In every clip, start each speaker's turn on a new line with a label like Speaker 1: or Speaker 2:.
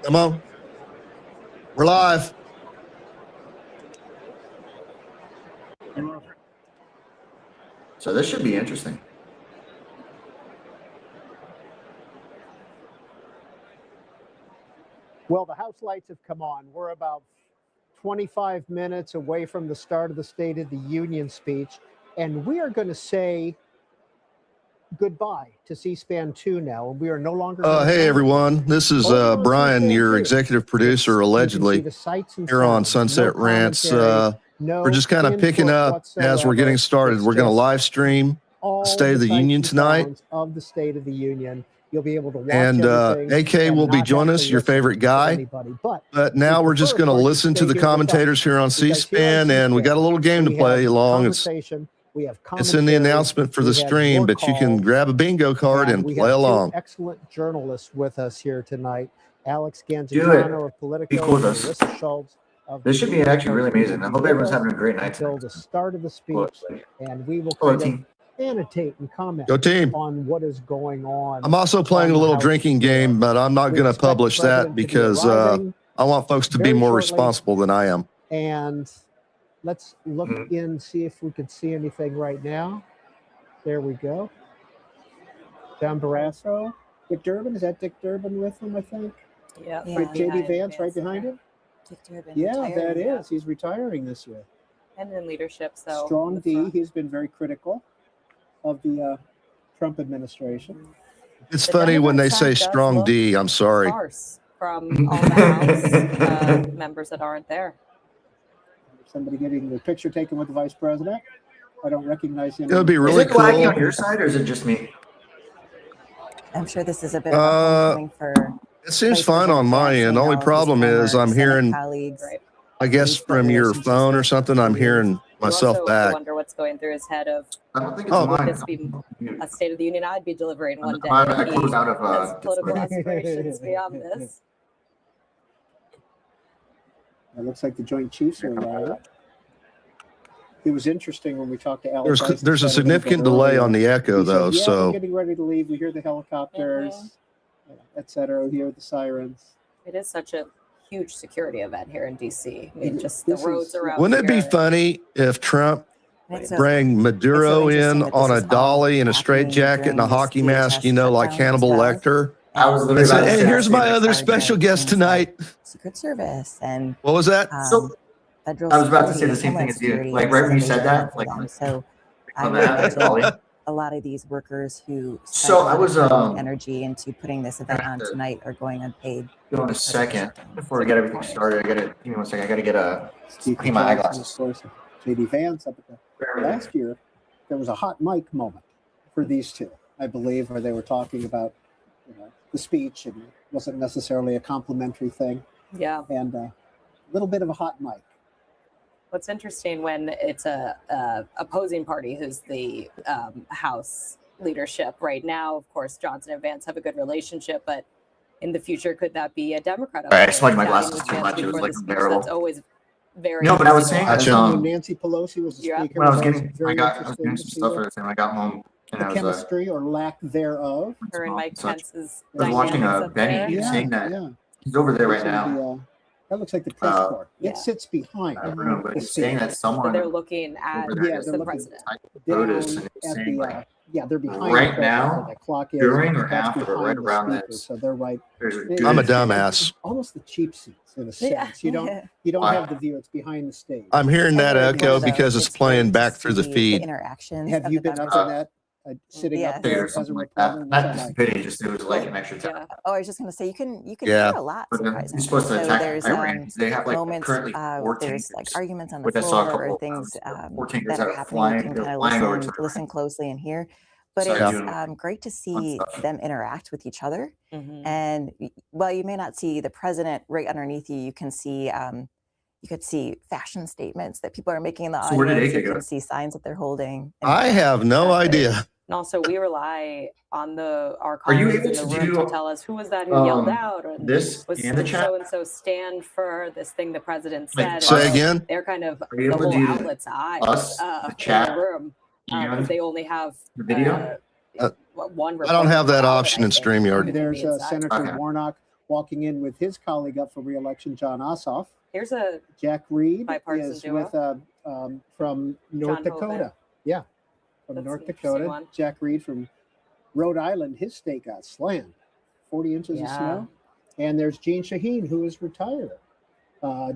Speaker 1: Come on. We're live.
Speaker 2: So this should be interesting.
Speaker 3: Well, the House lights have come on. We're about 25 minutes away from the start of the State of the Union speech, and we are going to say goodbye to C-SPAN 2 now, and we are no longer
Speaker 1: Hey, everyone. This is Brian, your executive producer, allegedly, here on Sunset Rants. We're just kind of picking up as we're getting started. We're going to live stream the State of the Union tonight.
Speaker 3: Of the State of the Union. You'll be able to watch
Speaker 1: and AK will be joining us, your favorite guy. But now we're just going to listen to the commentators here on C-SPAN, and we got a little game to play along. It's in the announcement for the stream, but you can grab a bingo card and play along.
Speaker 3: Excellent journalists with us here tonight. Alex Ganzicano of Politico, Melissa Schultz.
Speaker 2: This should be actually really amazing. I hope everyone's having a great night.
Speaker 3: Until the start of the speech, and we will annotate and comment on what is going on.
Speaker 1: I'm also playing a little drinking game, but I'm not going to publish that because I want folks to be more responsible than I am.
Speaker 3: And let's look in, see if we can see anything right now. There we go. John Barrasso. Dick Durbin, is that Dick Durbin with him, I think?
Speaker 4: Yeah.
Speaker 3: Right, JD Vance right behind him?
Speaker 4: Dick Durbin.
Speaker 3: Yeah, that is. He's retiring this year.
Speaker 4: And in leadership, so.
Speaker 3: Strong D, he's been very critical of the Trump administration.
Speaker 1: It's funny when they say strong D. I'm sorry.
Speaker 4: From all the House members that aren't there.
Speaker 3: Somebody getting the picture taken with the vice president. I don't recognize him.
Speaker 1: It would be really cool.
Speaker 2: Is it laggy on your side, or is it just me?
Speaker 5: I'm sure this is a bit of a homecoming for.
Speaker 1: It seems fine on my end. The only problem is I'm hearing, I guess from your phone or something, I'm hearing myself back.
Speaker 4: I wonder what's going through his head of,
Speaker 2: I don't think it's
Speaker 4: would this be a State of the Union I'd be delivering one day if he has political aspirations beyond this.
Speaker 3: It looks like the Joint Chiefs are arriving. It was interesting when we talked to Alex.
Speaker 1: There's a significant delay on the echo, though.
Speaker 3: Said,
Speaker 1: so
Speaker 3: getting ready to leave. We hear the helicopters, etc. We hear the sirens.
Speaker 4: It is such a huge security event here in DC. I mean, just the roads around.
Speaker 1: Wouldn't it be funny if Trump bring Maduro in on a dolly in a straitjacket and a hockey mask, you know, like Hannibal Lecter?
Speaker 2: I was literally about to say,
Speaker 1: hey, here's my other special guest tonight.
Speaker 5: Secret Service and
Speaker 1: what was that?
Speaker 2: I was about to say the same thing as you. Like right when you said that, like
Speaker 5: so a lot of these workers who
Speaker 2: I was
Speaker 5: energy into putting this event on tonight are going unpaid.
Speaker 2: Go in a second before we get everything started. I gotta give me 1 second. I gotta get clean my eyeglasses.
Speaker 3: JD Vance up at the last year, there was a hot mic moment for these two, I believe, where they were talking about the speech, and it wasn't necessarily a complimentary thing.
Speaker 4: Yeah.
Speaker 3: And a little bit of a hot mic.
Speaker 4: What's interesting when it's a opposing party who's the House leadership right now, of course, Johnson and Vance have a good relationship, but in the future, could that be a Democrat?
Speaker 2: I smudged my glasses too much. It was like unbearable.
Speaker 4: That's always very.
Speaker 2: No, but I was saying
Speaker 3: Nancy Pelosi was the speaker.
Speaker 2: When I was getting some stuff for this, and I got home. And
Speaker 3: the chemistry or lack thereof.
Speaker 4: Her and Mike Pence's.
Speaker 2: I was watching Benny saying that he's over there right now.
Speaker 3: That looks like the press corps. It sits behind.
Speaker 2: I don't know, but he's saying that someone.
Speaker 4: They're looking at the president.
Speaker 3: They're behind.
Speaker 2: Right now, during or after, or right around this.
Speaker 3: So they're right.
Speaker 1: I'm a dumbass.
Speaker 3: Almost the cheap seats in a sense. You don't have the view. It's behind the stage.
Speaker 1: I'm hearing that echo because it's playing back through the feed.
Speaker 5: Interactions.
Speaker 3: Have you been up to that? Sitting up there as a reporter.
Speaker 2: Not just pity, just it was like an extra time.
Speaker 5: Oh, I was just going to say you can hear a lot.
Speaker 2: But you're supposed to attack Iran. They have like
Speaker 5: moments,
Speaker 2: currently 14
Speaker 5: there's like arguments on the floor or things that are happening. You can kind of listen closely and hear. But it's great to see them interact with each other. And while you may not see the president right underneath you, you can see you could see fashion statements that people are making in the audience.
Speaker 2: Where did AK go?
Speaker 5: You can see signs that they're holding.
Speaker 1: I have no idea.
Speaker 4: And also, we rely on our
Speaker 2: Are you
Speaker 4: colleagues
Speaker 2: able
Speaker 4: in the
Speaker 2: to
Speaker 4: room to tell us who was that who yelled out, or
Speaker 2: this
Speaker 4: was
Speaker 2: in the chat?
Speaker 4: so and so stand for this thing the president said.
Speaker 1: Say again.
Speaker 4: They're kind of the whole outlet's eyes
Speaker 2: the chat,
Speaker 4: in the room. They only have
Speaker 2: the video.
Speaker 4: one.
Speaker 1: I don't have that option in StreamYard.
Speaker 3: There's Senator Warnock. walking in with his colleague up for re-election, John Ossoff.
Speaker 4: Here's a
Speaker 3: Jack Reed
Speaker 4: bipartisan
Speaker 3: is
Speaker 4: duo.
Speaker 3: with from North
Speaker 4: John
Speaker 3: Dakota.
Speaker 4: Hoeven.
Speaker 3: Yeah, from
Speaker 4: That's
Speaker 3: North
Speaker 4: an interesting
Speaker 3: Dakota.
Speaker 4: one.
Speaker 3: Jack Reed from Rhode Island. His state got slammed, 40 inches of snow. And there's Jean Shaheen, who is retired,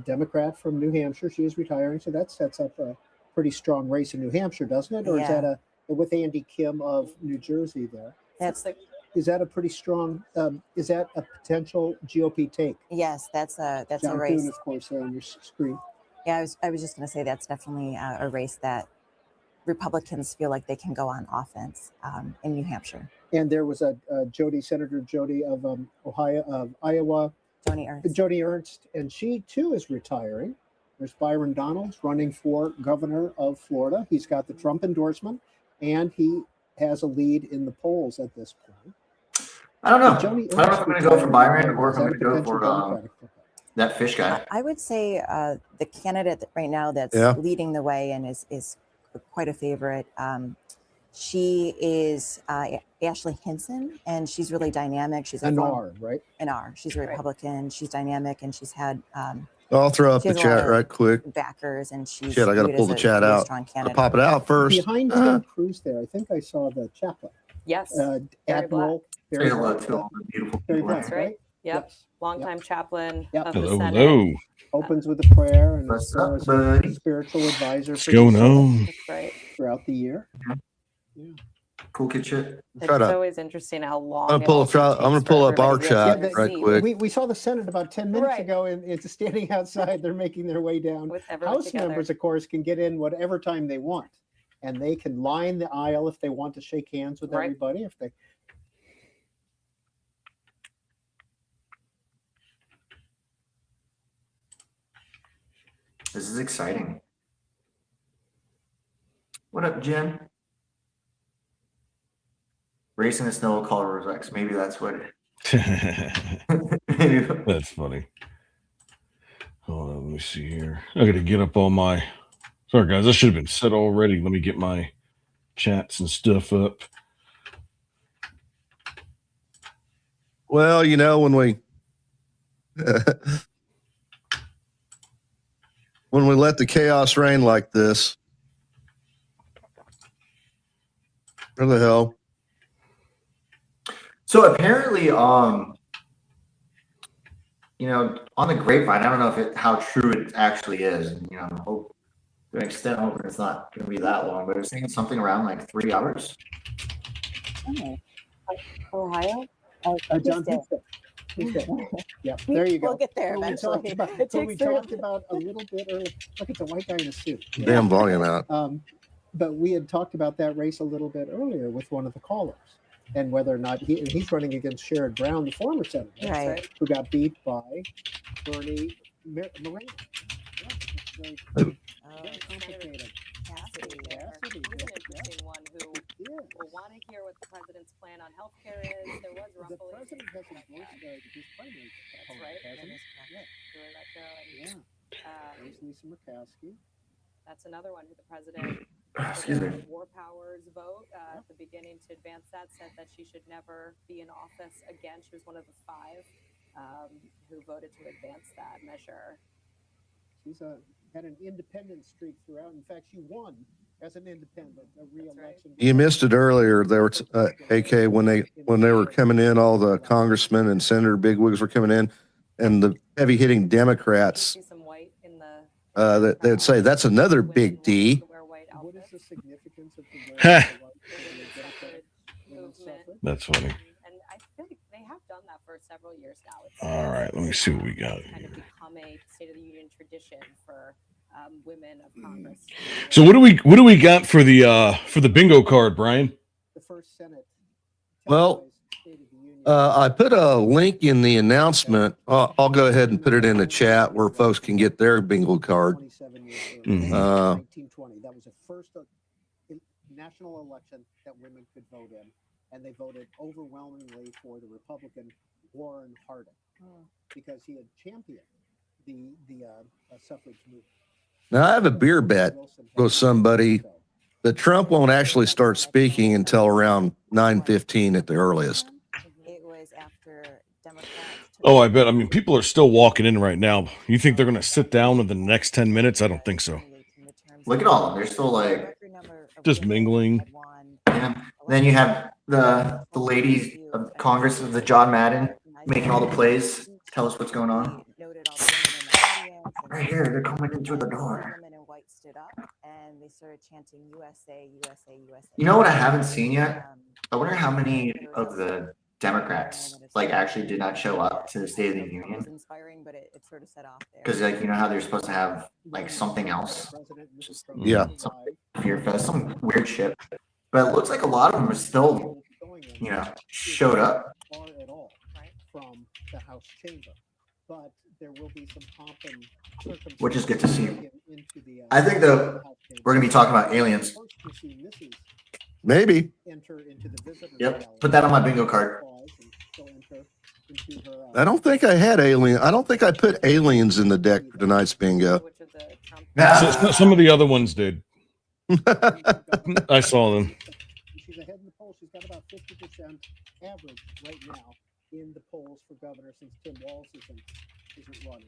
Speaker 3: Democrat from New Hampshire. She is retiring, so that sets up a pretty strong race in New Hampshire, doesn't it? Or is that with Andy Kim of New Jersey there? Is that a pretty strong? Is that a potential GOP take?
Speaker 5: Yes, that's
Speaker 3: John
Speaker 5: a race.
Speaker 3: Thune, of course, there on your screen.
Speaker 5: Yeah, I was just going to say that's definitely a race that Republicans feel like they can go on offense in New Hampshire.
Speaker 3: And there was a Senator Jody of Iowa, Jody Ernst, and she too is retiring. There's Byron Donalds running for governor of Florida. He's got the Trump endorsement, and he has a lead in the polls at this point.
Speaker 2: I don't know. I don't know if I'm going to go for Byron or if I'm going to go for that fish guy.
Speaker 5: I would say the candidate right now that's leading the way and is quite a favorite. She is Ashley Hinson, and she's really dynamic. She's
Speaker 3: an R, right?
Speaker 5: An R. She's a Republican. She's dynamic, and she's had.
Speaker 1: I'll throw up the chat right quick.
Speaker 5: Backers, and she's.
Speaker 1: Shit, I got to pull the chat out. I'll pop it out first.
Speaker 3: Behind Ted Cruz there, I think I saw the chaplain.
Speaker 4: Yes.
Speaker 3: Admiral.
Speaker 2: Very beautiful.
Speaker 4: That's right. Yep. Longtime chaplain of the Senate.
Speaker 6: Hello.
Speaker 3: Opens with a prayer and
Speaker 2: What's
Speaker 3: serves
Speaker 2: up,
Speaker 3: as
Speaker 2: buddy?
Speaker 3: a spiritual advisor.
Speaker 6: What's going on?
Speaker 4: That's right.
Speaker 3: Throughout the year.
Speaker 2: Cool kid shit.
Speaker 4: It's always interesting how long.
Speaker 1: I'm going to pull up our chat right quick.
Speaker 3: We saw the Senate about 10 minutes ago, and it's standing outside. They're making their way down. House members, of course, can get in whatever time they want, and they can line the aisle if they want to shake hands with everybody. If they.
Speaker 2: This is exciting. What up, Jen? Racing the snow, Colorado Rex. Maybe that's what it.
Speaker 6: That's funny. Hold on, let me see here. I got to get up all my. Sorry, guys. I should have been set already. Let me get my chats and stuff up.
Speaker 1: Well, you know, when we when we let the chaos reign like this, where the hell?
Speaker 2: So apparently, you know, on the grapevine, I don't know if how true it actually is. You know, hope to an extent, hoping it's not going to be that long, but it's saying something around like 3 hours.
Speaker 5: Ohio.
Speaker 3: John Yeah, there you go.
Speaker 5: We'll get there eventually.
Speaker 3: We talked about a little bit earlier. Look, it's a white guy in a suit.
Speaker 1: Damn volume out.
Speaker 3: But we had talked about that race a little bit earlier with one of the callers, and whether or not he's running against Sherrod Brown, the former senator, who got beat by Bernie Moreno. Complicated.
Speaker 4: He's an interesting one who will want to hear what the president's plan on healthcare is. There was rumbling.
Speaker 3: The president hasn't voiced his primary.
Speaker 4: That's right.
Speaker 3: There's Lisa Murkowski.
Speaker 4: That's another one who the president, War Powers vote at the beginning to advance that, said that she should never be in office again. She was one of the 5 who voted to advance that measure.
Speaker 3: She's had an independent streak throughout. In fact, she won as an independent a re-election.
Speaker 1: You missed it earlier. There were AK when they were coming in, all the congressmen and senator bigwigs were coming in, and the heavy hitting Democrats. They'd say that's another big D.
Speaker 3: What is the significance of the
Speaker 6: That's funny.
Speaker 4: And I feel like they have done that for several years now.
Speaker 6: All right, let me see what we got
Speaker 4: kind of
Speaker 6: here.
Speaker 4: become a State of the Union tradition for women of Congress.
Speaker 6: So what do we got for the bingo card, Brian?
Speaker 3: The first Senate.
Speaker 1: Well, I put a link in the announcement. I'll go ahead and put it in the chat where folks can get their bingo card.
Speaker 3: 1920. That was the first national election that women could vote in, and they voted overwhelmingly for the Republican Warren Harding because he had championed the suffrage movement.
Speaker 1: Now, I have a beer bet with somebody that Trump won't actually start speaking until around 9:15 at the earliest.
Speaker 5: It was after Democrats
Speaker 6: Oh, I bet. I mean, people are still walking in right now. You think they're going to sit down in the next 10 minutes? I don't think so.
Speaker 2: Look at all of them. They're still like
Speaker 6: just mingling.
Speaker 2: Yeah. Then you have the ladies of Congress of the John Madden making all the plays. Tell us what's going on. Right here, they're coming in through the door.
Speaker 5: Women in white stood up and they started chanting USA, USA, USA.
Speaker 2: You know what I haven't seen yet? I wonder how many of the Democrats like actually did not show up to the State of the Union.
Speaker 5: Inspiring, but it sort of set off there.
Speaker 2: Because like you know how they're supposed to have like something else, just some fear fest, some weird shit. But it looks like a lot of them are still, showed up.
Speaker 3: From the House chamber, but there will be some pomp and circumstance.
Speaker 2: Which is good to see. I think though we're gonna be talking about aliens.
Speaker 1: Maybe.
Speaker 2: Yep. Put that on my bingo card.
Speaker 1: I don't think I had alien. I don't think I put aliens in the deck for tonight's bingo.
Speaker 6: Some of the other ones did. I saw them.
Speaker 3: She's ahead in the polls. She's got about 50% average right now in the polls for governor since Tim Walz isn't running.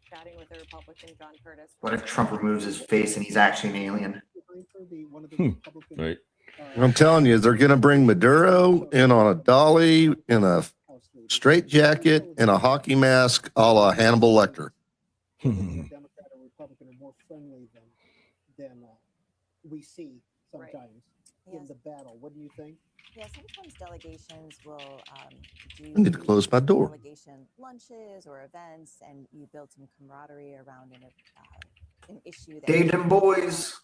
Speaker 4: Chatting with the Republican John Curtis.
Speaker 2: What if Trump removes his face and he's actually an alien?
Speaker 6: Right.
Speaker 1: I'm telling you, they're going to bring Maduro in on a dolly, in a straight jacket, and a hockey mask a la Hannibal Lecter.
Speaker 3: Democrat or Republican are more friendly than we see sometimes in the battle. What do you think?
Speaker 5: Yeah, sometimes delegations will do
Speaker 1: I need to close my door.
Speaker 5: delegation lunches or events, and you build some camaraderie around an issue that
Speaker 2: Hey, them boys.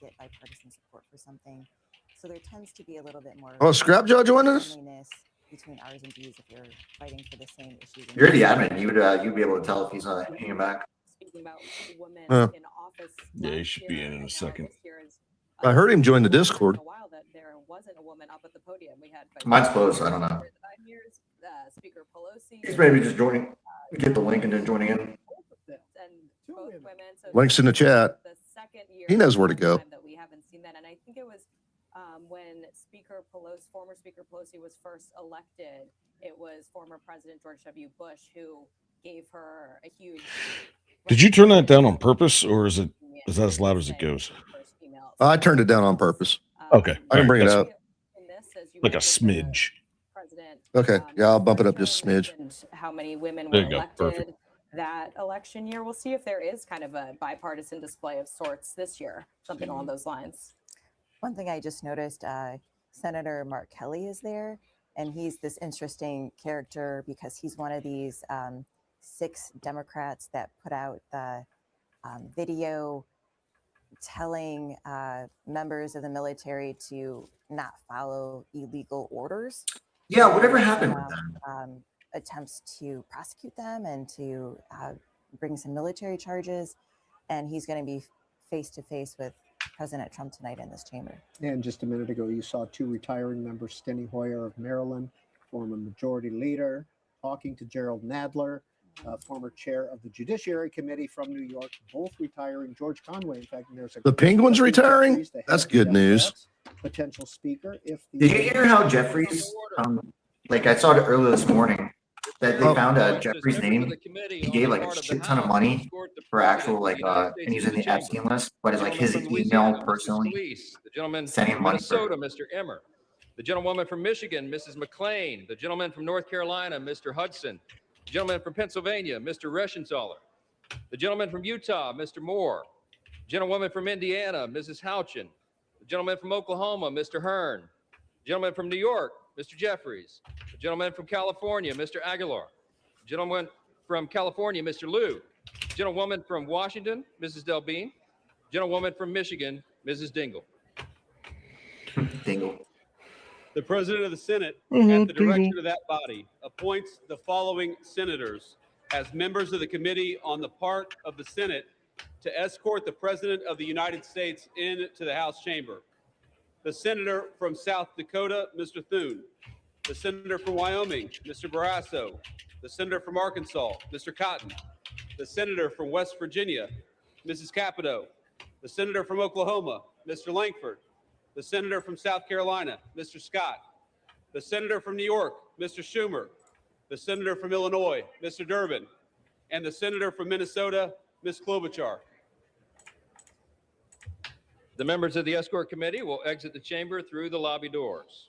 Speaker 5: get bipartisan support for something. So there tends to be a little bit more.
Speaker 1: Oh, Scrap Joe joining us?
Speaker 5: Between R's and B's if you're fighting for the same issues.
Speaker 2: You're the admin. You'd be able to tell if he's hanging back.
Speaker 4: Speaking about women in office.
Speaker 6: Yeah, he should be in a second.
Speaker 1: I heard him join the Discord.
Speaker 4: A while that there wasn't a woman up at the podium. We had
Speaker 2: Mine's closed. I don't know.
Speaker 4: Speaker Pelosi.
Speaker 2: He's maybe just joining. Get the link and then joining in.
Speaker 4: And both women. So
Speaker 1: Links in the chat.
Speaker 4: The second year
Speaker 1: He knows where to go.
Speaker 4: that we haven't seen that, and I think it was when former Speaker Pelosi was first elected. It was former President George W. Bush who gave her a huge.
Speaker 6: Did you turn that down on purpose, or is that as loud as it goes?
Speaker 1: I turned it down on purpose.
Speaker 6: Okay,
Speaker 1: I can bring it up.
Speaker 6: Like a smidge.
Speaker 1: Okay, yeah, I'll bump it up just a smidge.
Speaker 4: How many women were elected that election year? We'll see if there is kind of a bipartisan display of sorts this year, something along those lines.
Speaker 5: One thing I just noticed, Senator Mark Kelly is there, and he's this interesting character because he's one of these 6 Democrats that put out the video telling members of the military to not follow illegal orders.
Speaker 2: Yeah, whatever happened with them?
Speaker 5: Attempts to prosecute them and to bring some military charges, and he's going to be face to face with President Trump tonight in this chamber.
Speaker 3: And just a minute ago, you saw 2 retiring members, Steny Hoyer of Maryland, former majority leader, talking to Gerald Nadler, former chair of the Judiciary Committee from New York, both retiring. George Conway, in fact, there's
Speaker 1: The Penguins retiring? That's good news.
Speaker 3: Potential speaker. If
Speaker 2: Did you hear how Jeffries? I saw it earlier this morning that they found Jeffries' name. He gave like a shit ton of money for actual and he's in the Epstein list, but it's like his email personally.
Speaker 7: The gentleman
Speaker 2: sending
Speaker 7: from
Speaker 2: money
Speaker 7: Minnesota, Mr. Emmer. The gentlewoman from Michigan, Mrs. McLean. The gentleman from North Carolina, Mr. Hudson. The gentleman from Pennsylvania, Mr. Reschenthaler. The gentleman from Utah, Mr. Moore. The gentlewoman from Indiana, Mrs. Houchin. The gentleman from Oklahoma, Mr. Hearn. The gentleman from New York, Mr. Jeffries. The gentleman from California, Mr. Aguilar. The gentleman from California, Mr. Liu. The gentlewoman from Washington, Mrs. Delbean. The gentlewoman from Michigan, Mrs. Dingle.
Speaker 2: Dingle.
Speaker 8: The President of the Senate, at the direction of that body, appoints the following senators as members of the Committee on the part of the Senate to escort the President of the United States into the House chamber. The Senator from South Dakota, Mr. Thune. The Senator from Wyoming, Mr. Barrasso. The Senator from Arkansas, Mr. Cotton. The Senator from West Virginia, Mrs. Capito. The Senator from Oklahoma, Mr. Langford. The Senator from South Carolina, Mr. Scott. The Senator from New York, Mr. Schumer. the senator from Illinois, Mr. Durbin, and the senator from Minnesota, Ms. Klobuchar.
Speaker 7: The members of the escort committee will exit the chamber through the lobby doors.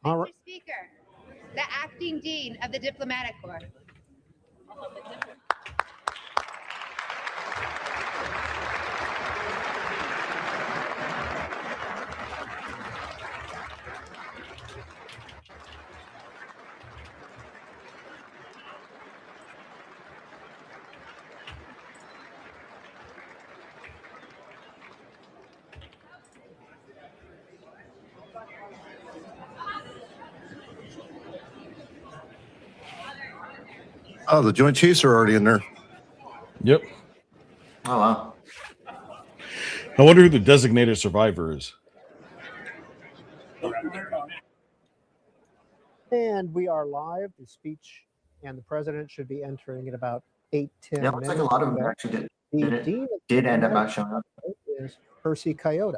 Speaker 3: All right.
Speaker 9: Mr. Speaker, the acting dean of the Diplomatic Corps.
Speaker 1: Oh, the Joint Chiefs are already in there.
Speaker 6: Yep.
Speaker 2: Oh, wow.
Speaker 6: I wonder who the designated survivor is.
Speaker 3: And we are live. The speech and the president should be entering in about 8-10
Speaker 2: Yeah,
Speaker 3: minutes.
Speaker 2: looks like a lot of them actually
Speaker 3: The dean
Speaker 2: did end up not showing up.
Speaker 3: is Percy Coyote.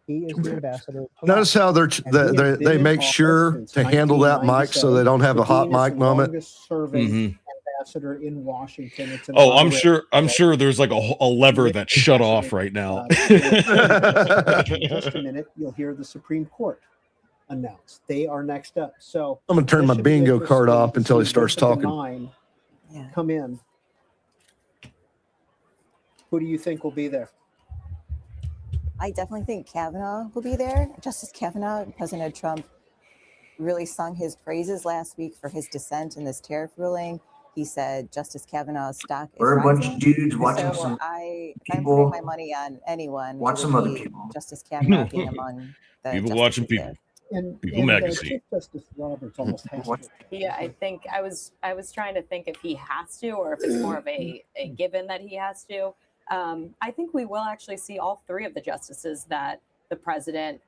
Speaker 3: He is the ambassador.
Speaker 1: Notice how they make sure to handle that mic so they don't have a hot mic moment.
Speaker 3: Serving ambassador in Washington. It's an
Speaker 6: Oh,
Speaker 3: honor.
Speaker 6: I'm sure there's like a lever that's shut off right now.
Speaker 3: In just a minute, you'll hear the Supreme Court announced. They are next up. So
Speaker 1: I'm going to turn my
Speaker 3: this should be
Speaker 1: bingo card
Speaker 3: interesting
Speaker 1: off
Speaker 3: to
Speaker 1: until he
Speaker 3: see
Speaker 1: starts
Speaker 3: Bishop and
Speaker 1: talking.
Speaker 3: Nine
Speaker 5: Yeah.
Speaker 3: come in. Who do you think will be there?
Speaker 5: I definitely think Kavanaugh will be there. Justice Kavanaugh, President Trump really sung his praises last week for his dissent in this tariff ruling. He said Justice Kavanaugh's stock is
Speaker 2: We're a bunch
Speaker 5: rising.
Speaker 2: of dudes watching
Speaker 5: So
Speaker 2: some
Speaker 5: if I'm
Speaker 2: people
Speaker 5: putting my money on anyone,
Speaker 2: watch
Speaker 5: it
Speaker 2: some
Speaker 5: would
Speaker 2: other
Speaker 5: be
Speaker 2: people.
Speaker 5: Justice Kavanaugh being among the
Speaker 6: People watching
Speaker 5: justices
Speaker 6: people.
Speaker 5: there.
Speaker 6: People magazine.
Speaker 3: Chief Justice Roberts almost has to.
Speaker 4: Yeah, I think I was trying to think if he has to or if it's more of a given that he has to. I think we will actually see all three of the justices that the president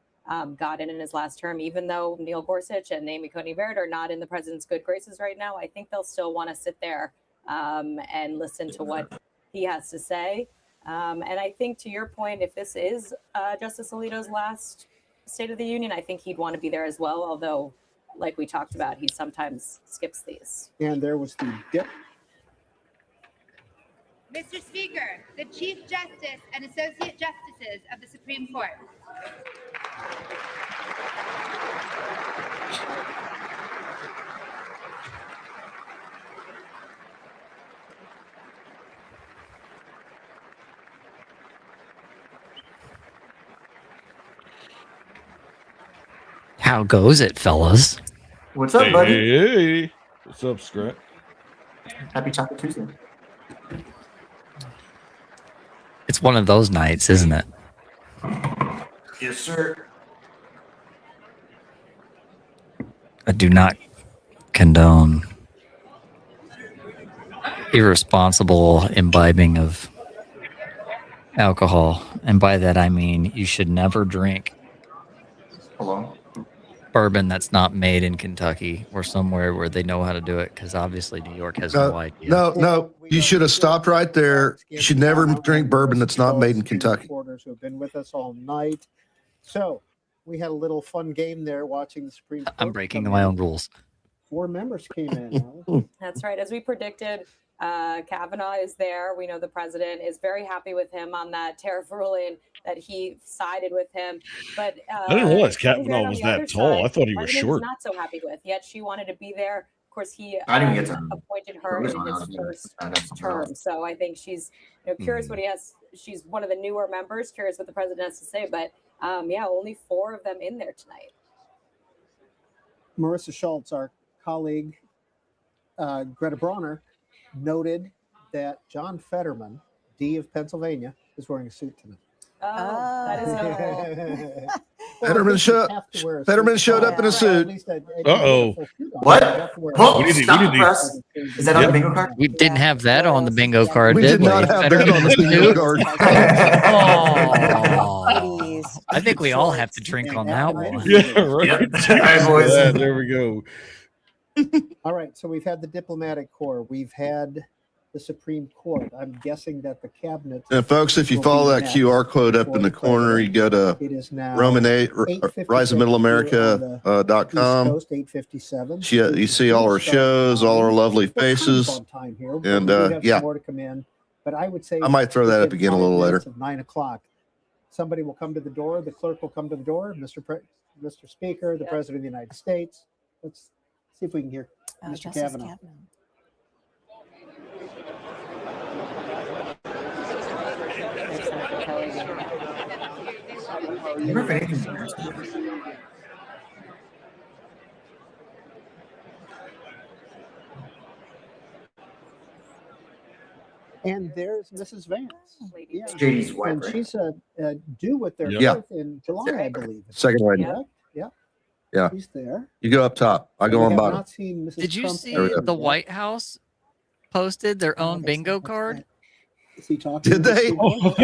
Speaker 4: got in his last term, even though Neil Gorsuch and Amy Coney Barrett are not in the president's good graces right now. I think they'll still want to sit there and listen to what he has to say. And I think to your point, if this is Justice Alito's last State of the Union, I think he'd want to be there as well. Although, like we talked about, he sometimes skips these.
Speaker 3: And there was the dip.
Speaker 9: Mr. Speaker, the Chief Justice and Associate Justices of the Supreme Court.
Speaker 10: How goes it, fellas?
Speaker 2: What's up, buddy?
Speaker 6: Hey. What's up, Scrat?
Speaker 2: Happy Taco Tuesday.
Speaker 10: It's one of those nights, isn't it?
Speaker 2: Yes, sir.
Speaker 10: I do not condone irresponsible imbibing of alcohol. And by that, I mean you should never drink
Speaker 2: Hello.
Speaker 10: bourbon that's not made in Kentucky or somewhere where they know how to do it, because obviously New York has no idea.
Speaker 1: No. You should have stopped right there. You should never drink bourbon that's not made in Kentucky.
Speaker 3: Reporters who have been with us all night. So we had a little fun game there watching the Supreme Court.
Speaker 10: I'm breaking my own rules.
Speaker 3: 4 members came in.
Speaker 4: That's right. As we predicted, Kavanaugh is there. We know the president is very happy with him on that tariff ruling, that he sided with him. But
Speaker 6: I didn't realize
Speaker 4: Coney Barrett
Speaker 6: Kavanaugh
Speaker 4: on
Speaker 6: was
Speaker 4: the
Speaker 6: that
Speaker 4: other
Speaker 6: tall.
Speaker 4: side,
Speaker 6: I thought he was
Speaker 4: president
Speaker 6: short.
Speaker 4: Not so happy with. Yet she wanted to be there. Of course, he
Speaker 2: I didn't get to
Speaker 4: appointed her in his first term. So I think she's curious what he has. She's one of the newer members. Curious what the president has to say. But yeah, only 4 of them in there tonight.
Speaker 3: Marissa Schultz, our colleague, Greta Bronner, noted that John Fetterman, D of Pennsylvania, is wearing a suit tonight.
Speaker 4: Oh, that is
Speaker 1: Fetterman showed up in a suit.
Speaker 6: Uh-oh.
Speaker 2: What?
Speaker 6: We need to-
Speaker 2: Stop
Speaker 6: we need to-
Speaker 2: press. Is that on the bingo card?
Speaker 10: We didn't have that on the bingo card,
Speaker 1: We
Speaker 10: did
Speaker 1: did not have that on the bingo card.
Speaker 10: Oh.
Speaker 5: Ladies,
Speaker 10: I think we all have to drink on that one.
Speaker 6: Yeah, right.
Speaker 2: Yep. All right, boys.
Speaker 6: Yeah, there we go.
Speaker 3: All right, so we've had the diplomatic corps, we've had the Supreme Court. I'm guessing that the cabinet.
Speaker 1: And folks, if you
Speaker 3: will
Speaker 1: follow
Speaker 3: be
Speaker 1: that
Speaker 3: next
Speaker 1: QR code up in the
Speaker 3: before
Speaker 1: corner, you go to
Speaker 3: It is now
Speaker 1: Roman 8,
Speaker 3: 8:56
Speaker 1: Rise of Middle
Speaker 3: here on the
Speaker 1: America.com.
Speaker 3: East Coast, 8:57.
Speaker 1: You see all our shows, all our lovely
Speaker 3: We're kind of
Speaker 1: faces.
Speaker 3: on time here.
Speaker 1: And,
Speaker 3: We do have
Speaker 1: yeah.
Speaker 3: some more to come in, but I would say
Speaker 1: I might throw that up
Speaker 3: within
Speaker 1: again a
Speaker 3: 5
Speaker 1: little later.
Speaker 3: minutes of 9 o'clock. Somebody will come to the door. The clerk will come to the door. Mr. Speaker, the President of the United States. Let's see if we can hear Mr.
Speaker 5: Justice
Speaker 3: Kavanaugh.
Speaker 2: Remember if anything
Speaker 3: And there's Mrs. Vance. Yeah.
Speaker 2: JD's wife,
Speaker 3: And
Speaker 2: right?
Speaker 3: she's due with their
Speaker 1: Yeah.
Speaker 3: birth in July, I believe.
Speaker 1: Second lady.
Speaker 3: Correct? Yeah.
Speaker 1: Yeah.
Speaker 3: She's there.
Speaker 1: You go up top. I go
Speaker 3: We
Speaker 1: on
Speaker 3: have
Speaker 1: bottom.
Speaker 3: not seen Mrs.
Speaker 10: Did you
Speaker 3: Trump
Speaker 10: see
Speaker 3: ever
Speaker 10: the
Speaker 3: yet.
Speaker 10: White House posted their own bingo card?
Speaker 3: Is he talking?
Speaker 1: Did they?
Speaker 2: What?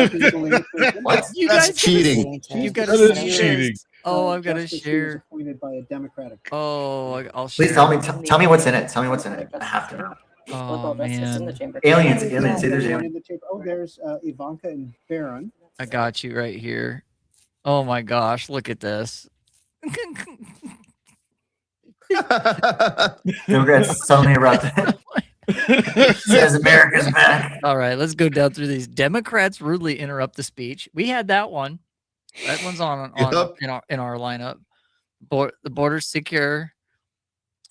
Speaker 10: You
Speaker 1: That's
Speaker 10: guys
Speaker 1: cheating.
Speaker 10: You got
Speaker 6: That
Speaker 10: to
Speaker 6: is
Speaker 10: see
Speaker 6: cheating.
Speaker 10: this. Oh, I've got to
Speaker 3: Justice who was
Speaker 10: share.
Speaker 3: appointed by a Democratic.
Speaker 10: Oh, I'll share.
Speaker 2: Please tell me what's in it. Tell me what's in it. I have to know.
Speaker 10: Oh man,
Speaker 2: Aliens.
Speaker 3: There's
Speaker 2: Aliens. Say there's
Speaker 3: one
Speaker 2: aliens.
Speaker 3: in the chamber. Oh, there's Ivanka and Barron.
Speaker 10: I got you right here. Oh my gosh, look at this.
Speaker 2: Democrats suddenly erupted. Says America's back.
Speaker 10: All right, let's go down through these. Democrats rudely interrupt the speech. We had that one. That one's on
Speaker 1: Yep.
Speaker 10: in our lineup. The border secure.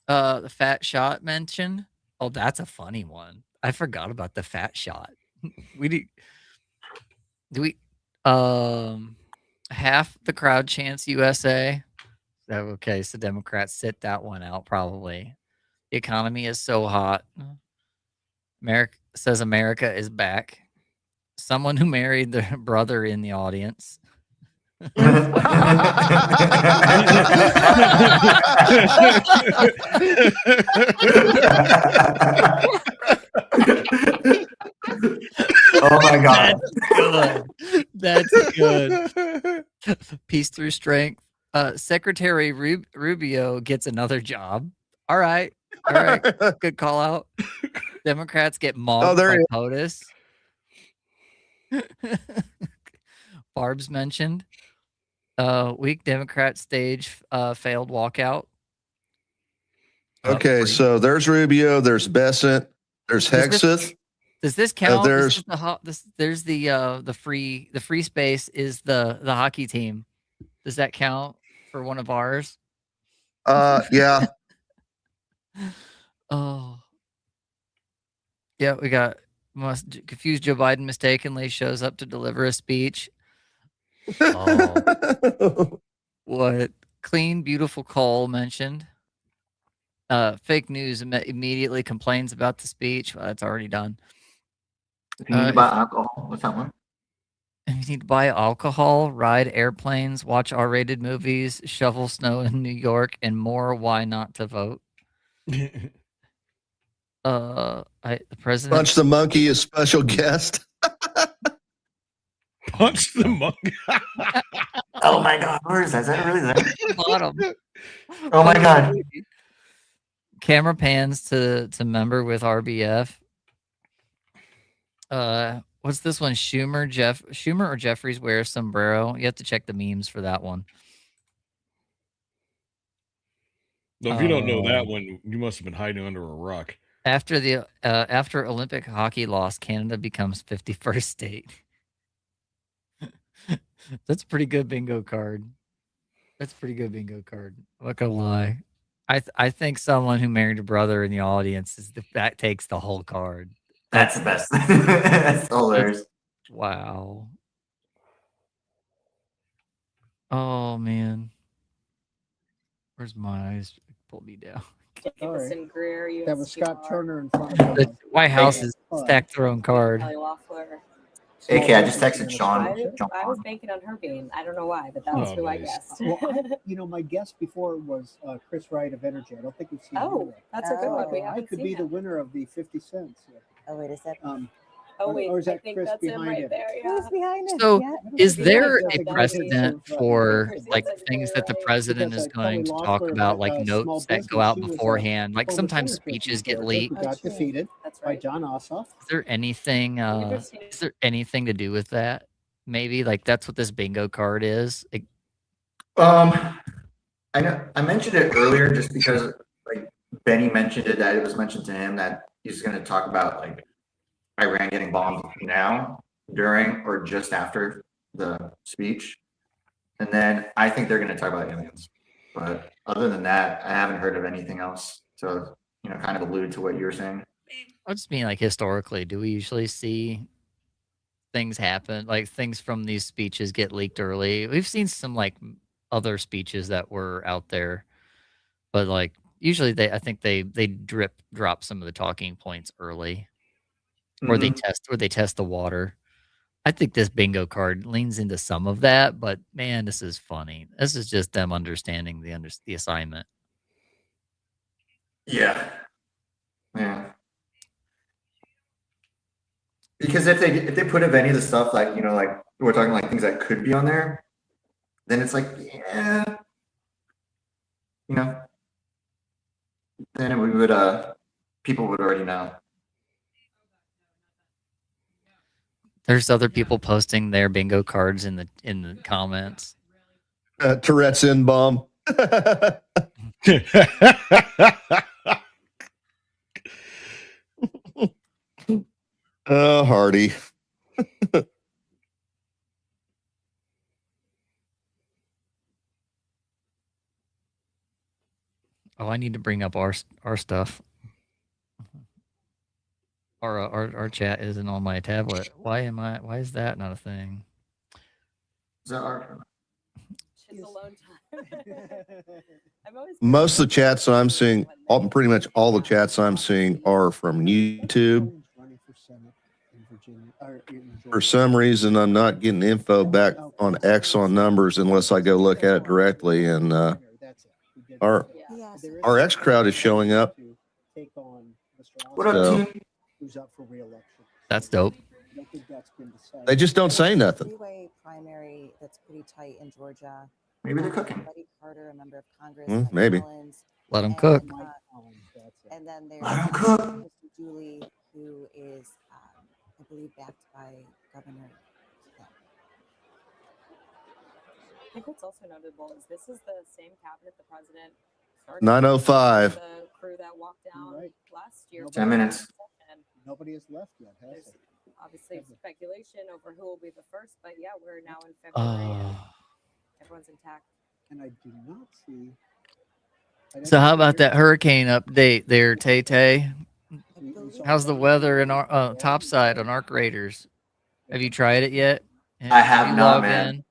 Speaker 10: The fat shot mentioned. Oh, that's a funny one. I forgot about the fat shot. Half the crowd chants USA. Okay, so Democrats sit that one out probably. The economy is so hot. America is back. Someone who married their brother in the audience.
Speaker 2: Oh my god.
Speaker 10: That's good. Peace through strength. Secretary Rubio gets another job. All right. Good call out. Democrats get mobbed by POTUS. Barb's mentioned. Weak Democrat stage failed walkout.
Speaker 1: Okay, so there's Rubio, there's Bessent, there's Hexeth.
Speaker 10: Does this count?
Speaker 1: There's
Speaker 10: there's the free space is the hockey team. Does that count for one of ours?
Speaker 1: Yeah.
Speaker 10: Oh. Yeah, we got confused Joe Biden mistakenly shows up to deliver a speech. Oh. What clean, beautiful Cole mentioned. Fake news immediately complains about the speech. Well, that's already done.
Speaker 2: If you need to buy alcohol, what's that one?
Speaker 10: If you need to buy alcohol, ride airplanes, watch R-rated movies, shovel snow in New York, and more, why not to vote? The president.
Speaker 1: Punch the monkey is special guest.
Speaker 6: Punch the monkey.
Speaker 2: Oh my god, where is that? Is that really there?
Speaker 10: Bottom.
Speaker 2: Oh my god.
Speaker 10: Camera pans to member with RBF. What's this one? Schumer or Jeffries wears sombrero. You have to check the memes for that one.
Speaker 6: No, if you don't know that one, you must have been hiding under a rock.
Speaker 10: After Olympic hockey loss, Canada becomes 51st state. That's a pretty good bingo card. I'm not gonna lie. I think someone who married a brother in the audience that takes the whole card.
Speaker 2: That's the best. That's hilarious.
Speaker 10: Wow. Oh man. Where's my eyes? Pull me down.
Speaker 3: Sorry.
Speaker 4: Greer,
Speaker 3: That was Scott Turner in front of
Speaker 10: The White House has stacked their own card.
Speaker 2: AK, I just texted Sean.
Speaker 4: I was banking on her being. I don't know why, but that was who I guessed.
Speaker 3: Well, my guess before was Chris Wright of Energy. I don't think we've seen him yet.
Speaker 4: That's a good one. We
Speaker 3: I
Speaker 4: haven't
Speaker 3: could
Speaker 4: seen
Speaker 3: be the
Speaker 4: him.
Speaker 3: winner of the 50 cents.
Speaker 5: Oh, wait, is that?
Speaker 4: Oh wait,
Speaker 3: Or is
Speaker 4: I
Speaker 3: that
Speaker 4: think
Speaker 3: Chris
Speaker 4: that's him
Speaker 3: behind
Speaker 4: right
Speaker 3: him?
Speaker 4: there.
Speaker 5: Who's behind it?
Speaker 10: So
Speaker 5: Yeah.
Speaker 10: is
Speaker 3: Yeah,
Speaker 10: there
Speaker 3: that's
Speaker 10: a
Speaker 3: a good
Speaker 10: precedent
Speaker 3: move.
Speaker 10: for
Speaker 4: That's
Speaker 10: like
Speaker 4: exactly
Speaker 10: things that the
Speaker 4: right.
Speaker 10: president
Speaker 3: Because
Speaker 10: is
Speaker 3: Kelly
Speaker 10: going to talk
Speaker 3: Loeffler,
Speaker 10: about, like
Speaker 3: small
Speaker 10: notes that go
Speaker 3: business,
Speaker 10: out
Speaker 3: she was
Speaker 10: beforehand? Like
Speaker 3: former
Speaker 10: sometimes
Speaker 3: senator
Speaker 10: speeches
Speaker 3: from
Speaker 10: get
Speaker 3: Georgia
Speaker 10: leaked.
Speaker 3: who got
Speaker 4: true.
Speaker 3: defeated
Speaker 4: That's
Speaker 3: by
Speaker 4: right.
Speaker 3: John Ossoff.
Speaker 10: Is there anything?
Speaker 4: Interesting.
Speaker 10: Is there anything to do with that? Maybe like that's what this bingo card is.
Speaker 2: I know I mentioned it earlier just because like Benny mentioned it, that it was mentioned to him that he's going to talk about like Iran getting bombed now, during, or just after the speech. And then I think they're going to talk about aliens. But other than that, I haven't heard of anything else to, kind of allude to what you were saying.
Speaker 10: I just mean like historically, do we usually see things happen, like things from these speeches get leaked early? We've seen some like other speeches that were out there, but like usually I think they drop some of the talking points early, or they test the water. I think this bingo card leans into some of that, but man, this is funny. This is just them understanding the assignment.
Speaker 2: Yeah. Because if they put of any of the stuff like like we're talking like things that could be on there, then it's like then we would people would already know.
Speaker 10: There's other people posting their bingo cards in the comments.
Speaker 1: Tourette's in bomb. Hardy.
Speaker 10: Oh, I need to bring up our stuff. Our chat isn't on my tablet. Why is that not a thing?
Speaker 2: Is that our?
Speaker 4: Just alone time.
Speaker 1: Most of the chats I'm seeing, pretty much all the chats I'm seeing are from YouTube. For some reason, I'm not getting info back on X on numbers unless I go look at it directly. And our X crowd is showing up.
Speaker 2: What up, team?
Speaker 3: Who's up for re-election?
Speaker 10: That's dope.
Speaker 3: I don't think that's been decided.
Speaker 1: They just don't say nothing.
Speaker 5: Three-way primary that's pretty tight in Georgia.
Speaker 2: Maybe they're cooking.
Speaker 5: Buddy Carter, a member of Congress.
Speaker 1: Maybe.
Speaker 10: Let them cook.
Speaker 5: And then there's
Speaker 2: Let 'em cook.
Speaker 5: Mr. Dooley, who is, I believe, backed by Governor.
Speaker 4: I think what's also notable is this is the same cabinet the president started.
Speaker 1: 9:05.
Speaker 4: The crew that walked down last year.
Speaker 2: 10 minutes.
Speaker 3: Nobody has left yet, has it?
Speaker 4: Obviously, speculation over who will be the first, but yeah, we're now in February. And everyone's intact.
Speaker 3: And I do not see.
Speaker 10: So how about that hurricane update there, Tay Tay? How's the weather in our topside on Arc Raiders? Have you tried it yet?
Speaker 2: I have not, man.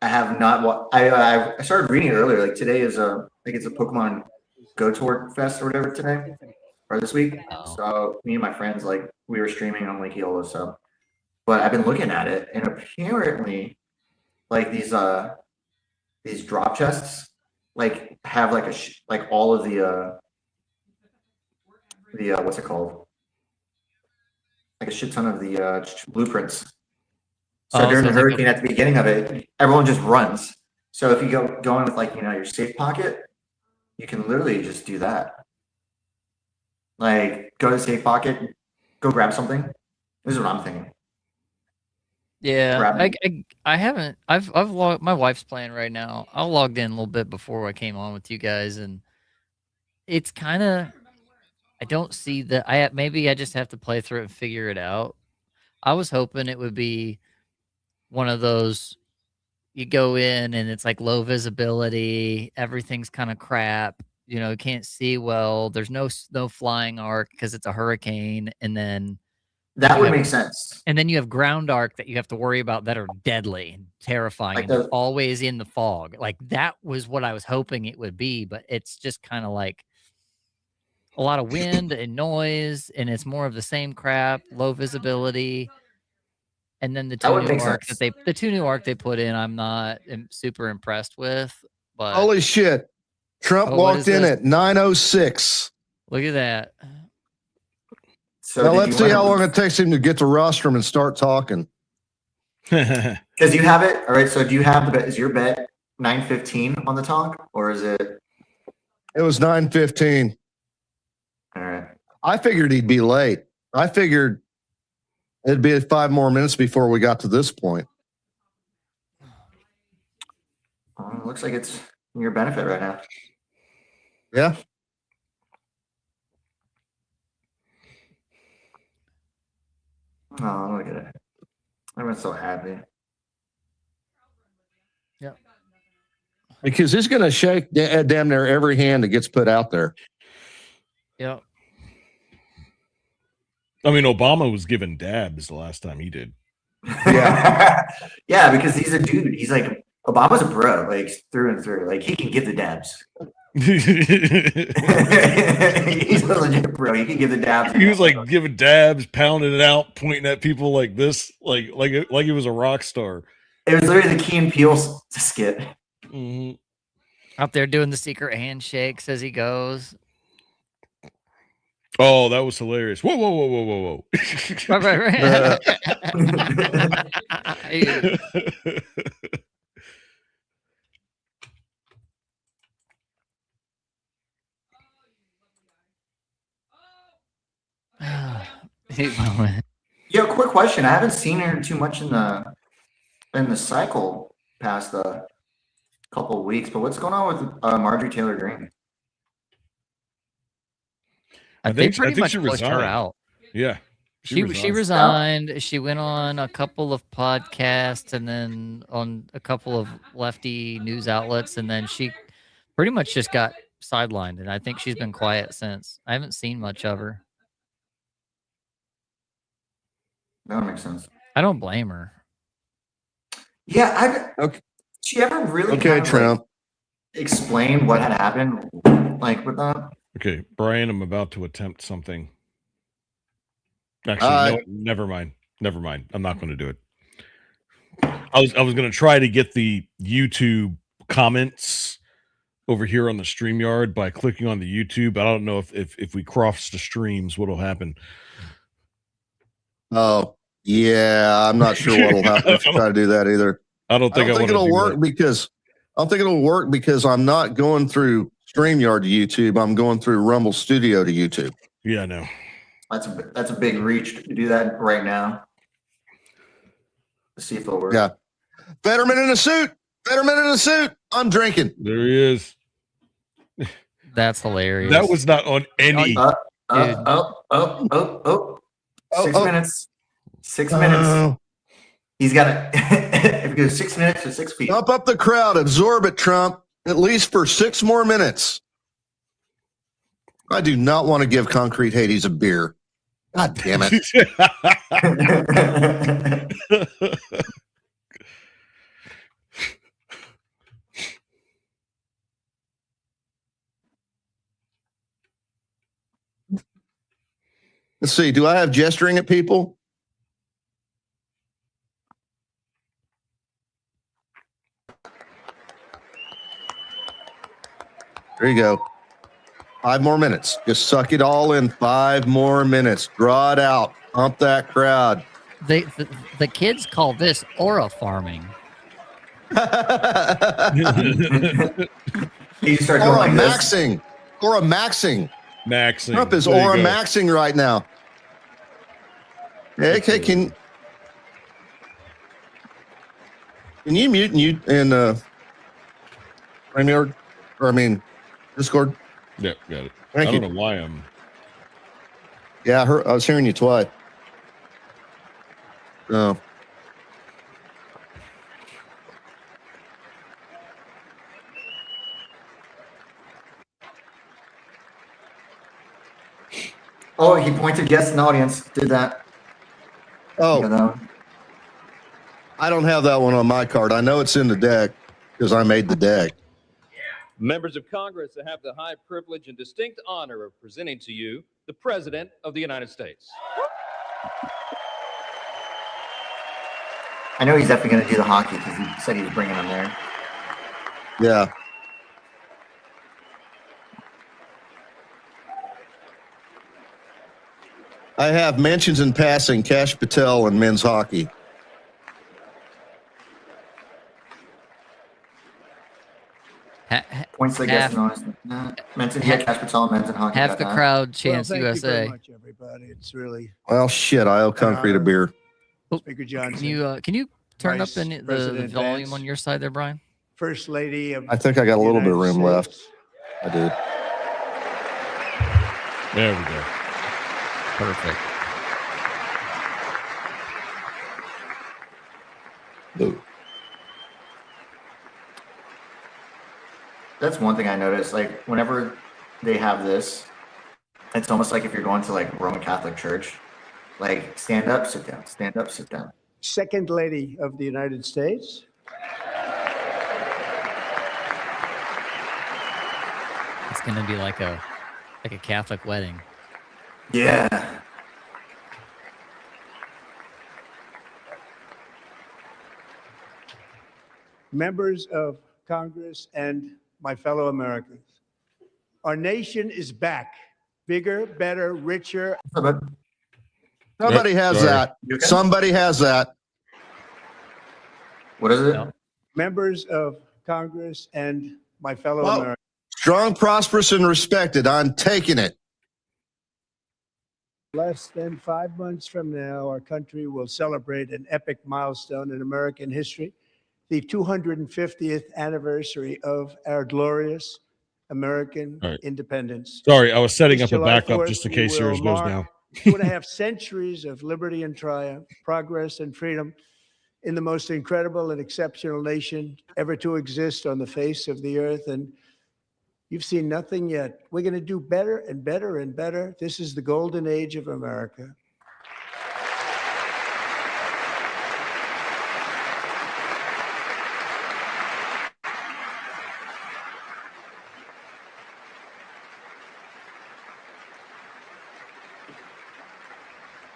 Speaker 2: I have not. I started reading it earlier. Like today is I think it's a Pokemon Go Tour Fest or whatever today or this week.
Speaker 10: Oh.
Speaker 2: So me and my friends, like, we were streaming on Lake Eola. So, but I've been looking at it, and apparently, like these drop chests, like have like like all of the what's it called? Like a shit ton of the blueprints. So during the hurricane, at the beginning of it, everyone just runs. So if you go in with like your safe pocket, you can literally just do that. Like go to the safe pocket, go grab something. This is what I'm thinking.
Speaker 10: Yeah, I haven't. I've logged. My wife's playing right now. I logged in a little bit before I came on with you guys, and it's kind of. I don't see that. Maybe I just have to play through it and figure it out. I was hoping it would be one of those. You go in and it's like low visibility. Everything's kind of crap. You can't see well. There's no flying arc because it's a hurricane, and then.
Speaker 2: That would make sense.
Speaker 10: And then you have ground arc that you have to worry about that are deadly and terrifying, and they're always in the fog. Like that was what I was hoping it would be, but it's just kind of like a lot of wind and noise, and it's more of the same crap, low visibility. And then the two new arc they put in, I'm not super impressed with. But
Speaker 1: holy shit, Trump walked in at 9:06.
Speaker 10: Look at that.
Speaker 2: So
Speaker 1: now
Speaker 2: did
Speaker 1: let's
Speaker 2: you
Speaker 1: see
Speaker 2: wanna-
Speaker 1: how long it takes him to get to rostrum and start talking.
Speaker 2: Because you have it. All right. So do you have the bet? Is your bet 9:15 on the talk, or is it?
Speaker 1: It was 9:15.
Speaker 2: All right.
Speaker 1: I figured he'd be late. I figured it'd be 5 more minutes before we got to this point.
Speaker 2: Looks like it's in your benefit right now.
Speaker 1: Yeah.
Speaker 2: Oh, look at it. Everyone's so happy.
Speaker 10: Yep.
Speaker 1: Because he's going to shake damn near every hand that gets put out there.
Speaker 10: Yep.
Speaker 6: I mean, Obama was given dabs the last time he did.
Speaker 2: Yeah. Yeah, because he's a dude. He's like, Obama's a bro, like through and through. Like he can give the dabs. He's a legit bro. He can give the dabs.
Speaker 6: He was like giving dabs, pounding it out, pointing at people like this, like he was a rock star.
Speaker 2: It was literally the Key and Peele skit.
Speaker 6: Mm-hmm.
Speaker 10: Out there doing the secret handshakes as he goes.
Speaker 6: Oh, that was hilarious! Whoa, whoa, whoa, whoa, whoa, whoa!
Speaker 10: Right.
Speaker 2: Yeah, quick question. I haven't seen her too much in the cycle past the couple of weeks, but what's going on with Marjorie Taylor Greene?
Speaker 10: I think pretty much
Speaker 6: she
Speaker 10: pushed her
Speaker 6: resigned.
Speaker 10: out.
Speaker 6: Yeah.
Speaker 10: She resigned. She went on a couple of podcasts and then on a couple of lefty news outlets, and then she pretty much just got sidelined. And I think she's been quiet since. I haven't seen much of her.
Speaker 2: That makes sense.
Speaker 10: I don't blame her.
Speaker 2: Yeah,
Speaker 1: Okay.
Speaker 2: She ever really
Speaker 1: Okay,
Speaker 2: kind of,
Speaker 1: Trump.
Speaker 2: like, explain what had happened, like with that?
Speaker 6: Okay, Brian, I'm about to attempt something. Actually, no, never mind. Never mind. I'm not going to do it. I was going to try to get the YouTube comments over here on the StreamYard by clicking on the YouTube. I don't know if we cross the streams, what'll happen.
Speaker 1: Oh, yeah. I'm not sure what'll happen if you try to do that either.
Speaker 6: I don't think
Speaker 1: it'll work because I'm not going through StreamYard to YouTube. I'm going through Rumble Studio to YouTube.
Speaker 6: Yeah, I know.
Speaker 2: That's a big reach to do that right now. Let's see if it'll work.
Speaker 1: Yeah. Fetterman in a suit. Fetterman in a suit. I'm drinking.
Speaker 6: There he is.
Speaker 10: That's hilarious.
Speaker 6: That was not on any.
Speaker 2: 6 minutes. 6 minutes. He's got it. If it goes 6 minutes or 6 feet.
Speaker 1: Pump up the crowd. Absorb it, Trump. At least for 6 more minutes. I do not want to give Concrete Hades a beer. God damn it. Let's see. Do I have gesturing at people? There you go. 5 more minutes. Just suck it all in. 5 more minutes. Draw it out. Pump that crowd.
Speaker 10: The kids call this aura farming.
Speaker 2: You start
Speaker 1: Aura
Speaker 2: going like
Speaker 1: maxing. Aura maxing.
Speaker 6: Maxing.
Speaker 1: Trump is
Speaker 6: There you
Speaker 1: aura
Speaker 6: go.
Speaker 1: maxing right now. Hey, okay, can you mute in StreamYard? Or I mean Discord?
Speaker 6: Yeah, got it.
Speaker 1: Thank
Speaker 6: I
Speaker 1: you.
Speaker 6: don't know why I'm.
Speaker 1: Yeah, I was hearing you twice. Oh.
Speaker 2: Oh, he pointed yes in the audience. Did that.
Speaker 1: Oh,
Speaker 2: You know,
Speaker 1: I don't have that one on my card. I know it's in the deck because I made the deck.
Speaker 7: Members of Congress that have the high privilege and distinct honor of presenting to you the President of the United States.
Speaker 2: I know he's definitely going to do the hockey because he said he was bringing him there.
Speaker 1: Yeah. I have mentions in passing Kash Patel and men's hockey.
Speaker 2: Points, I guess, known as men's in Cash Patel, men's in hockey.
Speaker 10: Half the crowd chants
Speaker 11: thank
Speaker 10: USA.
Speaker 11: you very much, everybody. It's really
Speaker 1: Well, shit, I owe Concrete a beer.
Speaker 11: Speaker Johnson.
Speaker 10: Can you turn
Speaker 11: Vice
Speaker 10: up the
Speaker 11: President
Speaker 10: volume
Speaker 11: Vance,
Speaker 10: on your side there, Brian?
Speaker 11: First Lady of
Speaker 1: I think I got a
Speaker 11: the
Speaker 1: little bit of
Speaker 11: United
Speaker 1: room left.
Speaker 11: States.
Speaker 1: I do.
Speaker 6: There we go.
Speaker 10: Perfect.
Speaker 1: Boo.
Speaker 2: That's one thing I noticed. Like whenever they have this, it's almost like if you're going to like Roman Catholic Church, like stand up, sit down, stand up, sit down.
Speaker 11: Second Lady of the United States.
Speaker 10: It's gonna be like a Catholic wedding.
Speaker 2: Yeah.
Speaker 11: Members of Congress and my fellow Americans. Our nation is back. Bigger, better, richer.
Speaker 1: Somebody has
Speaker 6: Sorry.
Speaker 1: that. Somebody has that.
Speaker 2: What is it?
Speaker 10: No.
Speaker 11: Members of Congress and my fellow
Speaker 1: Well,
Speaker 11: Americans.
Speaker 1: strong, prosperous, and respected. I'm taking it.
Speaker 11: Less than 5 months from now, our country will celebrate an epic milestone in American history, the 250th anniversary of our glorious American
Speaker 6: Right.
Speaker 11: independence.
Speaker 6: Sorry, I was setting
Speaker 11: This
Speaker 6: up a
Speaker 11: July
Speaker 6: backup
Speaker 11: 4th,
Speaker 6: just in
Speaker 11: we
Speaker 6: case
Speaker 11: will
Speaker 6: yours goes
Speaker 11: mark
Speaker 6: down.
Speaker 11: 2.5 centuries of liberty and triumph, progress and freedom in the most incredible and exceptional nation ever to exist on the face of the earth. And you've seen nothing yet. We're going to do better and better and better. This is the golden age of America.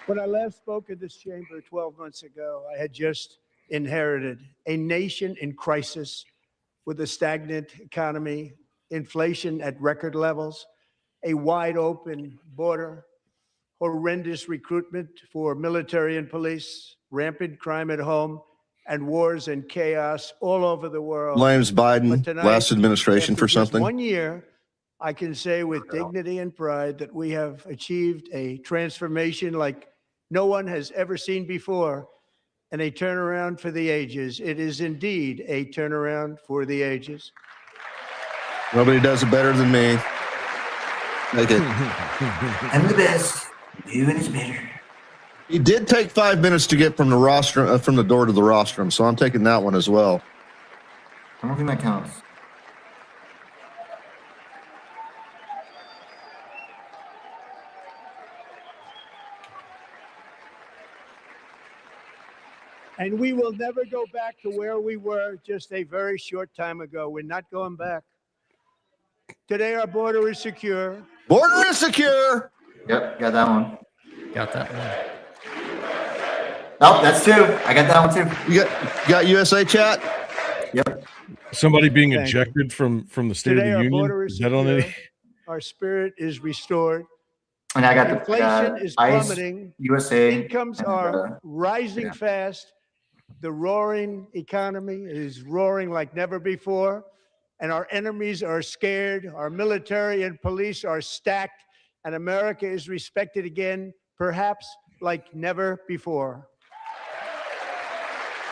Speaker 11: When I last spoke at this chamber 12 months ago, I had just inherited a nation in crisis with a stagnant economy, inflation at record levels, a wide open border, horrendous recruitment for military and police, rampant crime at home, and wars and chaos all over the world.
Speaker 1: Blames
Speaker 11: But
Speaker 1: Biden,
Speaker 11: tonight,
Speaker 1: last administration
Speaker 11: after
Speaker 1: for
Speaker 11: just
Speaker 1: something.
Speaker 11: 1 year, I can say with dignity and pride that we have achieved a transformation like no one has ever seen before, and a turnaround for the ages. It is indeed a turnaround for the ages.
Speaker 1: Nobody does it better than me. Take it.
Speaker 2: I'm the best. Doing is better.
Speaker 1: He did take 5 minutes to get from the rostrum, from the door to the rostrum, so I'm taking that one as well.
Speaker 2: I don't think that counts.
Speaker 11: And we will never go back to where we were just a very short time ago. We're not going back. Today, our border is secure.
Speaker 1: Border is secure.
Speaker 2: Yep, got that one.
Speaker 10: Got that one.
Speaker 2: Oh, that's two. I got that one too.
Speaker 1: You got USA chat?
Speaker 2: Yep.
Speaker 6: Somebody being
Speaker 11: Thank you.
Speaker 6: ejected from the State
Speaker 11: Today,
Speaker 6: of
Speaker 11: our
Speaker 6: the Union.
Speaker 11: border is
Speaker 6: Is that on
Speaker 11: secure.
Speaker 6: any?
Speaker 11: Our spirit is restored.
Speaker 2: And I got the
Speaker 11: Inflation is
Speaker 2: ICE,
Speaker 11: plummeting.
Speaker 2: USA.
Speaker 11: Incomes
Speaker 2: and,
Speaker 11: are rising
Speaker 2: yeah.
Speaker 11: fast. The roaring economy is roaring like never before. And our enemies are scared. Our military and police are stacked. And America is respected again, perhaps like never before.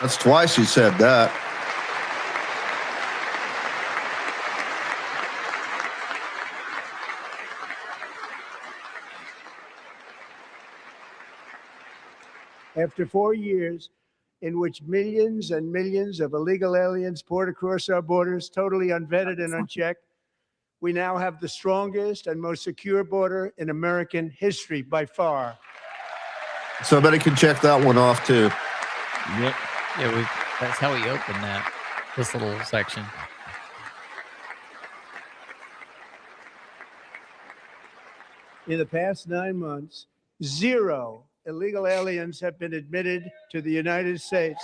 Speaker 1: That's twice he said that.
Speaker 11: After 4 years in which millions and millions of illegal aliens poured across our borders, totally unvetted and unchecked, we now have the strongest and most secure border in American history by far.
Speaker 1: Somebody can check that one off too.
Speaker 6: Yep.
Speaker 10: Yeah, that's how we open this little section.
Speaker 11: In the past 9 months, 0 illegal aliens have been admitted to the United States.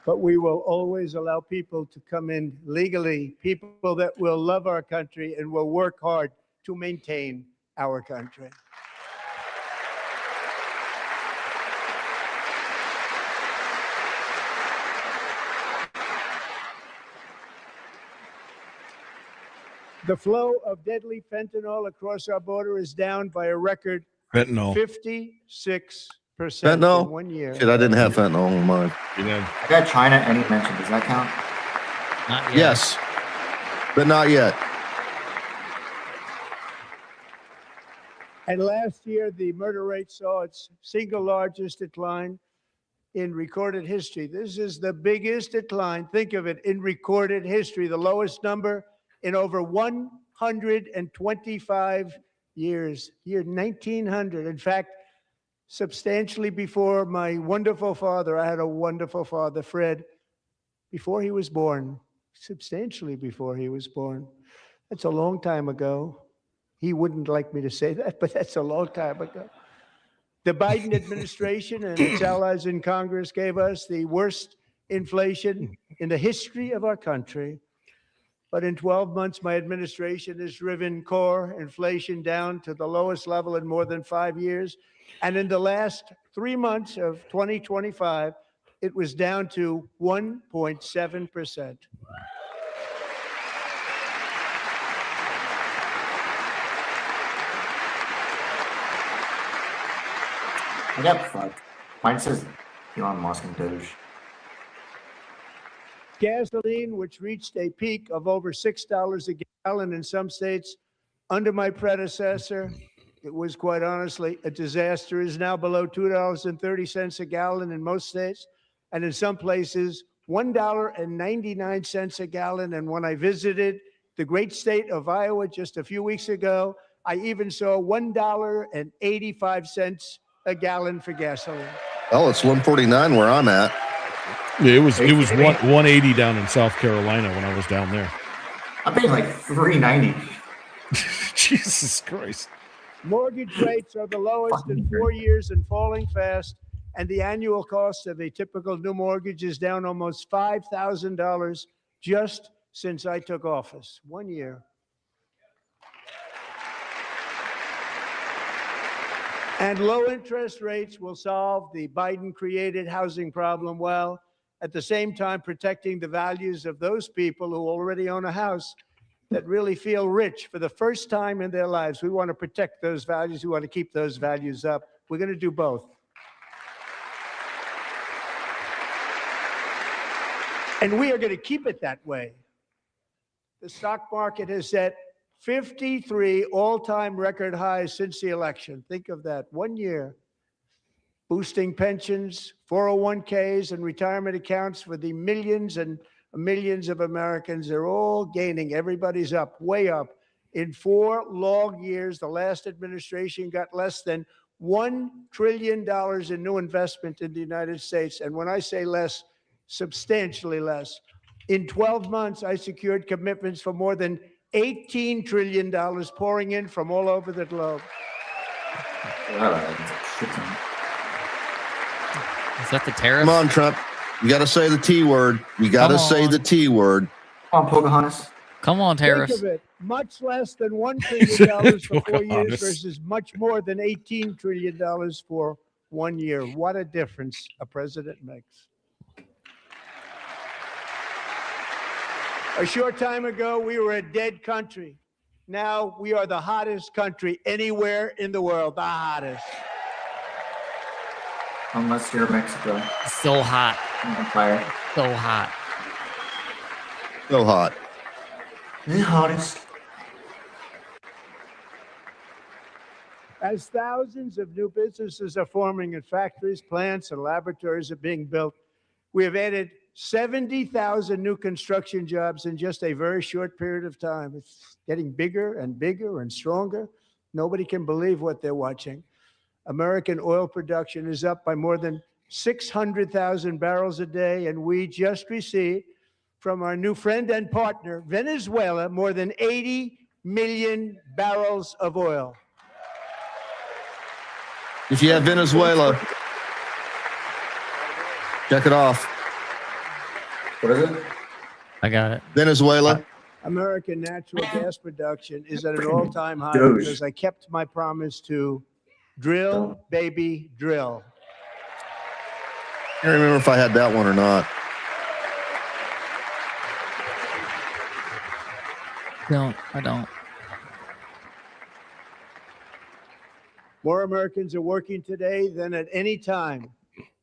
Speaker 11: but we will always allow people to come in legally, people that will love our country and will work hard to maintain our country. The flow of deadly fentanyl across our border is down by a record 56%
Speaker 1: Fentanyl?
Speaker 11: in 1 year.
Speaker 1: Shit, I didn't have fentanyl on mine.
Speaker 2: I got China any mention. Does that count?
Speaker 10: Not yet.
Speaker 1: Yes, but not yet.
Speaker 11: And last year, the murder rate saw its single largest decline in recorded history. This is the biggest decline, think of it, in recorded history, the lowest number in over 125 years, year 1900. In fact, substantially before my wonderful father, I had a wonderful father, Fred, before he was born, substantially before he was born. That's a long time ago. He wouldn't like me to say that, but that's a long time ago. The Biden administration and its allies in Congress gave us the worst inflation in the history of our country. But in 12 months, my administration has driven core inflation down to the lowest level in more than 5 years. And in the last 3 months of 2025, it was down to 1.7%.
Speaker 2: I got fucked. Mine says Elon Musk and Doge.
Speaker 11: Gasoline, which reached a peak of over $6 a gallon in some states under my predecessor, it was quite honestly a disaster, is now below $2.30 a gallon in most states, and in some places, $1.99 a gallon. And when I visited the great state of Iowa just a few weeks ago, I even saw $1.85 a gallon for gasoline.
Speaker 1: Oh, it's 149 where I'm at.
Speaker 6: Yeah, it was 180 down in South Carolina when I was down there.
Speaker 2: I paid like $3.90.
Speaker 6: Jesus Christ.
Speaker 11: Mortgage rates are the lowest in 4 years and falling fast, and the annual cost of a typical new mortgage is down almost $5,000 just since I took office. 1 year. And low interest rates will solve the Biden-created housing problem well, at the same time protecting the values of those people who already own a house that really feel rich for the first time in their lives. We want to protect those values. We want to keep those values up. We're going to do both. And we are going to keep it that way. The stock market has set 53 all-time record highs since the election. Think of that, 1 year. Boosting pensions, 401ks, and retirement accounts for the millions and millions of Americans. They're all gaining. Everybody's up, way up. In 4 long years, the last administration got less than $1 trillion in new investment in the United States. And when I say less, substantially less. In 12 months, I secured commitments for more than $18 trillion pouring in from all over the globe.
Speaker 10: Is that the tariff?
Speaker 1: Come on, Trump. You got to say the T word. You got to say the T word.
Speaker 2: Come on, Pocahontas.
Speaker 10: Come on, tariffs.
Speaker 11: Think of it, much less than $1 trillion for 4 years versus much more than $18 trillion for 1 year. What a difference a president makes. A short time ago, we were a dead country. Now we are the hottest country anywhere in the world, the hottest.
Speaker 2: Unless you're Mexico.
Speaker 10: So hot.
Speaker 2: On fire.
Speaker 10: So hot.
Speaker 1: So hot.
Speaker 2: The hottest.
Speaker 11: As thousands of new businesses are forming and factories, plants, and laboratories are being built, we have added 70,000 new construction jobs in just a very short period of time. It's getting bigger and bigger and stronger. Nobody can believe what they're watching. American oil production is up by more than 600,000 barrels a day, and we just received from our new friend and partner, Venezuela, more than 80 million barrels of oil.
Speaker 1: If you have Venezuela, check it off.
Speaker 2: What is it?
Speaker 10: I got it.
Speaker 1: Venezuela.
Speaker 11: American natural gas production is at an all-time high
Speaker 2: Doge.
Speaker 11: because I kept my promise to drill, baby, drill.
Speaker 1: I can't remember if I had that one or not.
Speaker 10: I don't.
Speaker 11: More Americans are working today than at any time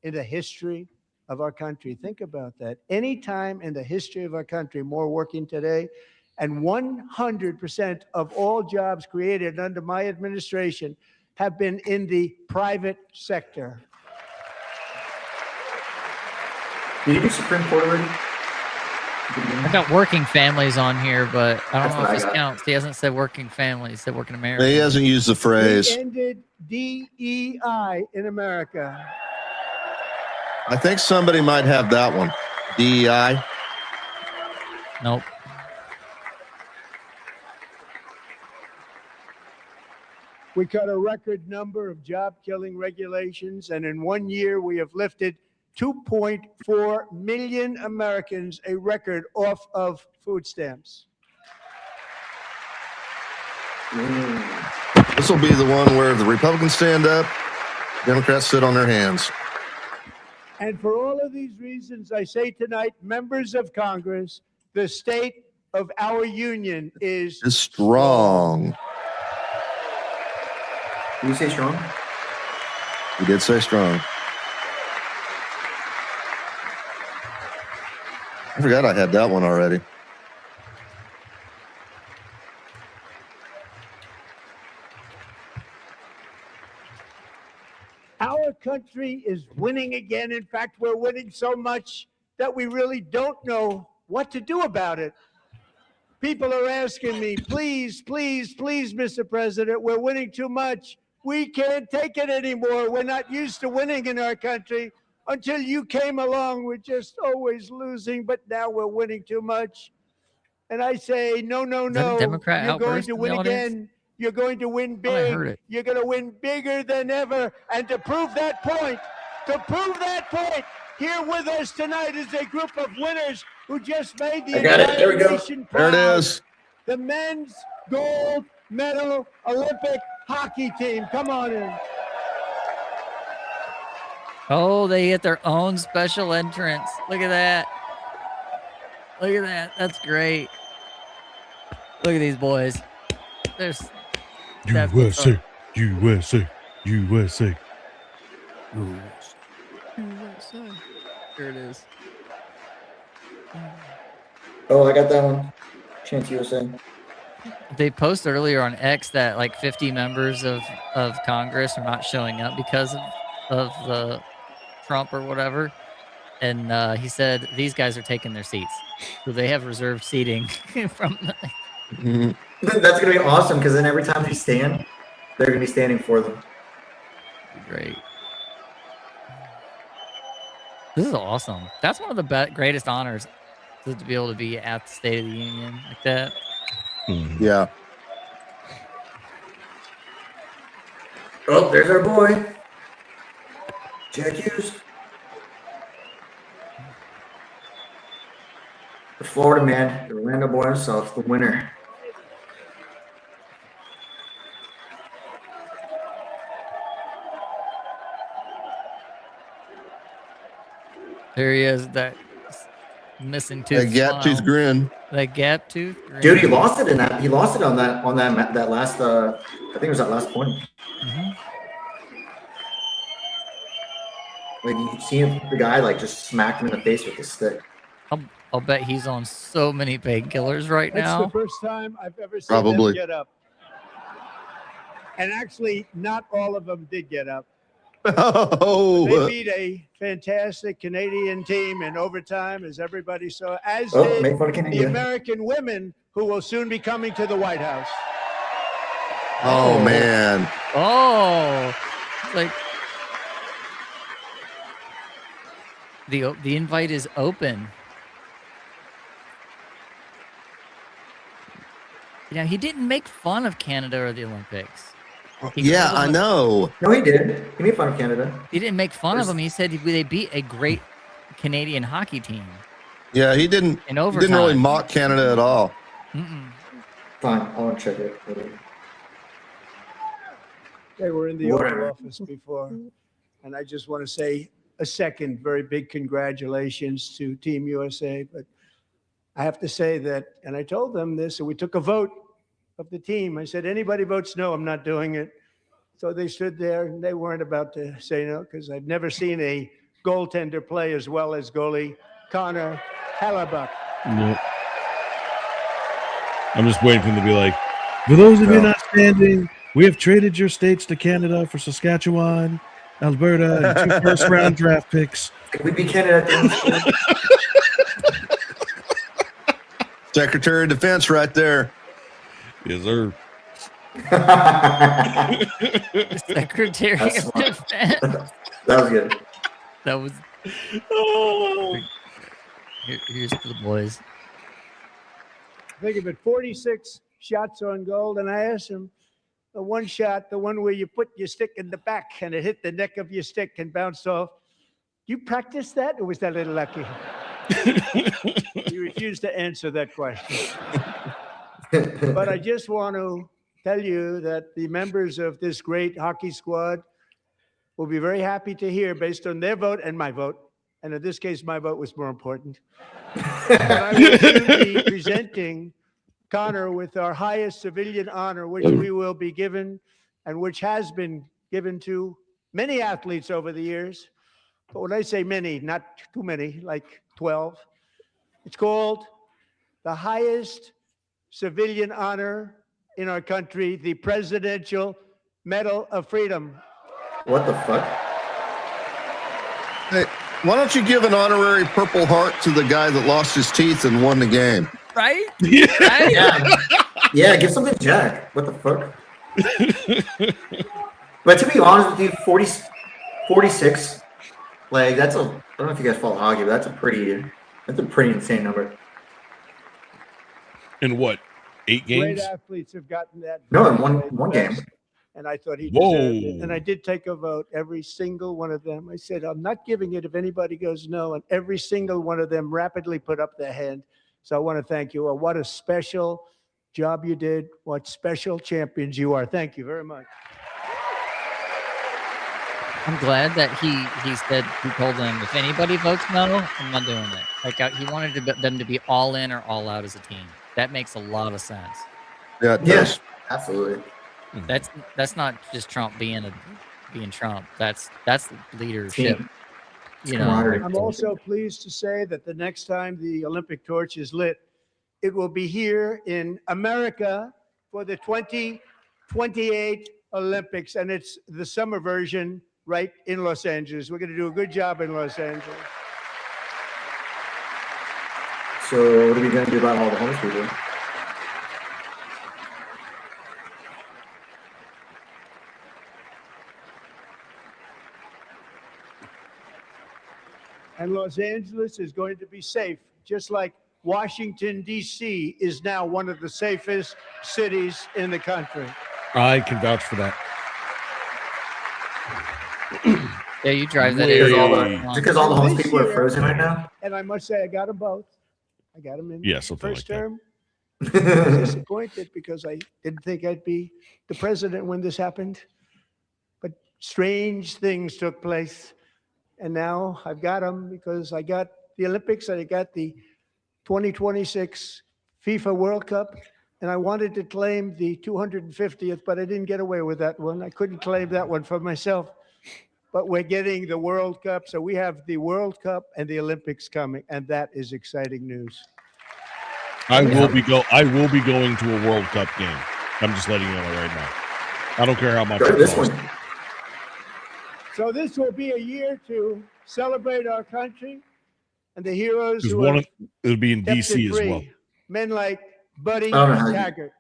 Speaker 11: in the history of our country. Think about that. Any time in the history of our country, more working today. And 100% of all jobs created under my administration have been in the private sector.
Speaker 2: Did you do Supreme Court already?
Speaker 10: I got working families on here, but I don't know if this counts. He hasn't said working families. He said working Americans.
Speaker 1: He hasn't used the phrase.
Speaker 11: We ended DEI in America.
Speaker 1: I think somebody might have that one. DEI.
Speaker 10: Nope.
Speaker 11: We cut a record number of job-killing regulations, and in 1 year, we have lifted 2.4 million Americans, a record, off of food stamps.
Speaker 1: This will be the one where the Republicans stand up, Democrats sit on their hands.
Speaker 11: And for all of these reasons, I say tonight, members of Congress, the state of our union is
Speaker 1: strong.
Speaker 2: Did you say strong?
Speaker 1: He did say strong. I forgot I had that one already.
Speaker 11: Our country is winning again. In fact, we're winning so much that we really don't know what to do about it. People are asking me, please, please, please, Mr. President, we're winning too much. We can't take it anymore. We're not used to winning in our country. Until you came along, we're just always losing, but now we're winning too much. And I say, no, no, no.
Speaker 10: Democrat
Speaker 11: You're going
Speaker 10: outburst
Speaker 11: to
Speaker 10: in
Speaker 11: win
Speaker 10: the audience?
Speaker 11: again. You're going to win
Speaker 10: I heard
Speaker 11: big.
Speaker 10: it.
Speaker 11: You're going to win bigger than ever. And to prove that point, here with us tonight is a group of winners who just made the entire nation proud.
Speaker 1: There it is.
Speaker 11: The men's gold medal Olympic hockey team. Come on in.
Speaker 10: Oh, they get their own special entrance. Look at that. Look at that. That's great. Look at these boys. There's
Speaker 6: USA, USA, USA.
Speaker 10: USA. Here it is.
Speaker 2: Oh, I got that one. Chance USA.
Speaker 10: They posted earlier on X that like 50 members of Congress are not showing up because of the Trump or whatever. And he said these guys are taking their seats. So they have reserved seating from the...
Speaker 2: That's going to be awesome because then every time they stand, they're going to be standing for them.
Speaker 10: Great. This is awesome. That's one of the greatest honors to be able to be at the State of the Union like that.
Speaker 1: Yeah.
Speaker 2: Oh, there's our boy. Jack Hughes. The Florida man, the Orlando boy himself, the winner.
Speaker 10: There he is, that missing tooth.
Speaker 1: That gap tooth grin.
Speaker 10: That gap tooth grin.
Speaker 2: Dude, he lost it in that. He lost it on that last. I think it was that last point. Like you see him, the guy like just smacked him in the face with his stick.
Speaker 10: I'll bet he's on so many painkillers right now.
Speaker 11: That's the first time I've ever seen them get up. And actually, not all of them did get up.
Speaker 1: Oh,
Speaker 11: they beat a fantastic Canadian team in overtime, as everybody saw, as did the American women who will soon be coming to the White House.
Speaker 1: Oh, man.
Speaker 10: Oh, like the invite is open. Yeah, he didn't make fun of Canada or the Olympics.
Speaker 1: Yeah, I know.
Speaker 2: No, he did. He made fun of Canada.
Speaker 10: He didn't make fun of them. He said they beat a great Canadian hockey team.
Speaker 1: Yeah, he didn't really mock Canada at all.
Speaker 2: Fine, I want to check it.
Speaker 11: They were in the Oval Office before. And I just want to say a second very big congratulations to Team USA. But I have to say that, and I told them this, and we took a vote of the team. I said, anybody votes no, I'm not doing it. So they stood there and they weren't about to say no, because I've never seen a goaltender play as well as goalie Connor Hellebuck.
Speaker 6: Yep. I'm just waiting for him to be like, for those of you not standing, we have traded your states to Canada for Saskatchewan, Alberta, and 2 first-round draft picks.
Speaker 2: We beat Canada.
Speaker 1: Secretary of Defense right there.
Speaker 6: Yes, sir.
Speaker 10: Secretary of Defense.
Speaker 2: That was good.
Speaker 10: That was. Here's to the boys.
Speaker 11: Think of it, 46 shots on goal, and I asked him, the one shot, the one where you put your stick in the back and it hit the neck of your stick and bounced off. You practiced that, or was that a little lucky? He refused to answer that question. But I just want to tell you that the members of this great hockey squad will be very happy to hear, based on their vote and my vote, and in this case, my vote was more important, that I will soon be presenting Connor with our highest civilian honor, which we will be given and which has been given to many athletes over the years. But when I say many, not too many, like 12, it's called the highest civilian honor in our country, the Presidential Medal of Freedom.
Speaker 2: What the fuck?
Speaker 1: Hey, why don't you give an honorary Purple Heart to the guy that lost his teeth and won the game?
Speaker 10: Right?
Speaker 2: Right? Yeah, give something Jack. What the fuck? But to be honest with you, 46, like that's I don't know if you guys follow hockey, but that's a pretty insane number.
Speaker 6: In what? 8 games?
Speaker 11: Great athletes have gotten that.
Speaker 2: No, in one game.
Speaker 11: And I thought he deserved it. And I did take a vote, every single one of them. I said, I'm not giving it if anybody goes no. And every single one of them rapidly put up their hand. So I want to thank you. What a special job you did. What special champions you are. Thank you very much.
Speaker 10: I'm glad that he told them, if anybody votes no, I'm not doing it. Like he wanted them to be all in or all out as a team. That makes a lot of sense.
Speaker 1: Yeah, it does.
Speaker 2: Absolutely.
Speaker 10: That's not just Trump being Trump. That's leadership. You know.
Speaker 11: I'm also pleased to say that the next time the Olympic torch is lit, it will be here in America for the 2028 Olympics, and it's the summer version right in Los Angeles. We're going to do a good job in Los Angeles.
Speaker 2: So what are we going to do about all the homeless people?
Speaker 11: And Los Angeles is going to be safe, just like Washington, D.C. is now one of the safest cities in the country.
Speaker 6: I can vouch for that.
Speaker 10: Yeah, you drive that area.
Speaker 2: Because all the homeless people are frozen right now.
Speaker 11: And I must say, I got them both. I got them in first term. I was disappointed because I didn't think I'd be the president when this happened. But strange things took place. And now I've got them because I got the Olympics and I got the 2026 FIFA World Cup. And I wanted to claim the 250th, but I didn't get away with that one. I couldn't claim that one for myself. But we're getting the World Cup. So we have the World Cup and the Olympics coming. And that is exciting news.
Speaker 6: I will be going to a World Cup game. I'm just letting you know right now. I don't care how much it costs.
Speaker 11: So this will be a year to celebrate our country and the heroes who
Speaker 6: it'll be in DC as well.
Speaker 11: Men like Buddy Taggart.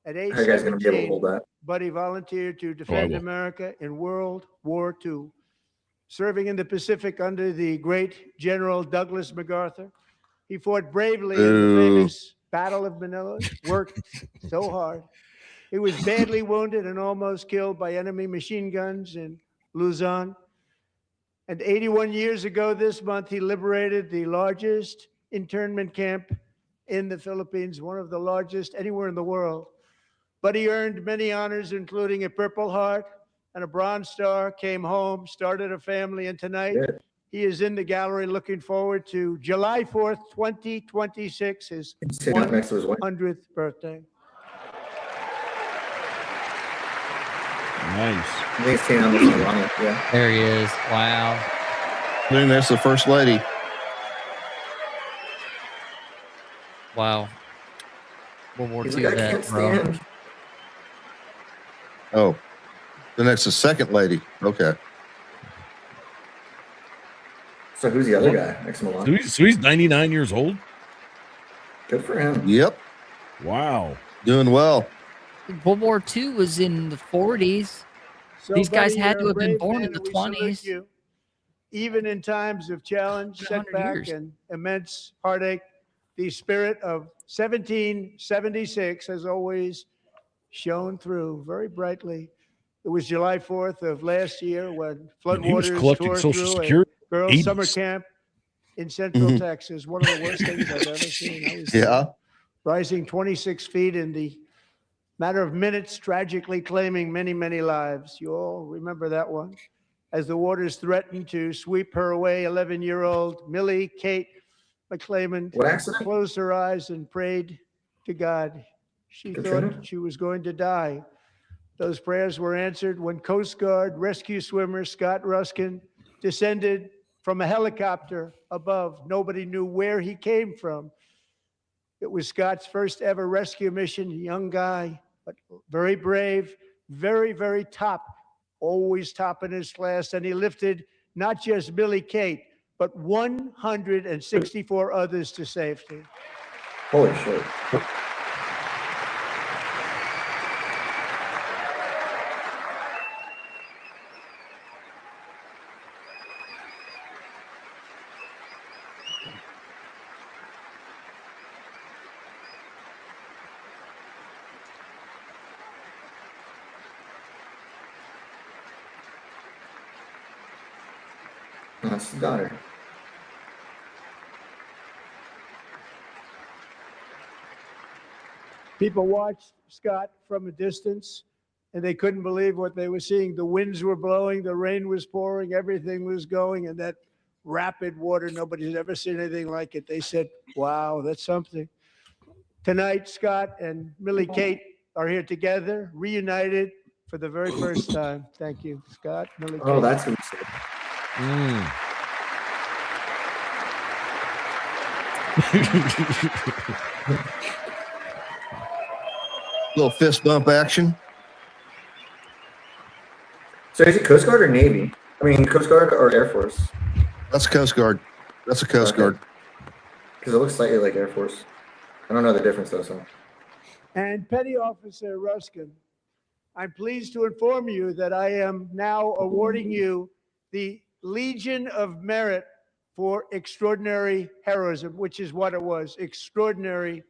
Speaker 11: At age 17, Buddy volunteered to defend America in World War II, serving in the Pacific under the great General Douglas MacArthur. He fought bravely in the famous Battle of Manila, worked so hard. He was badly wounded and almost killed by enemy machine guns in Luzon. And 81 years ago this month, he liberated the largest internment camp in the Philippines, one of the largest anywhere in the world. But he earned many honors, including a Purple Heart and a Bronze Star, came home, started a family, and tonight he is in the gallery looking forward to July 4th, 2026, his 100th birthday.
Speaker 6: Nice.
Speaker 2: I think it's on this yeah.
Speaker 10: There he is. Wow.
Speaker 1: I think that's the First Lady.
Speaker 10: Wow. World War
Speaker 2: He's
Speaker 10: II
Speaker 2: like, I
Speaker 10: vet,
Speaker 2: can't
Speaker 10: bro.
Speaker 2: stand.
Speaker 1: Oh, the next is Second Lady. Okay.
Speaker 2: So who's the other guy next to Milan?
Speaker 6: So he's 99 years old?
Speaker 2: Good for him.
Speaker 1: Yep.
Speaker 6: Wow.
Speaker 1: Doing well.
Speaker 10: World War II was in the 40s.
Speaker 11: So,
Speaker 10: These guys
Speaker 11: buddy,
Speaker 10: had to
Speaker 11: you're a
Speaker 10: have been
Speaker 11: brave
Speaker 10: born
Speaker 11: man,
Speaker 10: in the
Speaker 11: and we salute
Speaker 10: 20s.
Speaker 11: you. Even in times of challenge,
Speaker 10: 100
Speaker 11: setback,
Speaker 10: years.
Speaker 11: and immense heartache, the spirit of 1776 has always shone through very brightly. It was July 4th of last year when
Speaker 6: And he was
Speaker 11: floodwaters
Speaker 6: collecting
Speaker 11: tore
Speaker 6: Social
Speaker 11: through
Speaker 6: Security.
Speaker 11: a girls'
Speaker 6: 80s.
Speaker 11: summer camp in Central
Speaker 1: Mhm.
Speaker 11: Texas. One of the worst things I've ever seen. I was
Speaker 1: Yeah.
Speaker 11: rising 26 feet in the matter of minutes, tragically claiming many, many lives. You all remember that one. As the waters threatened to sweep her away, 11-year-old Millie Kate McClellan
Speaker 2: What accident?
Speaker 11: closed her eyes and prayed to God. She
Speaker 2: Katrina?
Speaker 11: thought she was going to die. Those prayers were answered when Coast Guard rescue swimmer Scott Ruskin descended from a helicopter above. Nobody knew where he came from. It was Scott's first ever rescue mission, a young guy, but very brave, very, very top, always top in his class. And he lifted not just Millie Kate, but 164 others to safety.
Speaker 2: Holy shit. That's the daughter.
Speaker 11: People watched Scott from a distance, and they couldn't believe what they were seeing. The winds were blowing, the rain was pouring, everything was going, and that rapid water, nobody's ever seen anything like it. They said, wow, that's something. Tonight, Scott and Millie Kate are here together, reunited for the very first time. Thank you, Scott, Millie
Speaker 2: Oh,
Speaker 11: Kate.
Speaker 2: that's who you said.
Speaker 1: Little fist bump action.
Speaker 2: So is it Coast Guard or Navy? I mean, Coast Guard or Air Force?
Speaker 1: That's Coast Guard. That's a Coast Guard.
Speaker 2: Because it looks slightly like Air Force. I don't know the difference though, so.
Speaker 11: And Petty Officer Ruskin, I'm pleased to inform you that I am now awarding you the Legion of Merit for extraordinary heroism, which is what it was, extraordinary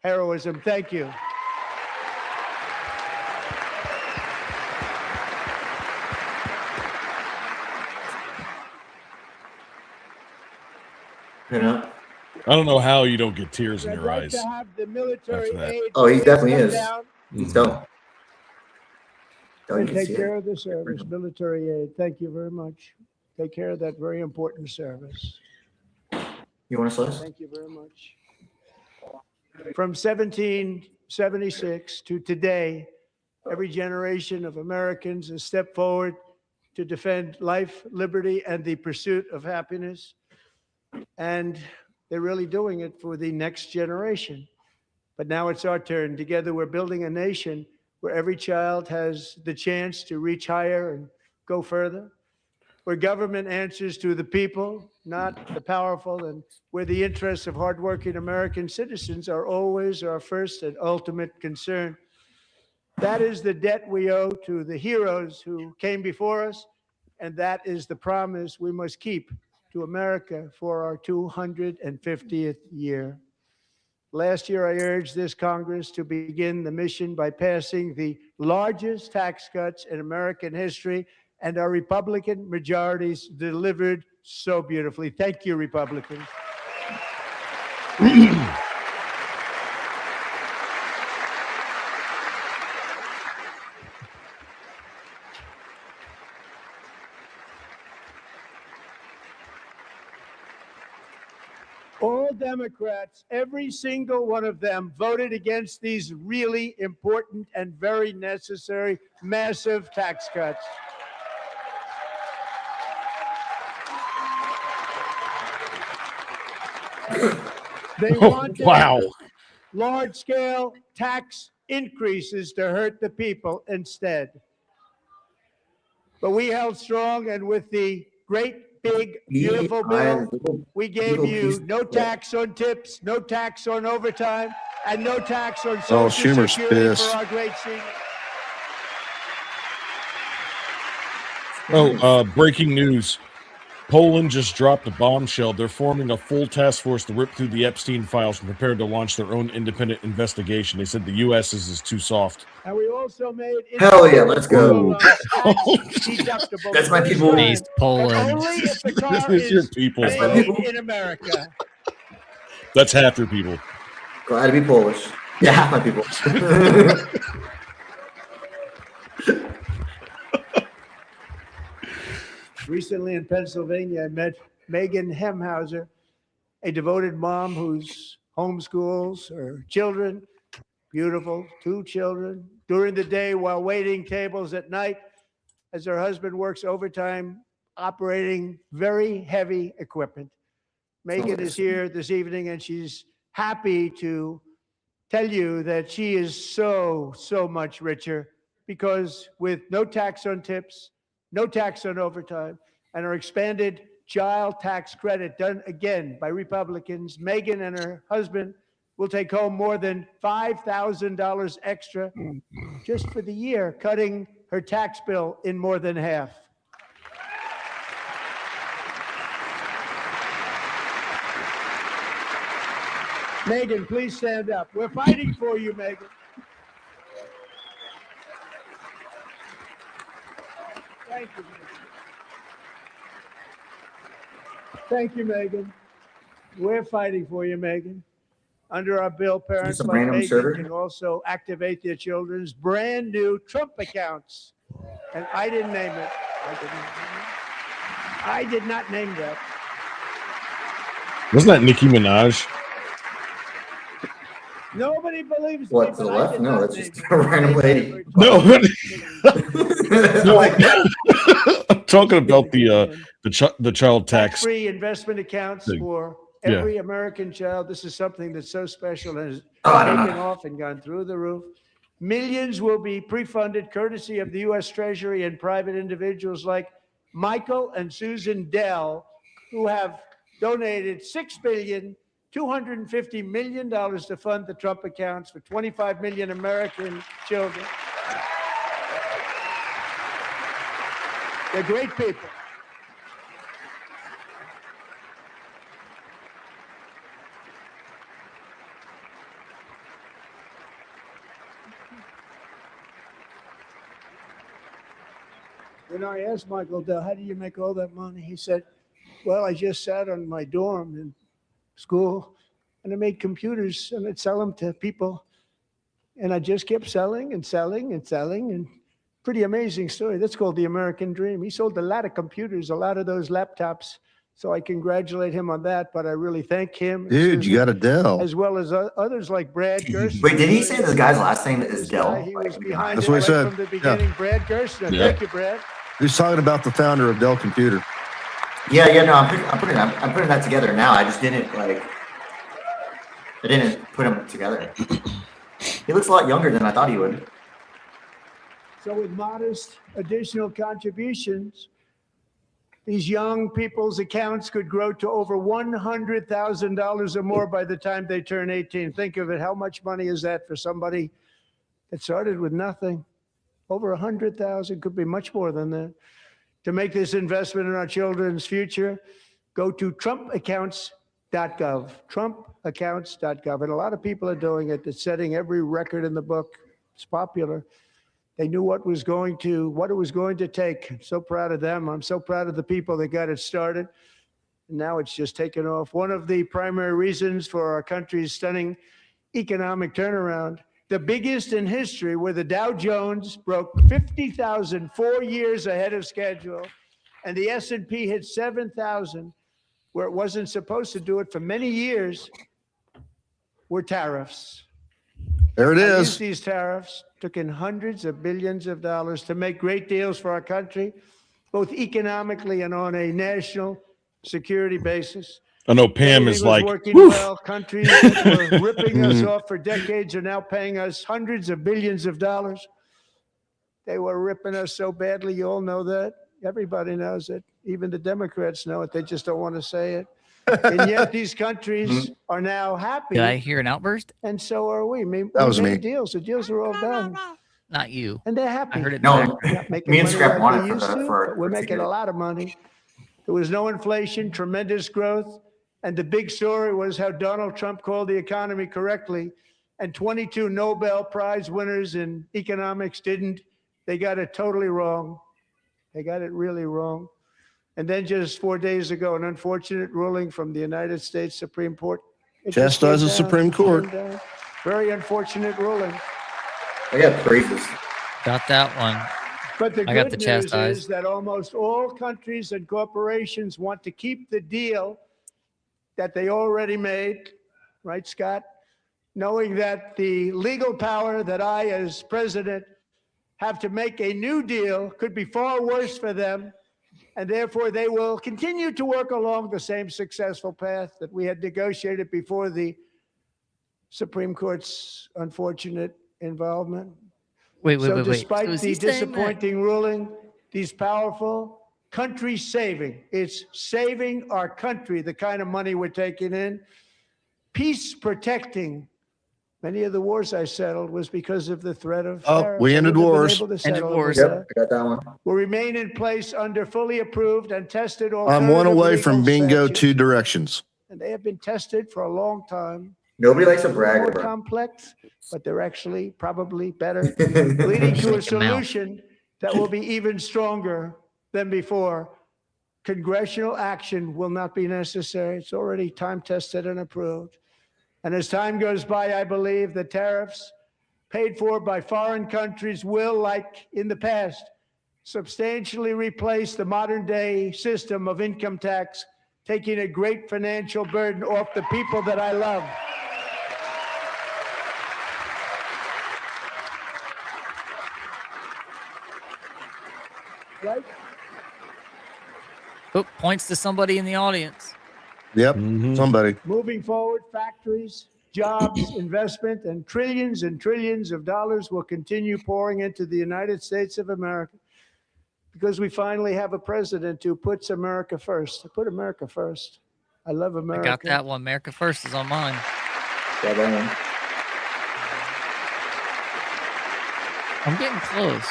Speaker 11: heroism. Thank you.
Speaker 2: You know?
Speaker 6: I don't know how you don't get tears in
Speaker 11: I'd
Speaker 6: your
Speaker 11: like
Speaker 6: eyes.
Speaker 11: to have the military
Speaker 6: After that.
Speaker 11: aid.
Speaker 2: Oh, he
Speaker 11: please
Speaker 2: definitely
Speaker 11: come
Speaker 2: is.
Speaker 11: down
Speaker 2: So. Oh, you
Speaker 11: and
Speaker 2: can
Speaker 11: take
Speaker 2: see
Speaker 11: care
Speaker 2: it.
Speaker 11: of the service, military aid. Thank you very much. Take care of that very important service.
Speaker 2: You want to slice?
Speaker 11: Thank you very much. From 1776 to today, every generation of Americans has stepped forward to defend life, liberty, and the pursuit of happiness. And they're really doing it for the next generation. But now it's our turn. Together, we're building a nation where every child has the chance to reach higher and go further, where government answers to the people, not the powerful, and where the interests of hardworking American citizens are always our first and ultimate concern. That is the debt we owe to the heroes who came before us, and that is the promise we must keep to America for our 250th year. Last year, I urged this Congress to begin the mission by passing the largest tax cuts in American history and our Republican majorities delivered so beautifully. Thank you, Republicans. All Democrats, every single one of them, voted against these really important and very necessary massive tax cuts. They wanted large-scale tax increases to hurt the people instead. But we held strong, and with the great, big, beautiful bill, we gave you no tax on tips, no tax on overtime, and no tax on Social
Speaker 1: Schumer's
Speaker 11: Security
Speaker 1: pissed.
Speaker 11: for our great seniors.
Speaker 6: Breaking news. Poland just dropped a bombshell. They're forming a full task force to rip through the Epstein files and prepared to launch their own independent investigation. They said the U.S. is too soft.
Speaker 11: And we also made
Speaker 2: Hell yeah, let's go.
Speaker 11: That's
Speaker 2: my people.
Speaker 10: East Poland.
Speaker 11: Only if the car
Speaker 6: This is your
Speaker 11: is
Speaker 6: people.
Speaker 2: That's my
Speaker 11: made
Speaker 2: people.
Speaker 11: in America.
Speaker 6: That's half your people.
Speaker 2: Glad to be Polish. Yeah, half my people.
Speaker 11: Recently in Pennsylvania, I met Megan Hemhauser, a devoted mom who's homeschools her children, beautiful, 2 children, during the day while waiting tables at night as her husband works overtime operating very heavy equipment. Megan is here this evening and she's happy to tell you that she is so much richer because with no tax on tips, no tax on overtime, and our expanded child tax credit done again by Republicans, Megan and her husband will take home more than $5,000 extra just for the year, cutting her tax bill in more than half. Megan, please stand up. We're fighting for you, Megan. Thank you, Megan. Thank you, Megan. We're fighting for you, Megan. Under our bill, parents like Megan can also activate their children's brand new Trump accounts. And I didn't name it. I did not name that.
Speaker 6: Wasn't that Nicki Minaj?
Speaker 11: Nobody believes
Speaker 2: What,
Speaker 11: me,
Speaker 2: to the
Speaker 11: but
Speaker 2: left?
Speaker 11: I
Speaker 2: No,
Speaker 11: did
Speaker 2: that's
Speaker 11: not
Speaker 2: just
Speaker 11: name
Speaker 2: a random lady.
Speaker 6: No.
Speaker 2: Like,
Speaker 6: I'm talking about the child tax.
Speaker 11: Tax-free investment accounts
Speaker 6: thing.
Speaker 11: for every American child. This is something that's so special and has
Speaker 2: I don't
Speaker 11: taken
Speaker 2: know.
Speaker 11: off and gone through the roof. Millions will be pre-funded courtesy of the U.S. Treasury and private individuals like Michael and Susan Dell, who have donated $6.25 billion to fund the Trump accounts for 25 million American children. They're great people. When I asked Michael Dell, how do you make all that money? He said, well, I just sat on my dorm in school and I made computers and I'd sell them to people. And I just kept selling and selling and selling. And pretty amazing story. That's called the American dream. He sold a lot of computers, a lot of those laptops. So I congratulate him on that, but I really thank him.
Speaker 1: Dude, you got a Dell.
Speaker 11: As well as others like Brad Gerstner.
Speaker 2: Wait, did he say this guy's last name is Dell?
Speaker 11: He was behind
Speaker 1: That's
Speaker 11: it
Speaker 1: what he
Speaker 11: right
Speaker 1: said.
Speaker 11: from the beginning. Brad Gerstner.
Speaker 6: Yeah.
Speaker 11: Thank you, Brad.
Speaker 1: He's talking about the founder of Dell Computer.
Speaker 2: Yeah, no, I'm putting that together now. I just didn't I didn't put them together. He looks a lot younger than I thought he would.
Speaker 11: So with modest additional contributions, these young people's accounts could grow to over $100,000 or more by the time they turn 18. Think of it. How much money is that for somebody that started with nothing? Over 100,000, could be much more than that. To make this investment in our children's future, go to trumpaccounts.gov, trumpaccounts.gov. And a lot of people are doing it. It's setting every record in the book. It's popular. They knew what it was going to take. I'm so proud of them. I'm so proud of the people that got it started. And now it's just taken off. One of the primary reasons for our country's stunning economic turnaround, the biggest in history, where the Dow Jones broke 50,000 4 years ahead of schedule, and the S&P hit 7,000, where it wasn't supposed to do it for many years, were tariffs.
Speaker 1: There it
Speaker 11: I
Speaker 1: is.
Speaker 11: used these tariffs, took in hundreds of billions of dollars to make great deals for our country, both economically and on a national security basis.
Speaker 6: I know Pam
Speaker 11: Everything
Speaker 6: is
Speaker 11: was
Speaker 6: like,
Speaker 11: working
Speaker 6: "Woof."
Speaker 11: well. Countries that were ripping us off for decades are now paying us hundreds of billions of dollars. They were ripping us so badly. You all know that. Everybody knows it. Even the Democrats know it. They just don't want to say it. And yet these countries are now happy.
Speaker 10: Did I hear an outburst?
Speaker 11: And so are we.
Speaker 1: That was me.
Speaker 11: Deals. The deals are all done.
Speaker 10: Not you.
Speaker 11: And they're happy.
Speaker 10: I heard it.
Speaker 2: No,
Speaker 11: We're not making
Speaker 2: me and
Speaker 11: money
Speaker 2: Scrap
Speaker 11: like
Speaker 2: wanted
Speaker 11: we
Speaker 2: for
Speaker 11: used
Speaker 2: the
Speaker 11: to,
Speaker 2: for
Speaker 11: but we're
Speaker 2: for
Speaker 11: making a lot of money. There was no inflation, tremendous growth. And the big story was how Donald Trump called the economy correctly. And 22 Nobel Prize winners in economics didn't. They got it totally wrong. They got it really wrong. And then just 4 days ago, an unfortunate ruling from the United States Supreme Court. It just came
Speaker 1: Chastises
Speaker 11: down,
Speaker 1: Supreme Court.
Speaker 11: came down. Very unfortunate ruling.
Speaker 2: I got praises.
Speaker 10: Got that one.
Speaker 11: But the
Speaker 10: I got
Speaker 11: good
Speaker 10: the
Speaker 11: news
Speaker 10: chastise.
Speaker 11: is that almost all countries and corporations want to keep the deal that they already made, right, Scott? Knowing that the legal power that I, as president, have to make a new deal could be far worse for them, and therefore they will continue to work along the same successful path that we had negotiated before the Supreme Court's unfortunate involvement.
Speaker 10: Wait.
Speaker 11: So
Speaker 10: So
Speaker 11: despite
Speaker 10: is
Speaker 11: the
Speaker 10: he saying that-
Speaker 11: disappointing ruling, these powerful country saving, it's saving our country, the kind of money we're taking in, peace protecting. Many of the wars I settled was because of the threat of tariffs.
Speaker 1: We
Speaker 11: I
Speaker 1: ended
Speaker 11: wouldn't have been
Speaker 1: wars.
Speaker 11: able to
Speaker 10: Ended
Speaker 11: settle
Speaker 10: wars.
Speaker 11: with
Speaker 2: Yep, I got that one.
Speaker 11: will remain in place under fully approved and tested
Speaker 1: I'm one
Speaker 11: alternative
Speaker 1: away from
Speaker 11: legal
Speaker 1: bingo
Speaker 11: statutes.
Speaker 1: 2 directions.
Speaker 11: And they have been tested for a long time.
Speaker 2: Nobody likes a
Speaker 11: More
Speaker 2: bragger, bro.
Speaker 11: complex, but they're actually probably better, leading to a
Speaker 10: Shut your mouth.
Speaker 11: solution that will be even stronger than before. Congressional action will not be necessary. It's already time tested and approved. And as time goes by, I believe the tariffs paid for by foreign countries will, like in the past, substantially replace the modern day system of income tax, taking a great financial burden off the people that I love. Right?
Speaker 10: Oh, points to somebody in the audience.
Speaker 1: Yep. Somebody.
Speaker 11: Moving forward, factories, jobs, investment, and trillions of dollars will continue pouring into the United States of America because we finally have a president who puts America first. I put America first. I love America.
Speaker 10: I got that one. America First is on mine.
Speaker 2: Got that one.
Speaker 10: I'm getting close.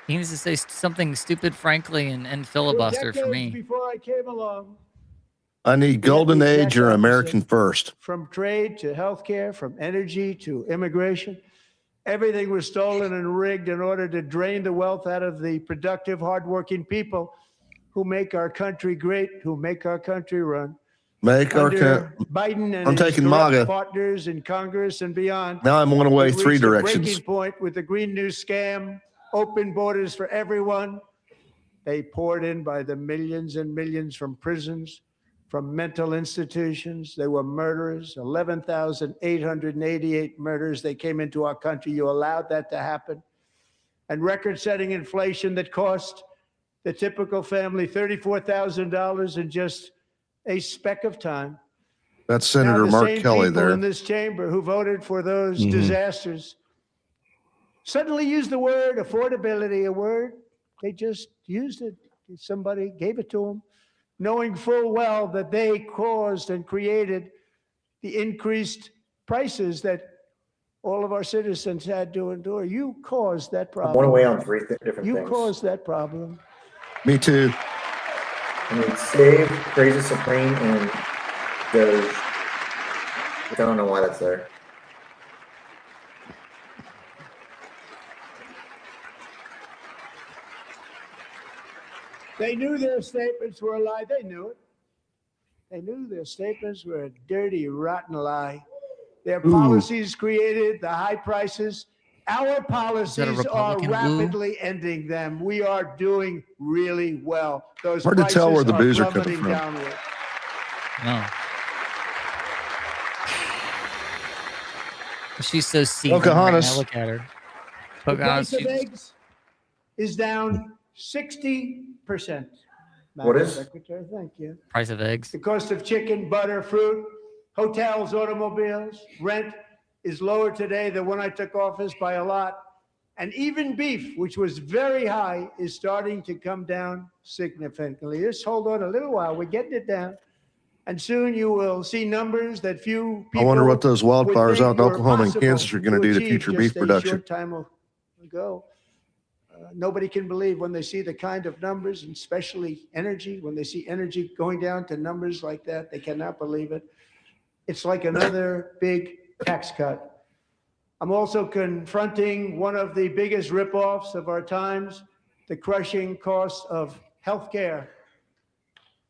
Speaker 10: He needs to say something stupid, frankly, and filibuster for
Speaker 11: Decades
Speaker 10: me.
Speaker 11: before I came along,
Speaker 1: I need golden age or American first.
Speaker 11: from trade to healthcare, from energy to immigration, everything was stolen and rigged in order to drain the wealth out of the productive, hardworking people who make our country great, who make our country run.
Speaker 1: Make our
Speaker 11: Under Biden and
Speaker 1: I'm
Speaker 11: his
Speaker 1: taking
Speaker 11: corrupt
Speaker 1: MAGA.
Speaker 11: partners in Congress and beyond.
Speaker 1: Now I'm one away
Speaker 11: we've
Speaker 1: 3
Speaker 11: reached a
Speaker 1: directions.
Speaker 11: breaking point with the Green New Scam, open borders for everyone. They poured in by the millions and millions from prisons, from mental institutions. They were murderers, 11,888 murders. They came into our country. You allowed that to happen. And record-setting inflation that cost the typical family $34,000 in just a speck of time.
Speaker 1: That's Senator
Speaker 11: Now, the
Speaker 1: Mark
Speaker 11: same
Speaker 1: Kelly
Speaker 11: people
Speaker 1: there.
Speaker 11: in this chamber who voted for those disasters suddenly used the word affordability, a word they just used it. Somebody gave it to them, knowing full well that they caused and created the increased prices that all of our citizens had to endure. You caused that
Speaker 2: I'm one
Speaker 11: problem.
Speaker 2: away on three different
Speaker 11: You
Speaker 2: things.
Speaker 11: caused that problem.
Speaker 1: Me too.
Speaker 2: I need save, praises supreme, and Doge. Which I don't know why that's there.
Speaker 11: They knew their statements were a lie. They knew it. They knew their statements were a dirty, rotten lie. Their policies created the high prices. Our policies are rapidly ending them. We are doing really well. Those
Speaker 1: Hard to
Speaker 11: prices
Speaker 1: tell where the booze are
Speaker 11: plummeting
Speaker 1: coming from.
Speaker 11: downward.
Speaker 10: No. She's so seasoned
Speaker 1: Pocahontas.
Speaker 10: right now. Look at her.
Speaker 11: The price
Speaker 10: Pocahontas.
Speaker 11: of eggs is down 60%.
Speaker 2: What
Speaker 11: Madam
Speaker 2: is?
Speaker 11: Secretary, thank you.
Speaker 10: Price of eggs.
Speaker 11: The cost of chicken, butter, fruit, hotels, automobiles, rent is lower today than when I took office by a lot. And even beef, which was very high, is starting to come down significantly. Just hold on a little while. We're getting it down. And soon you will see numbers that few people
Speaker 1: I wonder what those wildfires
Speaker 11: would
Speaker 1: out in
Speaker 11: think were
Speaker 1: Oklahoma and
Speaker 11: possible
Speaker 1: Kansas are going to do to
Speaker 11: achieve
Speaker 1: future
Speaker 11: just
Speaker 1: beef
Speaker 11: a
Speaker 1: production.
Speaker 11: short time ago. Nobody can believe when they see the kind of numbers, and especially energy, when they see energy going down to numbers like that, they cannot believe it. It's like another big tax cut. I'm also confronting one of the biggest ripoffs of our times, the crushing cost of health care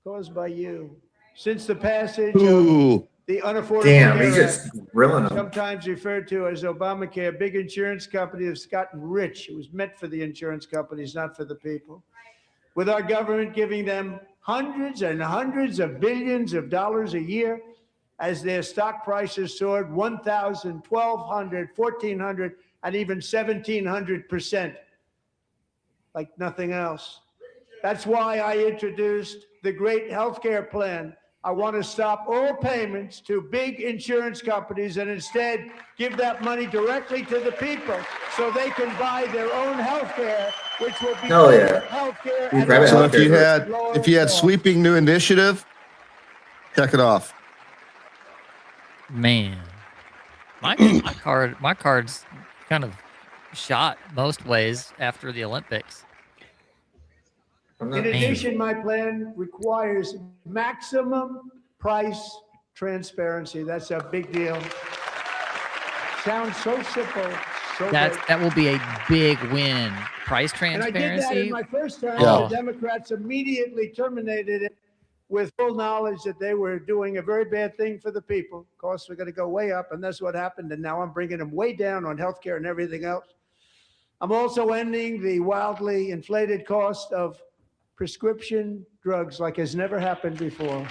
Speaker 11: caused by you. Since the passage of the Unaffordable
Speaker 2: Damn,
Speaker 11: Care
Speaker 2: he's
Speaker 11: Act,
Speaker 2: just grilling them.
Speaker 11: sometimes referred to as Obamacare, big insurance companies have gotten rich. It was meant for the insurance companies, not for the people. With our government giving them hundreds and hundreds of billions of dollars a year as their stock prices soared 1,000, 1,200, 1,400, and even 1,700%, like nothing else. That's why I introduced the great healthcare plan. I want to stop all payments to big insurance companies and instead give that money directly to the people so they can buy their own health care, which will be health care.
Speaker 1: So if you had sweeping new initiative, check it off.
Speaker 10: Man, my card's kind of shot most ways after the Olympics.
Speaker 11: In addition, my plan requires maximum price transparency. That's a big deal. Sounds so simple. So
Speaker 10: That will be a big win. Price
Speaker 11: and I
Speaker 10: transparency.
Speaker 11: did that in my first term.
Speaker 10: Yeah.
Speaker 11: The Democrats immediately terminated it with full knowledge that they were doing a very bad thing for the people. Costs were going to go way up, and that's what happened. And now I'm bringing them way down on healthcare and everything else. I'm also ending the wildly inflated cost of prescription drugs like has never happened before.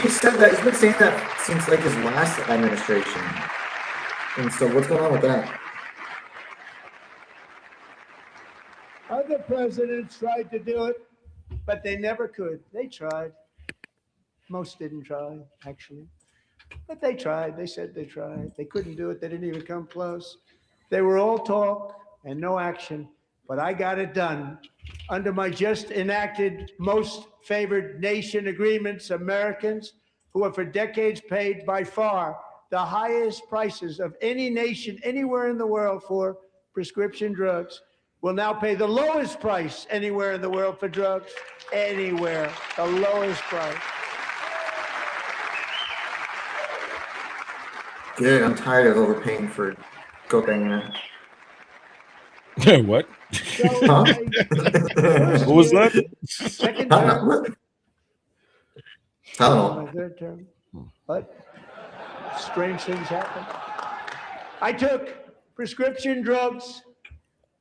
Speaker 2: He said that. He's been saying that since like his last administration. And so what's going on with that?
Speaker 11: Other presidents tried to do it, but they never could. They tried. Most didn't try, actually. But they tried. They said they tried. They couldn't do it. They didn't even come close. They were all talk and no action. But I got it done. Under my just enacted most favored nation agreements, Americans who have for decades paid by far the highest prices of any nation anywhere in the world for prescription drugs will now pay the lowest price anywhere in the world for drugs. Anywhere, the lowest price.
Speaker 2: Good. I'm tired of overpaying for cocaine.
Speaker 6: What?
Speaker 2: Huh?
Speaker 6: What was that?
Speaker 11: Second term. My
Speaker 2: Tylenol.
Speaker 11: third term. But strange things happen. I took prescription drugs,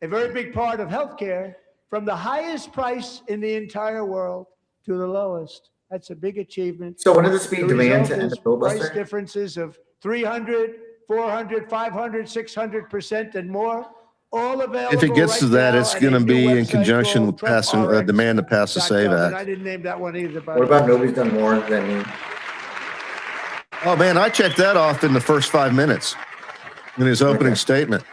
Speaker 11: a very big part of healthcare, from the highest price in the entire world to the lowest. That's a big achievement.
Speaker 2: So when did this be
Speaker 11: The
Speaker 2: demand
Speaker 11: result
Speaker 2: to end
Speaker 11: is
Speaker 2: the filibuster?
Speaker 11: price differences of 300, 400, 500, 600% and more. All available
Speaker 1: If it gets to
Speaker 11: right
Speaker 1: that,
Speaker 11: now
Speaker 1: it's
Speaker 11: at
Speaker 1: going to
Speaker 11: a new
Speaker 1: be in
Speaker 11: website
Speaker 1: conjunction
Speaker 11: called
Speaker 1: with passing a demand to pass the SAVE
Speaker 11: TrumpRx.gov. And I
Speaker 1: Act.
Speaker 11: didn't name that one either.
Speaker 2: What about nobody's done more than me?
Speaker 1: Oh man, I checked that off in the first 5 minutes in his opening statement.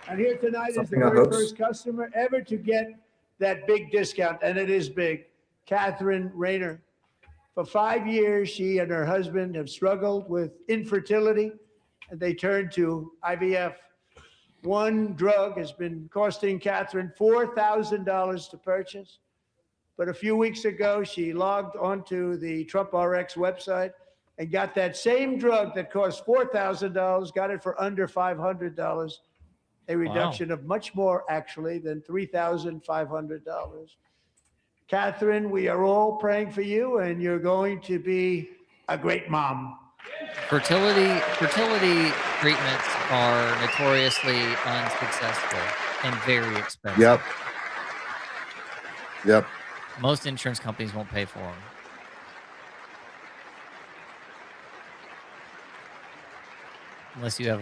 Speaker 11: And here tonight is the
Speaker 2: Something on
Speaker 11: very
Speaker 2: hooks?
Speaker 11: first customer ever to get that big discount, and it is big. Catherine Rayner. For 5 years, she and her husband have struggled with infertility, and they turned to IVF. One drug has been costing Catherine $4,000 to purchase. But a few weeks ago, she logged onto the TrumpRx website and got that same drug that cost $4,000, got it for under $500, a reduction of much more, actually, than $3,500. Catherine, we are all praying for you, and you're going to be a great mom.
Speaker 10: Fertility treatments are notoriously unsuccessful and very expensive.
Speaker 1: Yep.
Speaker 10: Most insurance companies won't pay for them. Unless you have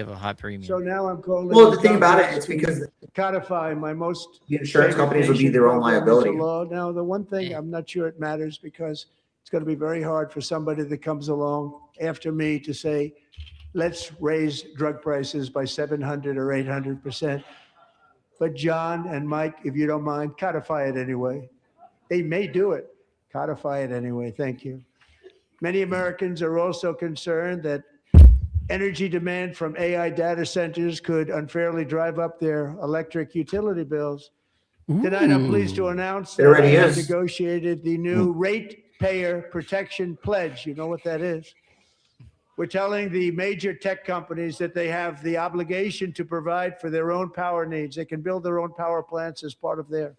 Speaker 10: a high premium.
Speaker 11: So now I'm calling.
Speaker 2: Well, the thing about it is because
Speaker 11: codify my most.
Speaker 2: the insurance companies would be their own liability.
Speaker 11: Law. Now, the one thing I'm not sure it matters because it's going to be very hard for somebody that comes along after me to say, let's raise drug prices by 700 or 800%. But John and Mike, if you don't mind, codify it anyway. They may do it. Codify it anyway. Thank you. Many Americans are also concerned that energy demand from AI data centers could unfairly drive up their electric utility bills. Tonight, I'm pleased to announce that I have negotiated the new Ratepayer Protection Pledge. You know what that is? We're telling the major tech companies that they have the obligation to provide for their own power needs. They can build their own power plants as part of their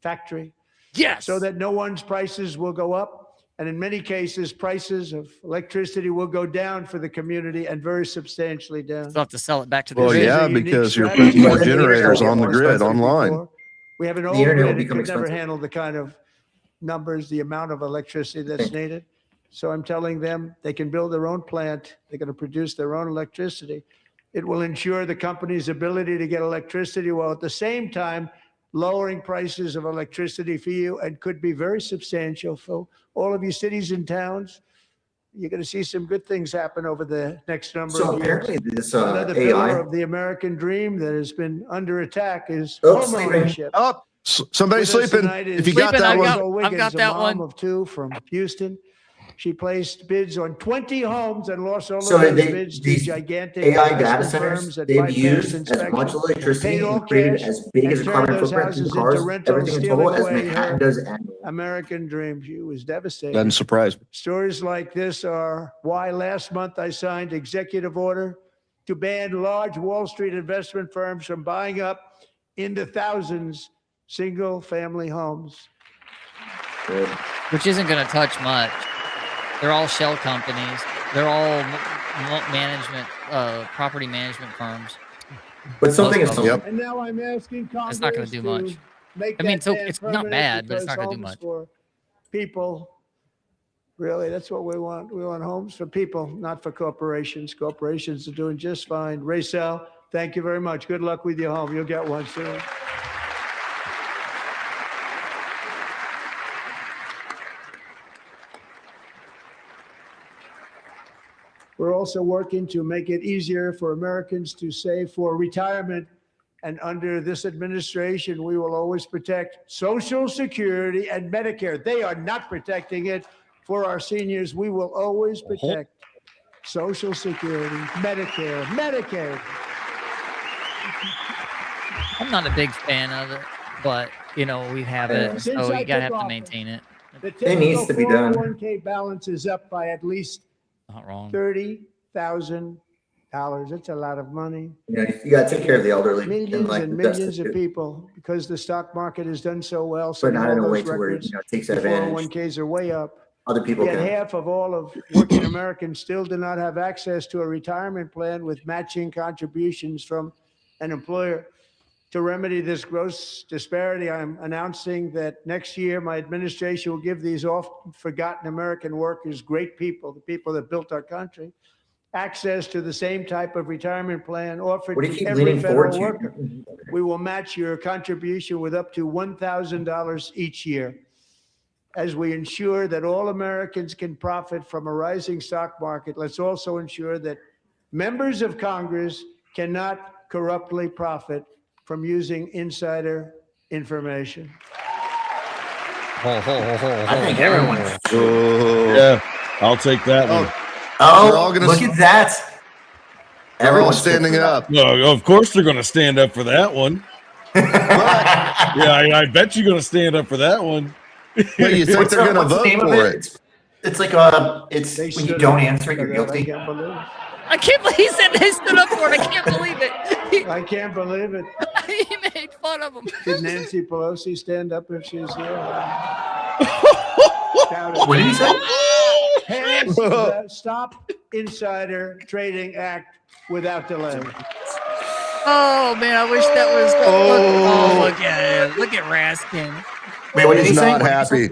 Speaker 11: factory.
Speaker 10: Yes.
Speaker 11: So that no one's prices will go up. And in many cases, prices of electricity will go down for the community and very substantially down.
Speaker 10: They'll have to sell it back to the
Speaker 1: Well,
Speaker 10: grid.
Speaker 1: yeah, because you're putting more generators on the grid online.
Speaker 11: We have an old grid that could never handle the kind of numbers, the amount of electricity that's needed. So I'm telling them they can build their own plant. They're going to produce their own electricity. It will ensure the company's ability to get electricity while at the same time lowering prices of electricity for you, and could be very substantial for all of you cities and towns. You're going to see some good things happen over the next number of years.
Speaker 2: So apparently this
Speaker 11: Another
Speaker 2: AI
Speaker 11: pillar of the American dream that has been under attack is homeownership.
Speaker 1: Oh, somebody's sleeping. If you got that
Speaker 10: I've got that one.
Speaker 11: Of two from Houston. She placed bids on 20 homes and lost all of
Speaker 2: So
Speaker 11: those
Speaker 2: they-
Speaker 11: bids to
Speaker 2: these
Speaker 11: gigantic
Speaker 2: AI data
Speaker 11: investment
Speaker 2: centers,
Speaker 11: firms that
Speaker 2: they've
Speaker 11: bypass
Speaker 2: used as
Speaker 11: inspection,
Speaker 2: much electricity
Speaker 11: paid all
Speaker 2: and created
Speaker 11: cash,
Speaker 2: as big as a
Speaker 11: and
Speaker 2: carbon
Speaker 11: turned those
Speaker 2: footprint in
Speaker 11: houses
Speaker 2: cars,
Speaker 11: into rentals,
Speaker 2: everything in
Speaker 11: stealing
Speaker 2: total, as
Speaker 11: away
Speaker 2: Manhattan
Speaker 11: her
Speaker 2: does annually.
Speaker 11: American dream. She was devastated.
Speaker 1: Doesn't surprise me.
Speaker 11: Stories like this are why last month I signed executive order to ban large Wall Street investment firms from buying up into thousands single-family homes.
Speaker 2: Good.
Speaker 10: Which isn't going to touch much. They're all shell companies. They're all management, property management firms.
Speaker 2: But something is
Speaker 11: And now I'm asking Congress
Speaker 10: It's not going to do much.
Speaker 11: make
Speaker 10: I mean,
Speaker 11: that ban
Speaker 10: it's not
Speaker 11: permanent
Speaker 10: bad, but it's
Speaker 11: because
Speaker 10: not going to do
Speaker 11: homes
Speaker 10: much.
Speaker 11: for people, really, that's what we want. We want homes for people, not for corporations. Corporations are doing just fine. Raysel, thank you very much. Good luck with your home. You'll get one soon. We're also working to make it easier for Americans to save for retirement. And under this administration, we will always protect Social Security and Medicare. They are not protecting it for our seniors. We will always protect Social Security, Medicare, Medicaid.
Speaker 10: I'm not a big fan of it, but you know we have it,
Speaker 11: Since
Speaker 10: so
Speaker 11: I
Speaker 10: you gotta
Speaker 11: took
Speaker 10: have to
Speaker 11: office,
Speaker 10: maintain it.
Speaker 11: The
Speaker 2: It needs to be done.
Speaker 11: 401k balance is up by at least
Speaker 10: Not wrong.
Speaker 11: $30,000. That's a lot of money.
Speaker 2: You know, you got to take care of the elderly
Speaker 11: Millions
Speaker 2: like
Speaker 11: and
Speaker 2: the
Speaker 11: millions of
Speaker 2: destitute,
Speaker 11: people, because the stock market has done so well.
Speaker 2: but
Speaker 11: So
Speaker 2: not
Speaker 11: all
Speaker 2: in a way
Speaker 11: those
Speaker 2: to where
Speaker 11: records,
Speaker 2: you know it takes
Speaker 11: the
Speaker 2: advantage.
Speaker 11: 401ks are way up.
Speaker 2: Other people
Speaker 11: Yet
Speaker 2: can.
Speaker 11: half of all of working Americans still do not have access to a retirement plan with matching contributions from an employer. To remedy this gross disparity, I'm announcing that next year my administration will give these often forgotten American workers, great people, the people that built our country, access to the same type of retirement plan offered
Speaker 2: What do you
Speaker 11: to
Speaker 2: keep
Speaker 11: every
Speaker 2: leaning forward
Speaker 11: federal
Speaker 2: to?
Speaker 11: worker. We will match your contribution with up to $1,000 each year, as we ensure that all Americans can profit from a rising stock market. Let's also ensure that members of Congress cannot corruptly profit from using insider information.
Speaker 2: I think everyone.
Speaker 6: Yeah, I'll take that one.
Speaker 2: Oh,
Speaker 1: They're all gonna
Speaker 2: look at that!
Speaker 1: Everyone's standing up.
Speaker 6: No, of course they're going to stand up for that one. Yeah, I bet you're going to stand up for that one.
Speaker 1: But you think they're going to
Speaker 2: What's the
Speaker 1: vote
Speaker 2: name of
Speaker 1: for
Speaker 2: it?
Speaker 1: it?
Speaker 2: It's like
Speaker 11: They
Speaker 2: when you
Speaker 11: stood
Speaker 2: don't
Speaker 11: up
Speaker 2: answer it, you're
Speaker 11: for that. I
Speaker 2: guilty.
Speaker 11: can't believe it.
Speaker 10: I can't believe he said they stood up for it. I can't believe it.
Speaker 11: I can't believe it.
Speaker 10: He made fun of him.
Speaker 11: Did Nancy Pelosi stand up if she's here?
Speaker 2: What did he say?
Speaker 11: Pass the Stop Insider Trading Act without delay.
Speaker 10: Oh man, I wish that was. Look at him. Look at Raskin.
Speaker 2: Wait, what did he
Speaker 1: He's
Speaker 2: say?
Speaker 1: not happy.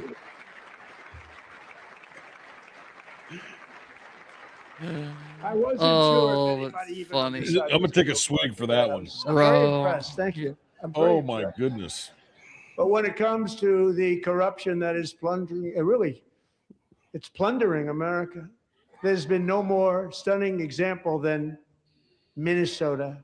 Speaker 11: I wasn't sure if
Speaker 10: that's
Speaker 11: anybody even
Speaker 10: funny.
Speaker 11: decided
Speaker 6: I'm gonna
Speaker 11: to
Speaker 6: take a
Speaker 11: go
Speaker 6: swig for
Speaker 11: it,
Speaker 6: that
Speaker 11: but
Speaker 6: one.
Speaker 11: I'm very
Speaker 10: Bro.
Speaker 11: impressed. Thank you. I'm very
Speaker 6: Oh my
Speaker 11: impressed.
Speaker 6: goodness.
Speaker 11: But when it comes to the corruption that is plundering, it's plundering America. There's been no more stunning example than Minnesota,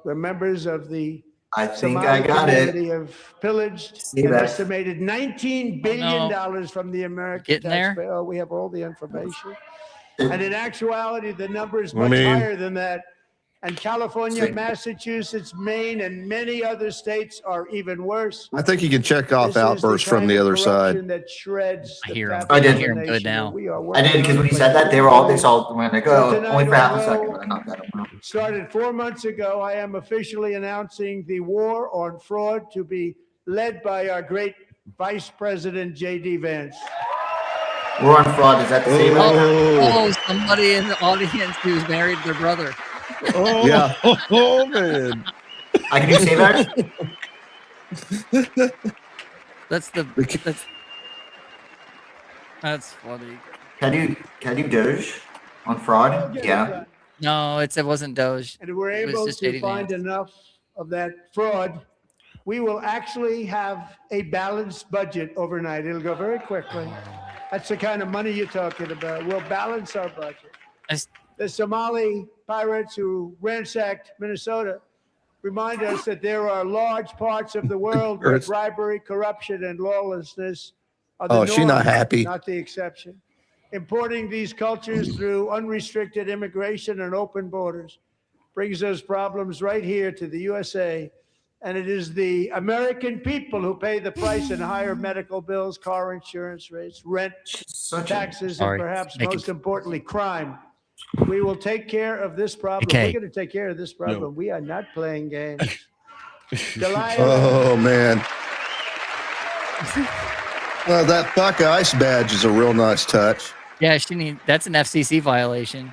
Speaker 11: where members of the
Speaker 2: I think
Speaker 11: Somali
Speaker 2: I got
Speaker 11: community
Speaker 2: it.
Speaker 11: have pillaged
Speaker 2: See
Speaker 11: an
Speaker 2: that?
Speaker 11: estimated $19 billion from the American
Speaker 10: Getting there?
Speaker 11: taxpayer. Oh, we have all the information. And in actuality, the number is
Speaker 1: I
Speaker 11: much
Speaker 1: mean-
Speaker 11: higher than that. And California,
Speaker 2: See.
Speaker 11: Massachusetts, Maine, and many other states are even worse.
Speaker 1: I think you can check off
Speaker 11: This is
Speaker 1: outbursts from
Speaker 11: kind
Speaker 1: the
Speaker 11: of
Speaker 1: other
Speaker 11: corruption
Speaker 1: side.
Speaker 11: that shreds
Speaker 10: I
Speaker 11: the
Speaker 10: hear him.
Speaker 11: fabric
Speaker 2: I did.
Speaker 11: of the
Speaker 10: Hear him good
Speaker 11: nation,
Speaker 10: now.
Speaker 11: and we are
Speaker 2: I did, because when he said that, they all went like,
Speaker 11: So
Speaker 2: oh,
Speaker 11: tonight,
Speaker 2: only for half a
Speaker 11: although-
Speaker 2: second, but I knocked that out.
Speaker 11: Started 4 months ago, I am officially announcing the war on fraud to be led by our great Vice President J.D. Vance.
Speaker 2: War on fraud, is that the same?
Speaker 10: Oh, somebody in the audience who's married their brother.
Speaker 6: Oh,
Speaker 1: Yeah.
Speaker 6: oh man.
Speaker 2: I can do save act?
Speaker 10: That's funny.
Speaker 2: Can I do Doge on fraud? Yeah.
Speaker 10: No, it wasn't Doge.
Speaker 11: And if we're
Speaker 10: It was
Speaker 11: able
Speaker 10: just
Speaker 11: to
Speaker 10: JD
Speaker 11: find
Speaker 10: Vance.
Speaker 11: enough of that fraud, we will actually have a balanced budget overnight. It'll go very quickly. That's the kind of money you're talking about. We'll balance our budget. The Somali pirates who ransacked Minnesota remind us that there are large parts of the world where bribery, corruption, and lawlessness are the
Speaker 1: Oh, she not
Speaker 11: norm,
Speaker 1: happy.
Speaker 11: not the exception. Importing these cultures through unrestricted immigration and open borders brings those problems right here to the USA. And it is the American people who pay the price in higher medical bills, car insurance rates, rent, taxes, and perhaps most importantly, crime. We will take care of this problem.
Speaker 10: Okay.
Speaker 11: We're going to take care of this problem.
Speaker 6: No.
Speaker 11: We are not playing games. Delilah,
Speaker 1: Oh man. Well, that Buck Ice badge is a real nice touch.
Speaker 10: Yeah, that's an FCC violation.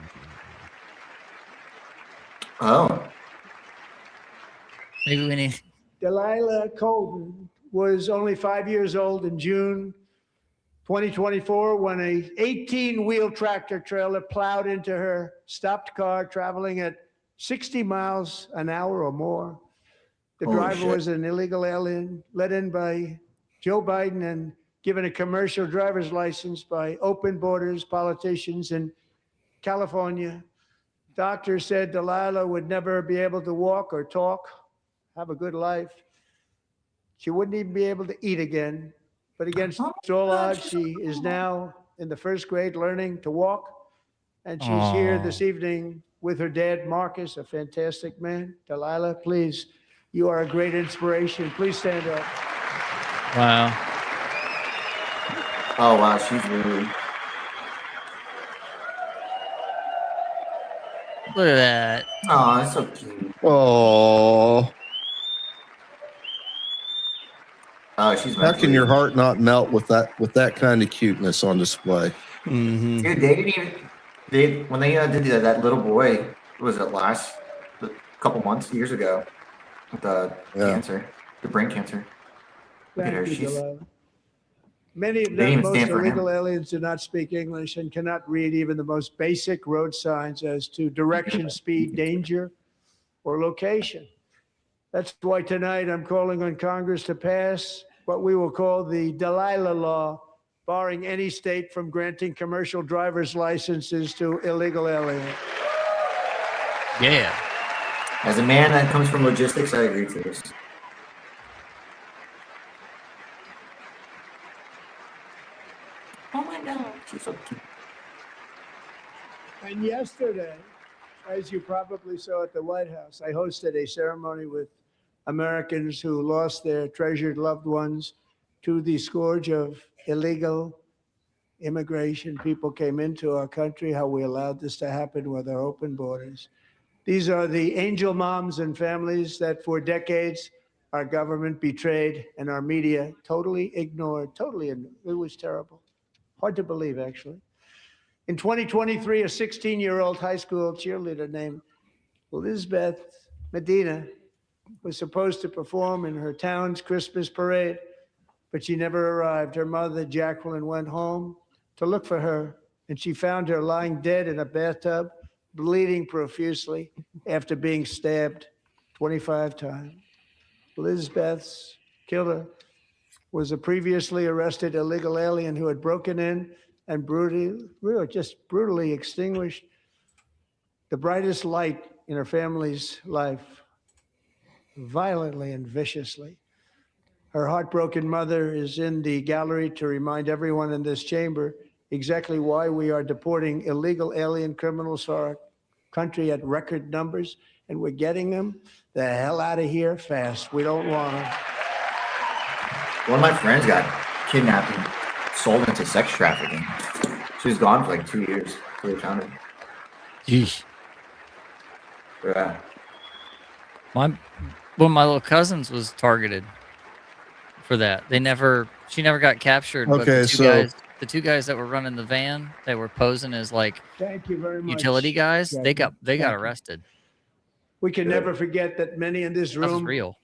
Speaker 2: Oh.
Speaker 10: Maybe we need.
Speaker 11: Delilah Colton was only 5 years old in June 2024 when a 18-wheel tractor trailer plowed into her stopped car traveling at 60 miles an hour or more. The
Speaker 2: Holy
Speaker 11: driver
Speaker 2: shit.
Speaker 11: was an illegal alien let in by Joe Biden and given a commercial driver's license by open borders politicians in California. Doctors said Delilah would never be able to walk or talk, have a good life. She wouldn't even be able to eat again. But against all odds, she is now in the first grade learning to walk. And she's here this evening with her dad, Marcus, a fantastic man. Delilah, please, you are a great inspiration. Please stand up.
Speaker 10: Wow.
Speaker 2: Oh, wow, she's really...
Speaker 10: Look at that.
Speaker 2: Oh, that's so cute.
Speaker 1: Oh,
Speaker 2: Oh, she's
Speaker 1: how can your heart not melt with that kind of cuteness on display?
Speaker 6: Mm-hmm.
Speaker 2: Dude, they didn't even... when they did that little boy, what was it, a couple months, years ago, with the cancer, the brain cancer. Look at her,
Speaker 11: Thank you,
Speaker 2: she's...
Speaker 11: Delilah. Many of
Speaker 2: They
Speaker 11: them,
Speaker 2: even
Speaker 11: most
Speaker 2: stand for him.
Speaker 11: illegal aliens do not speak English and cannot read even the most basic road signs as to direction, speed, danger, or location. That's why tonight I'm calling on Congress to pass what we will call the Delilah Law, barring any state from granting commercial driver's licenses to illegal aliens.
Speaker 10: Yeah.
Speaker 2: As a man that comes from logistics, I agree to this. Oh my God, she's so cute.
Speaker 11: And yesterday, as you probably saw at the White House, I hosted a ceremony with Americans who lost their treasured loved ones to the scourge of illegal immigration, people came into our country, how we allowed this to happen with our open borders. These are the angel moms and families that for decades our government betrayed and our media totally ignored. It was terrible. Hard to believe, actually. In 2023, a 16-year-old high school cheerleader named Elizabeth Medina was supposed to perform in her town's Christmas parade, but she never arrived. Her mother, Jacqueline, went home to look for her, and she found her lying dead in a bathtub, bleeding profusely after being stabbed 25 times. Elizabeth's killer was a previously arrested illegal alien who had broken in and brutally extinguished the brightest light in her family's life, violently and viciously. Her heartbroken mother is in the gallery to remind everyone in this chamber exactly why we are deporting illegal alien criminals to our country at record numbers, and we're getting them the hell out of here fast. We don't want them.
Speaker 2: One of my friends got kidnapped and sold into sex trafficking. She was gone for like 2 years till they found her.
Speaker 10: Yeesh.
Speaker 2: Yeah.
Speaker 10: One of my little cousins was targeted for that. She never got captured. But
Speaker 1: Okay,
Speaker 10: the two guys that were running the van, they were posing as like
Speaker 11: Thank you very much.
Speaker 10: utility guys. They got
Speaker 11: Thank you.
Speaker 10: arrested.
Speaker 11: We can never forget that many in this
Speaker 10: That was
Speaker 11: room
Speaker 10: real.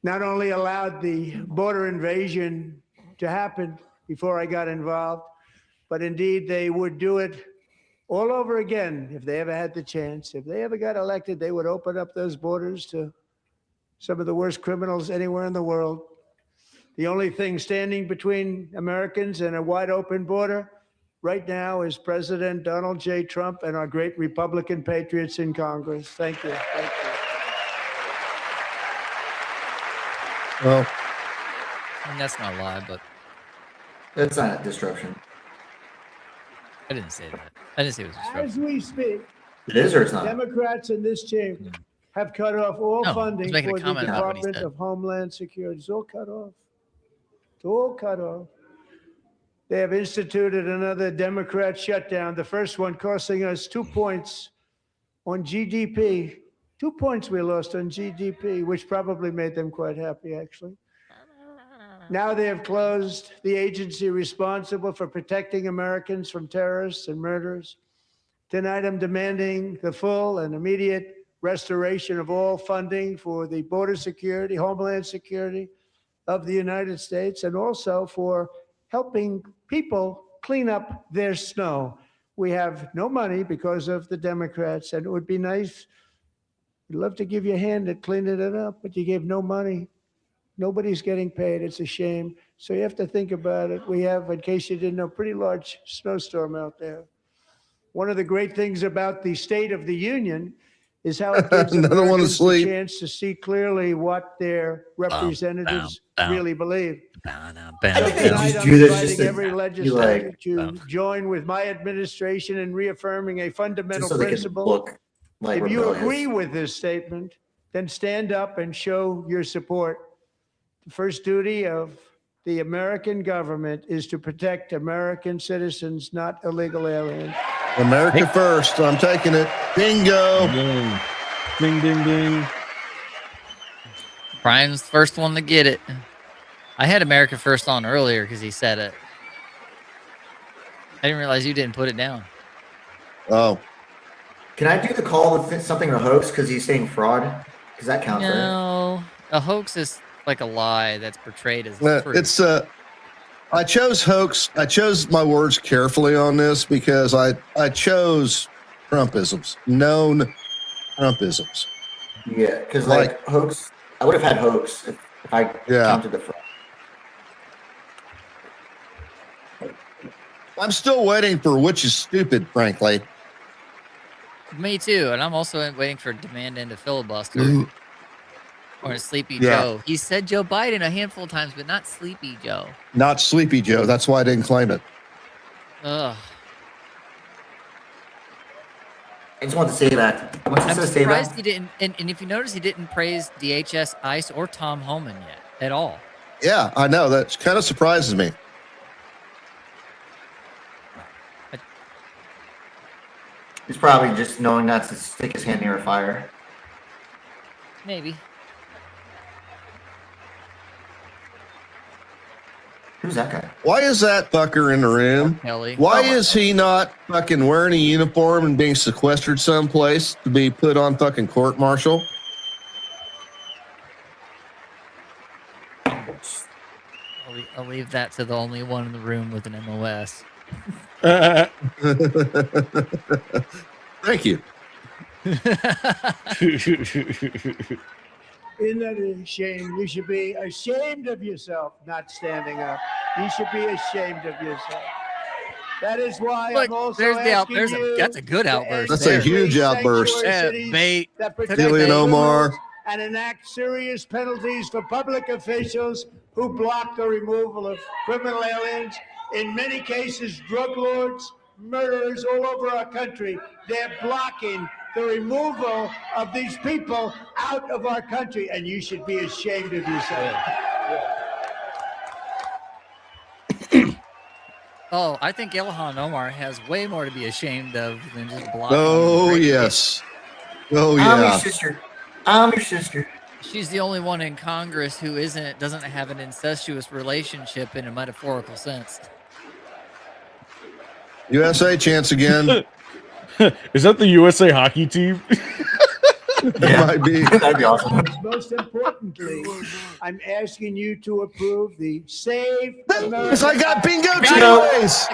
Speaker 11: not only allowed the border invasion to happen before I got involved, but indeed they would do it all over again if they ever had the chance. If they ever got elected, they would open up those borders to some of the worst criminals anywhere in the world. The only thing standing between Americans and a wide open border right now is President Donald J. Trump and our great Republican patriots in Congress. Thank you. Thank you.
Speaker 1: Well,
Speaker 10: I mean, that's not a lie, but
Speaker 2: It's not a disruption.
Speaker 10: I didn't say that. I didn't say it was disruption.
Speaker 11: As we speak,
Speaker 2: It is or it's not?
Speaker 11: Democrats in this chamber have cut off all
Speaker 10: No,
Speaker 11: funding
Speaker 10: he's making a
Speaker 11: for the
Speaker 10: comment about what he
Speaker 11: Department
Speaker 10: said.
Speaker 11: of Homeland Security. It's all cut off. It's all cut off. They have instituted another Democrat shutdown, the first one costing us 2 points on GDP. 2 points we lost on GDP, which probably made them quite happy, actually. Now they have closed the agency responsible for protecting Americans from terrorists and murderers. Tonight, I'm demanding the full and immediate restoration of all funding for the border security, Homeland Security of the United States, and also for helping people clean up their snow. We have no money because of the Democrats, and it would be nice. We'd love to give you a hand at cleaning it up, but you gave no money. Nobody's getting paid. It's a shame. So you have to think about it. We have, in case you didn't know, pretty large snowstorm out there. One of the great things about the State of the Union is how it gives Americans a chance to see clearly what their representatives really believe. So tonight, I'm inviting every legislator to join with my administration in reaffirming a fundamental principle. If you agree with this statement, then stand up and show your support. The first duty of the American government is to protect American citizens, not illegal aliens.
Speaker 1: America first. I'm taking it. Bingo.
Speaker 6: Ding, ding, ding.
Speaker 10: Brian's the first one to get it. I had America First on earlier because he said it. I didn't realize you didn't put it down.
Speaker 1: Oh.
Speaker 2: Can I do the call with something a hoax because he's saying fraud? Because that counts, right?
Speaker 10: No, a hoax is like a lie that's portrayed as truth.
Speaker 1: It's I chose hoax. I chose my words carefully on this because I chose Trumpisms, known Trumpisms.
Speaker 2: Yeah, because like hoax, I would have had hoax if I counted the fraud.
Speaker 1: I'm still waiting for which is stupid, frankly.
Speaker 10: Me too, and I'm also waiting for demand into filibuster or Sleepy Joe. He said Joe Biden a handful of times, but not Sleepy Joe.
Speaker 1: Not Sleepy Joe. That's why I didn't claim it.
Speaker 10: Ugh.
Speaker 2: I just want to say that.
Speaker 10: I'm surprised he didn't. And if you notice, he didn't praise DHS, ICE, or Tom Homan yet at all.
Speaker 1: Yeah, I know. That kind of surprises me.
Speaker 2: He's probably just knowing not to stick his hand near a fire.
Speaker 10: Maybe.
Speaker 2: Who's that guy?
Speaker 1: Why is that fucker in the room?
Speaker 10: Kelly.
Speaker 1: Why is he not fucking wearing a uniform and being sequestered someplace to be put on fucking court martial?
Speaker 10: I'll leave that to the only one in the room with an MOS.
Speaker 1: Thank you.
Speaker 11: Isn't that a shame? You should be ashamed of yourself not standing up. You should be ashamed of yourself. That is why
Speaker 10: Look,
Speaker 11: I'm also
Speaker 10: there's
Speaker 11: asking
Speaker 10: that's a good outburst.
Speaker 1: That's a huge outburst.
Speaker 10: Bait.
Speaker 1: Julian Omar.
Speaker 11: And enact serious penalties for public officials who block the removal of criminal aliens. In many cases, drug lords, murderers all over our country. They're blocking the removal of these people out of our country, and you should be ashamed of yourself.
Speaker 10: Oh, I think Ilhan Omar has way more to be ashamed of than just blocking.
Speaker 1: Oh, yes. Oh, yeah.
Speaker 2: I'm your sister. I'm your sister.
Speaker 10: She's the only one in Congress who doesn't have an incestuous relationship in a metaphorical sense.
Speaker 1: USA chance again.
Speaker 6: Is that the USA hockey team?
Speaker 1: Yeah. Might be.
Speaker 2: That'd be awesome.
Speaker 11: Most importantly, I'm asking you to approve the Save America.
Speaker 1: Because I got bingo
Speaker 10: I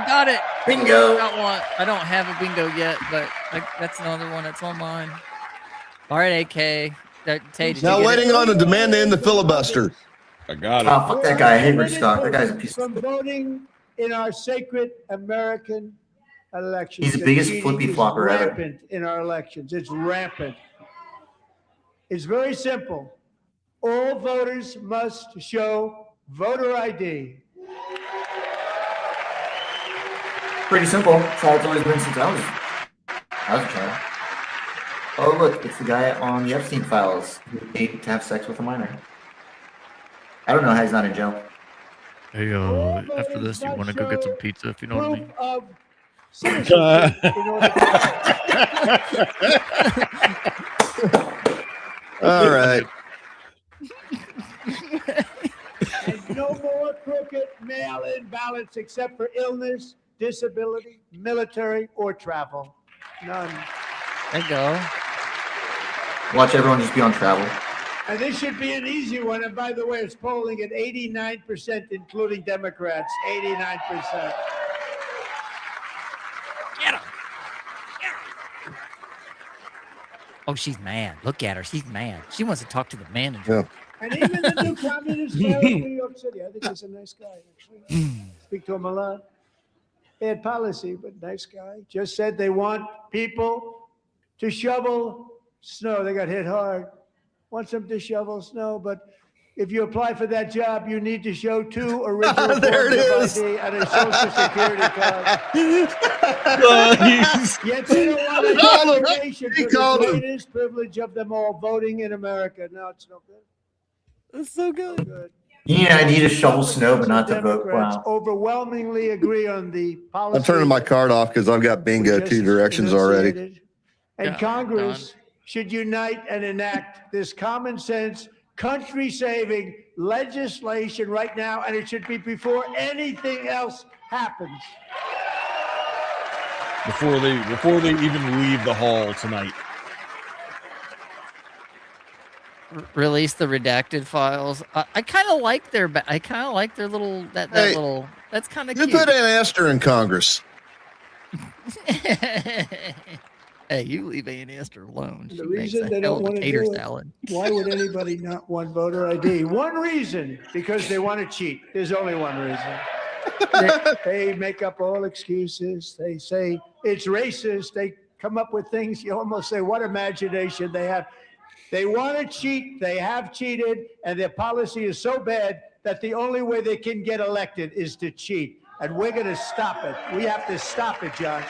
Speaker 10: got it.
Speaker 2: Bingo.
Speaker 10: I don't have a bingo yet, but that's another one that's on mine. All right, AK.
Speaker 1: Now waiting on a demand to end the filibuster.
Speaker 6: I got it.
Speaker 2: Oh, fuck that guy. I hate Rich Stock. That guy's a piece of
Speaker 11: From voting in our sacred American elections.
Speaker 2: He's the biggest
Speaker 11: cheating
Speaker 2: flippy
Speaker 11: is
Speaker 2: flopper ever.
Speaker 11: rampant in our elections. It's rampant. It's very simple. All voters must show voter ID.
Speaker 2: Pretty simple. That's how it's always been since I was a child. Oh, look, it's the guy on the Epstein files who paid to have sex with a minor. I don't know how he's not in jail.
Speaker 10: Hey, after this, you want to go get some pizza, if you know what I mean?
Speaker 11: Of citizenship in order
Speaker 1: All right.
Speaker 11: And no more crooked mail-in ballots except for illness, disability, military, or travel. None.
Speaker 10: There you go.
Speaker 2: Watch everyone just be on travel.
Speaker 11: And this should be an easy one. And by the way, it's polling at 89%, including Democrats. 89%.
Speaker 10: Get him. Oh, she's mad. Look at her. She's mad. She wants to talk to the manager.
Speaker 1: Yeah.
Speaker 11: And even the new communist mayor of New York City, I think he's a nice guy. Actually. Speak to him a lot. Bad policy, but nice guy. Just said they want people to shovel snow. They got hit hard. Want them to shovel snow, but if you apply for that job, you need to show 2 original
Speaker 1: There it
Speaker 11: forms
Speaker 1: is.
Speaker 11: of ID and a social security card. Yet they don't want a
Speaker 1: called him.
Speaker 11: nomination
Speaker 1: He
Speaker 11: for the
Speaker 1: called him.
Speaker 11: greatest privilege of them all, voting in America. No, it's no good.
Speaker 10: That's so good.
Speaker 11: Good.
Speaker 2: You need an ID to shovel snow, but not to vote.
Speaker 11: Democrats
Speaker 2: Wow.
Speaker 11: overwhelmingly agree on the policy.
Speaker 1: I'm turning my card off because I've got bingo
Speaker 11: we
Speaker 1: 2
Speaker 11: just
Speaker 1: directions already.
Speaker 11: enunciated. And
Speaker 10: Yeah,
Speaker 11: Congress should unite and enact this common sense, country-saving legislation right now, and it should be before anything else happens.
Speaker 6: Before they even leave the hall tonight.
Speaker 10: Release the redacted files. I kind of like their. I kind of like their little. That
Speaker 1: Hey,
Speaker 10: little. That's kind of
Speaker 1: You
Speaker 10: cute.
Speaker 1: put Ann Esther in Congress.
Speaker 10: Hey, you leave Ann Esther alone. She
Speaker 11: The
Speaker 10: makes
Speaker 11: reason
Speaker 10: a
Speaker 11: they
Speaker 10: hell
Speaker 11: don't
Speaker 10: of a
Speaker 11: want to
Speaker 10: tater
Speaker 11: do it,
Speaker 10: salad.
Speaker 11: why would anybody not want voter ID? One reason, because they want to cheat. There's only one reason. They make up all excuses. They say it's racist. They come up with things. You almost say, what imagination they have. They want to cheat. They have cheated. And their policy is so bad that the only way they can get elected is to cheat. And we're going to stop it. We have to stop it, Josh.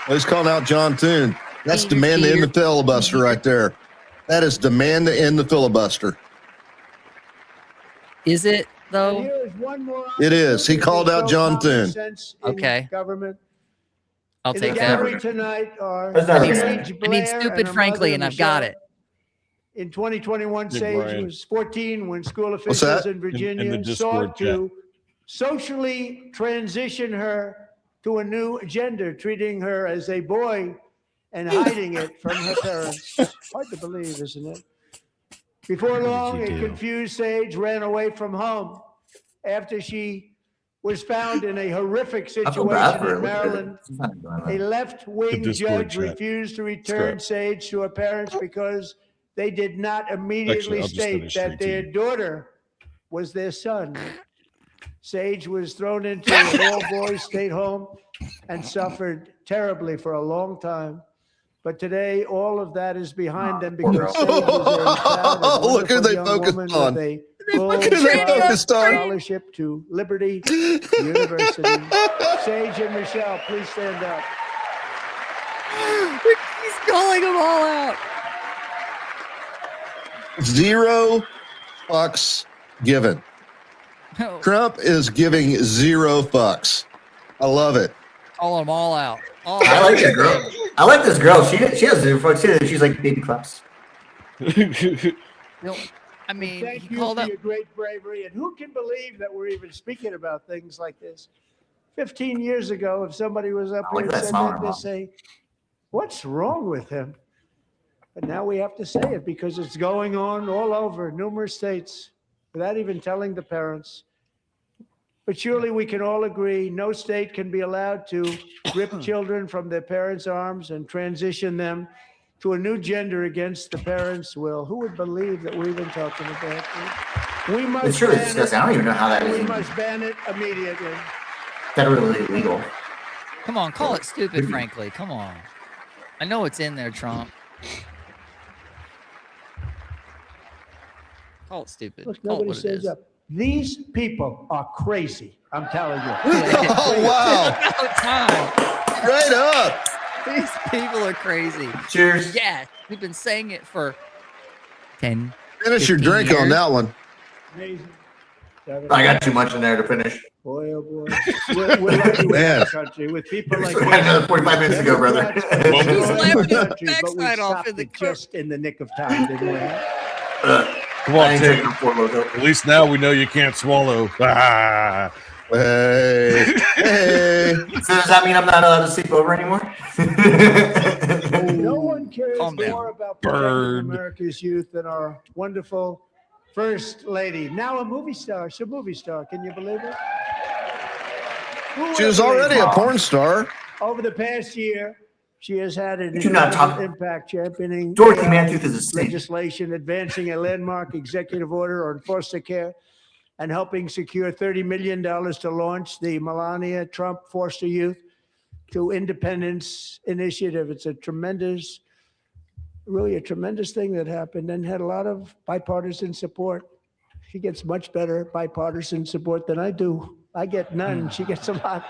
Speaker 1: Well, he's calling out John Toon. That's demand to end the filibuster right there. That is demand to end the filibuster.
Speaker 10: Is it
Speaker 11: And
Speaker 10: though?
Speaker 11: here is one more
Speaker 1: It is. He called out John
Speaker 11: common
Speaker 1: Thune.
Speaker 11: sense in
Speaker 10: Okay.
Speaker 11: Government.
Speaker 10: I'll
Speaker 11: In
Speaker 10: take
Speaker 11: the
Speaker 10: that.
Speaker 11: gallery tonight are
Speaker 2: That's never
Speaker 11: Sage
Speaker 2: gonna
Speaker 10: I mean,
Speaker 11: Blair and
Speaker 10: stupid,
Speaker 11: her
Speaker 10: frankly,
Speaker 11: mother,
Speaker 10: and I've got
Speaker 11: Michelle.
Speaker 10: it.
Speaker 11: In 2021,
Speaker 6: Big
Speaker 11: Sage
Speaker 6: Brian.
Speaker 11: was 14 when school
Speaker 1: What's
Speaker 11: officials
Speaker 1: that?
Speaker 11: in Virginia
Speaker 6: the Discord
Speaker 11: sought to socially transition her to a new gender, treating her as a boy and hiding it from her parents. Hard to believe, isn't it? Before long, a confused Sage ran away from home after she was found in a horrific
Speaker 2: I feel bad
Speaker 11: situation
Speaker 2: for her.
Speaker 11: in
Speaker 2: Look at her.
Speaker 11: Maryland.
Speaker 2: She's not doing
Speaker 11: A
Speaker 2: that.
Speaker 11: left-wing
Speaker 6: The Discord
Speaker 11: judge
Speaker 6: chat.
Speaker 11: refused to return Sage to her parents because they did not immediately
Speaker 6: I'll just
Speaker 11: state
Speaker 6: finish
Speaker 11: that their
Speaker 6: stream
Speaker 11: daughter was their son. Sage was thrown into an all-boys state home and suffered terribly for a long time. But today, all of that is behind them
Speaker 2: poor
Speaker 11: because
Speaker 2: girl.
Speaker 11: Sage is a proud and
Speaker 1: Look who
Speaker 11: wonderful
Speaker 1: they
Speaker 11: young
Speaker 1: focused
Speaker 11: woman
Speaker 1: on.
Speaker 11: with a full
Speaker 1: Look who they focused on.
Speaker 11: scholarship to Liberty University. Sage and Michelle, please stand up.
Speaker 10: He's calling them all out.
Speaker 1: 0 fucks given.
Speaker 10: Oh,
Speaker 1: Trump is giving 0 fucks. I love it.
Speaker 10: call them all out. All
Speaker 2: I
Speaker 10: out.
Speaker 2: like this girl. I like this girl. She has 0 fucks too. She's like baby claps.
Speaker 10: I mean,
Speaker 11: Thank
Speaker 10: he
Speaker 11: you
Speaker 10: called
Speaker 11: for
Speaker 10: up.
Speaker 11: your great bravery. And who can believe that we're even speaking about things like this? 15 years ago, if somebody was up
Speaker 2: Look
Speaker 11: here
Speaker 2: at
Speaker 11: and
Speaker 2: that
Speaker 11: said
Speaker 2: smile on
Speaker 11: that,
Speaker 2: her
Speaker 11: they'd
Speaker 2: mouth.
Speaker 11: say, what's wrong with him? But now we have to say it because it's going on all over numerous states without even telling the parents. But surely we can all agree no state can be allowed to rip children from their parents' arms and transition them to a new gender against the parents' will. Who would believe that we're even talking about this? We must
Speaker 2: It's truly
Speaker 11: ban
Speaker 2: disgusting. I don't even know how that
Speaker 11: it.
Speaker 2: is
Speaker 11: We
Speaker 2: even
Speaker 11: must ban it immediately.
Speaker 2: federally illegal.
Speaker 10: Come on, call it stupid, frankly. Come on. I know it's in there, Trump. Call it stupid.
Speaker 11: Look,
Speaker 10: Call it
Speaker 11: nobody
Speaker 10: what it
Speaker 11: stands
Speaker 10: is.
Speaker 11: up. These people are crazy. I'm telling you.
Speaker 1: Oh, wow.
Speaker 10: About time.
Speaker 1: Straight up.
Speaker 10: These people are crazy.
Speaker 2: Cheers.
Speaker 10: Yeah, we've been saying it for 10.
Speaker 1: Finish your
Speaker 10: 15
Speaker 1: drink on
Speaker 10: years.
Speaker 1: that one.
Speaker 11: Amazing.
Speaker 2: I got too much in there to finish.
Speaker 11: Boy, oh boy. We're lucky with
Speaker 1: Man.
Speaker 11: our country with people like
Speaker 2: We had another 45 minutes to go, brother.
Speaker 11: Democrats
Speaker 10: He's
Speaker 11: destroying
Speaker 10: laughing
Speaker 11: our
Speaker 10: his
Speaker 11: country, but we
Speaker 10: backside off
Speaker 11: stopped
Speaker 10: in the
Speaker 11: it just in the nick of time, didn't we?
Speaker 6: Come on,
Speaker 2: I ain't
Speaker 6: Tim.
Speaker 2: taking a Four Loko.
Speaker 6: At least now we know you can't swallow. Ah.
Speaker 1: Hey. Hey.
Speaker 2: So does that mean I'm not allowed to sleep over anymore?
Speaker 11: No one cares
Speaker 10: Calm down.
Speaker 11: more about protecting
Speaker 6: Bird.
Speaker 11: America's youth than our wonderful First Lady. Now a movie star. She's a movie star. Can you believe it? Who would
Speaker 1: She was
Speaker 11: have believed
Speaker 1: already a
Speaker 11: it?
Speaker 1: porn star.
Speaker 11: Over the past year, she has had an
Speaker 2: Do not
Speaker 11: incredible
Speaker 2: talk-
Speaker 11: impact championing
Speaker 2: Dorothy
Speaker 11: AI
Speaker 2: Mantooth is a snake.
Speaker 11: legislation, advancing a landmark executive order on foster care, and helping secure $30 million to launch the Melania Trump Foster Youth to Independence Initiative. It's a tremendous, really a tremendous thing that happened and had a lot of bipartisan support. She gets much better bipartisan support than I do. I get none. She gets a lot.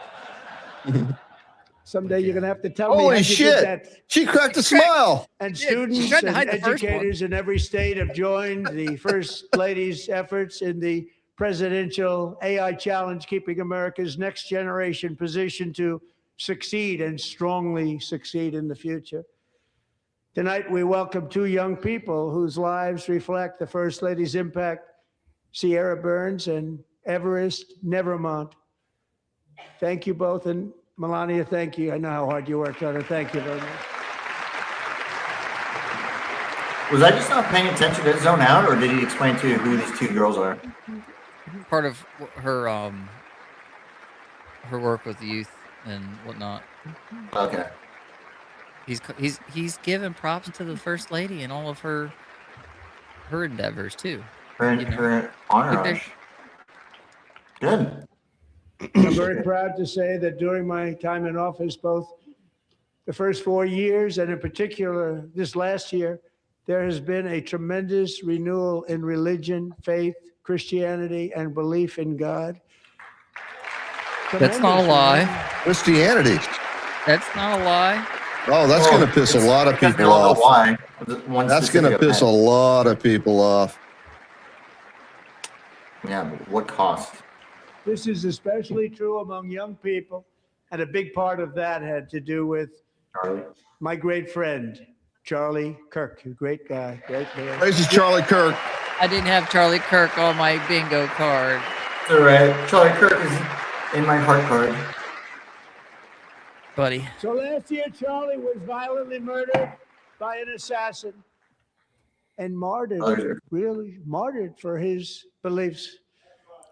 Speaker 11: Someday you're going to have to tell me.
Speaker 1: Holy
Speaker 11: how'd you
Speaker 1: shit.
Speaker 11: get that.
Speaker 1: She cracked a smile.
Speaker 11: And
Speaker 10: She
Speaker 11: students
Speaker 10: tried to
Speaker 11: and
Speaker 10: hide the first one.
Speaker 11: educators in every state have joined the First Lady's efforts in the presidential AI challenge, keeping America's next generation positioned to succeed and strongly succeed in the future. Tonight, we welcome two young people whose lives reflect the First Lady's impact, Sierra Burns and Everest Nevermont. Thank you both. And Melania, thank you. I know how hard you worked on it. Thank you very much.
Speaker 2: Was I just not paying attention to Zone Out, or did he explain to you who these two girls are?
Speaker 10: Part of her work with youth and whatnot.
Speaker 2: Okay.
Speaker 10: He's giving props to the First Lady and all of her endeavors too.
Speaker 2: Her,
Speaker 10: You know.
Speaker 2: her honor.
Speaker 10: Okay.
Speaker 2: Good.
Speaker 11: I'm very proud to say that during my time in office, both the first 4 years and in particular this last year, there has been a tremendous renewal in religion, faith, Christianity, and belief in God.
Speaker 10: That's not a lie.
Speaker 1: Christianity.
Speaker 10: That's not a lie.
Speaker 1: Oh, that's going to piss a lot of
Speaker 2: Because they
Speaker 1: people
Speaker 2: all know
Speaker 1: off.
Speaker 2: why. One
Speaker 1: That's going to
Speaker 2: specific
Speaker 1: piss a
Speaker 2: event.
Speaker 1: lot of people off.
Speaker 2: Yeah, but what cost?
Speaker 11: This is especially true among young people And a big part of that had to do with my great friend, Charlie Kirk, a great guy, great man.
Speaker 1: This is Charlie Kirk.
Speaker 10: I didn't have Charlie Kirk on my bingo card.
Speaker 2: It's all right. Charlie Kirk is in my heart card.
Speaker 10: Buddy.
Speaker 11: So last year, Charlie was violently murdered by an assassin and martyred, really martyred for his beliefs.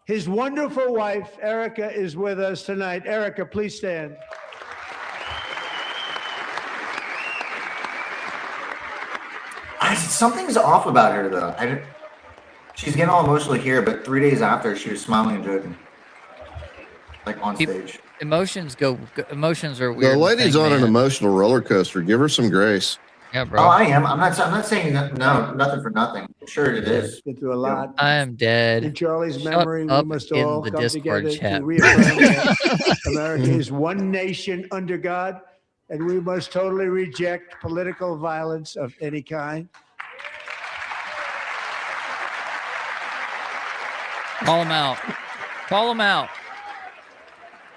Speaker 11: His wonderful wife, Erica, is with us tonight. Erica, please stand.
Speaker 2: Something's off about her, though. She's getting all emotional here, but 3 days after, she was smiling and joking, like on stage.
Speaker 10: Emotions are weird.
Speaker 1: The lady's on an emotional roller coaster. Give her some grace.
Speaker 10: Yeah, bro.
Speaker 2: Oh, I am. I'm not saying nothing for nothing. Sure, it is.
Speaker 11: Been through a lot.
Speaker 10: I am dead.
Speaker 11: In Charlie's
Speaker 10: Shut
Speaker 11: memory, we
Speaker 10: up
Speaker 11: must
Speaker 10: in
Speaker 11: all
Speaker 10: the
Speaker 11: come
Speaker 10: Discord
Speaker 11: together
Speaker 10: chat.
Speaker 11: to reaffirm that America is one nation under God, and we must totally reject political violence of any kind.
Speaker 10: Call them out. Call them out.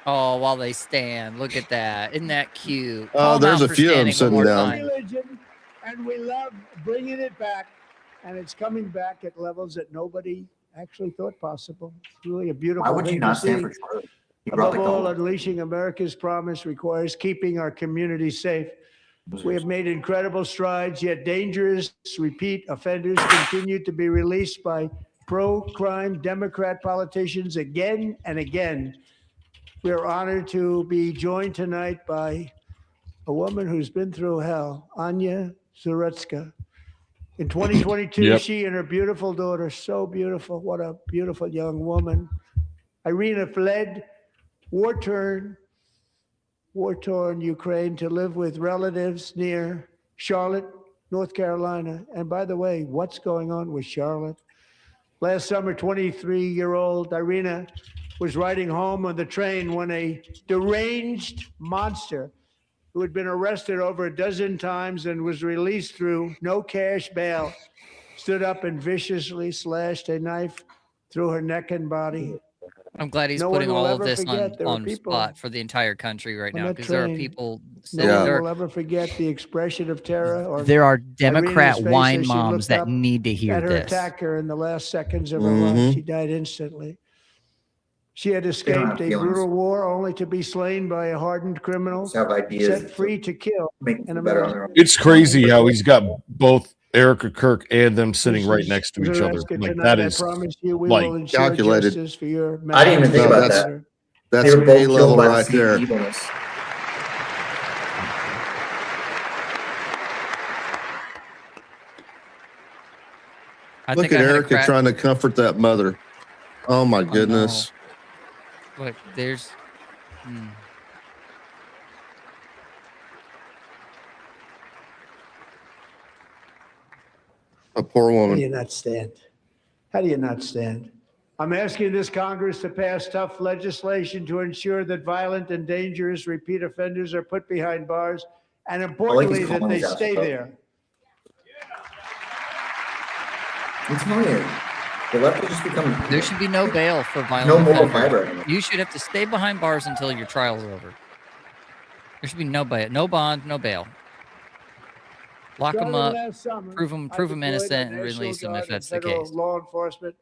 Speaker 10: Oh, while they stand. Look at that. Isn't that cute?
Speaker 1: Oh, there's a few of them sitting down.
Speaker 11: Religion, and we love bringing it back, and it's coming back at levels that nobody actually thought possible. It's really a beautiful
Speaker 2: Why would you
Speaker 11: thing
Speaker 2: not
Speaker 11: to
Speaker 2: stand
Speaker 11: see.
Speaker 2: for Charlie? He brought
Speaker 11: Above
Speaker 2: the
Speaker 11: all,
Speaker 2: gold.
Speaker 11: unleashing America's promise requires keeping our community safe. We have made incredible strides, yet dangerous repeat offenders continue to be released by pro-crime Democrat politicians again and again. We are honored to be joined tonight by a woman who's been through hell, Anya Zarutska. In 2022,
Speaker 6: Yep.
Speaker 11: she and her beautiful daughter, so beautiful, what a beautiful young woman. Irina fled war-torn Ukraine to live with relatives near Charlotte, North Carolina. And by the way, what's going on with Charlotte? Last summer, 23-year-old Irina was riding home on the train when a deranged monster who had been arrested over a dozen times and was released through no cash bail stood up and viciously slashed a knife through her neck and body.
Speaker 10: I'm glad he's
Speaker 11: No
Speaker 10: putting
Speaker 11: one will
Speaker 10: all of
Speaker 11: ever
Speaker 10: this
Speaker 11: forget there were
Speaker 10: on
Speaker 11: people
Speaker 10: spot for the entire country right
Speaker 11: on
Speaker 10: now,
Speaker 11: that
Speaker 10: because there are
Speaker 11: train.
Speaker 10: people
Speaker 11: No
Speaker 10: sitting
Speaker 11: one
Speaker 10: there.
Speaker 11: will ever forget the expression of terror. Or
Speaker 10: There are Democrat
Speaker 11: Irina's face
Speaker 10: wine
Speaker 11: as she
Speaker 10: moms
Speaker 11: looked
Speaker 10: that
Speaker 11: up
Speaker 10: need to hear
Speaker 11: at her
Speaker 10: this.
Speaker 11: attacker in the last seconds of her
Speaker 1: Mhm.
Speaker 11: life. She died instantly. She had escaped
Speaker 2: have
Speaker 11: a
Speaker 2: feelings.
Speaker 11: brutal war only to be slain by a hardened criminal,
Speaker 2: Just have ideas.
Speaker 11: set free to kill
Speaker 2: Make
Speaker 11: an
Speaker 2: them better on
Speaker 11: American.
Speaker 2: their own.
Speaker 6: It's crazy how he's got both Erica Kirk and them sitting
Speaker 11: This
Speaker 6: right
Speaker 11: is
Speaker 6: next to each other.
Speaker 11: Zarutska
Speaker 6: Like
Speaker 11: tonight.
Speaker 6: that
Speaker 11: I
Speaker 6: is
Speaker 11: promise you we
Speaker 6: like
Speaker 11: will ensure
Speaker 1: calculated.
Speaker 11: justice for your
Speaker 2: I didn't even think
Speaker 1: No,
Speaker 2: about
Speaker 1: that's-
Speaker 2: that.
Speaker 1: That's
Speaker 2: They were both
Speaker 1: A
Speaker 2: killed
Speaker 1: level
Speaker 2: by the
Speaker 1: right
Speaker 2: same
Speaker 1: there.
Speaker 2: evilness.
Speaker 10: I
Speaker 1: Look
Speaker 10: think
Speaker 1: at
Speaker 10: I had a
Speaker 1: Erica
Speaker 10: crack.
Speaker 1: trying to comfort that mother. Oh my goodness.
Speaker 10: Look, there's. Hmm.
Speaker 1: A poor
Speaker 11: How do
Speaker 1: woman.
Speaker 11: you not stand? How do you not stand? I'm asking this Congress to pass tough legislation to ensure that violent and dangerous repeat offenders are put behind bars, and importantly,
Speaker 2: he's
Speaker 11: that
Speaker 2: calling
Speaker 11: they
Speaker 2: his ass
Speaker 11: stay
Speaker 2: up.
Speaker 11: there.
Speaker 2: I'm telling you, the left will just become
Speaker 10: There should be no bail for violent
Speaker 2: no moral
Speaker 10: offenders.
Speaker 2: fiber anymore.
Speaker 10: You should have to stay behind bars until your trial's over. There should be no bail, no bond, no bail. Lock them
Speaker 11: Starting
Speaker 10: up,
Speaker 11: last summer,
Speaker 10: prove
Speaker 11: I
Speaker 10: them
Speaker 11: deployed
Speaker 10: innocent, and
Speaker 11: our
Speaker 10: release them
Speaker 11: National
Speaker 10: if
Speaker 11: Guard
Speaker 10: that's
Speaker 11: and
Speaker 10: the
Speaker 11: federal
Speaker 10: case.
Speaker 11: law enforcement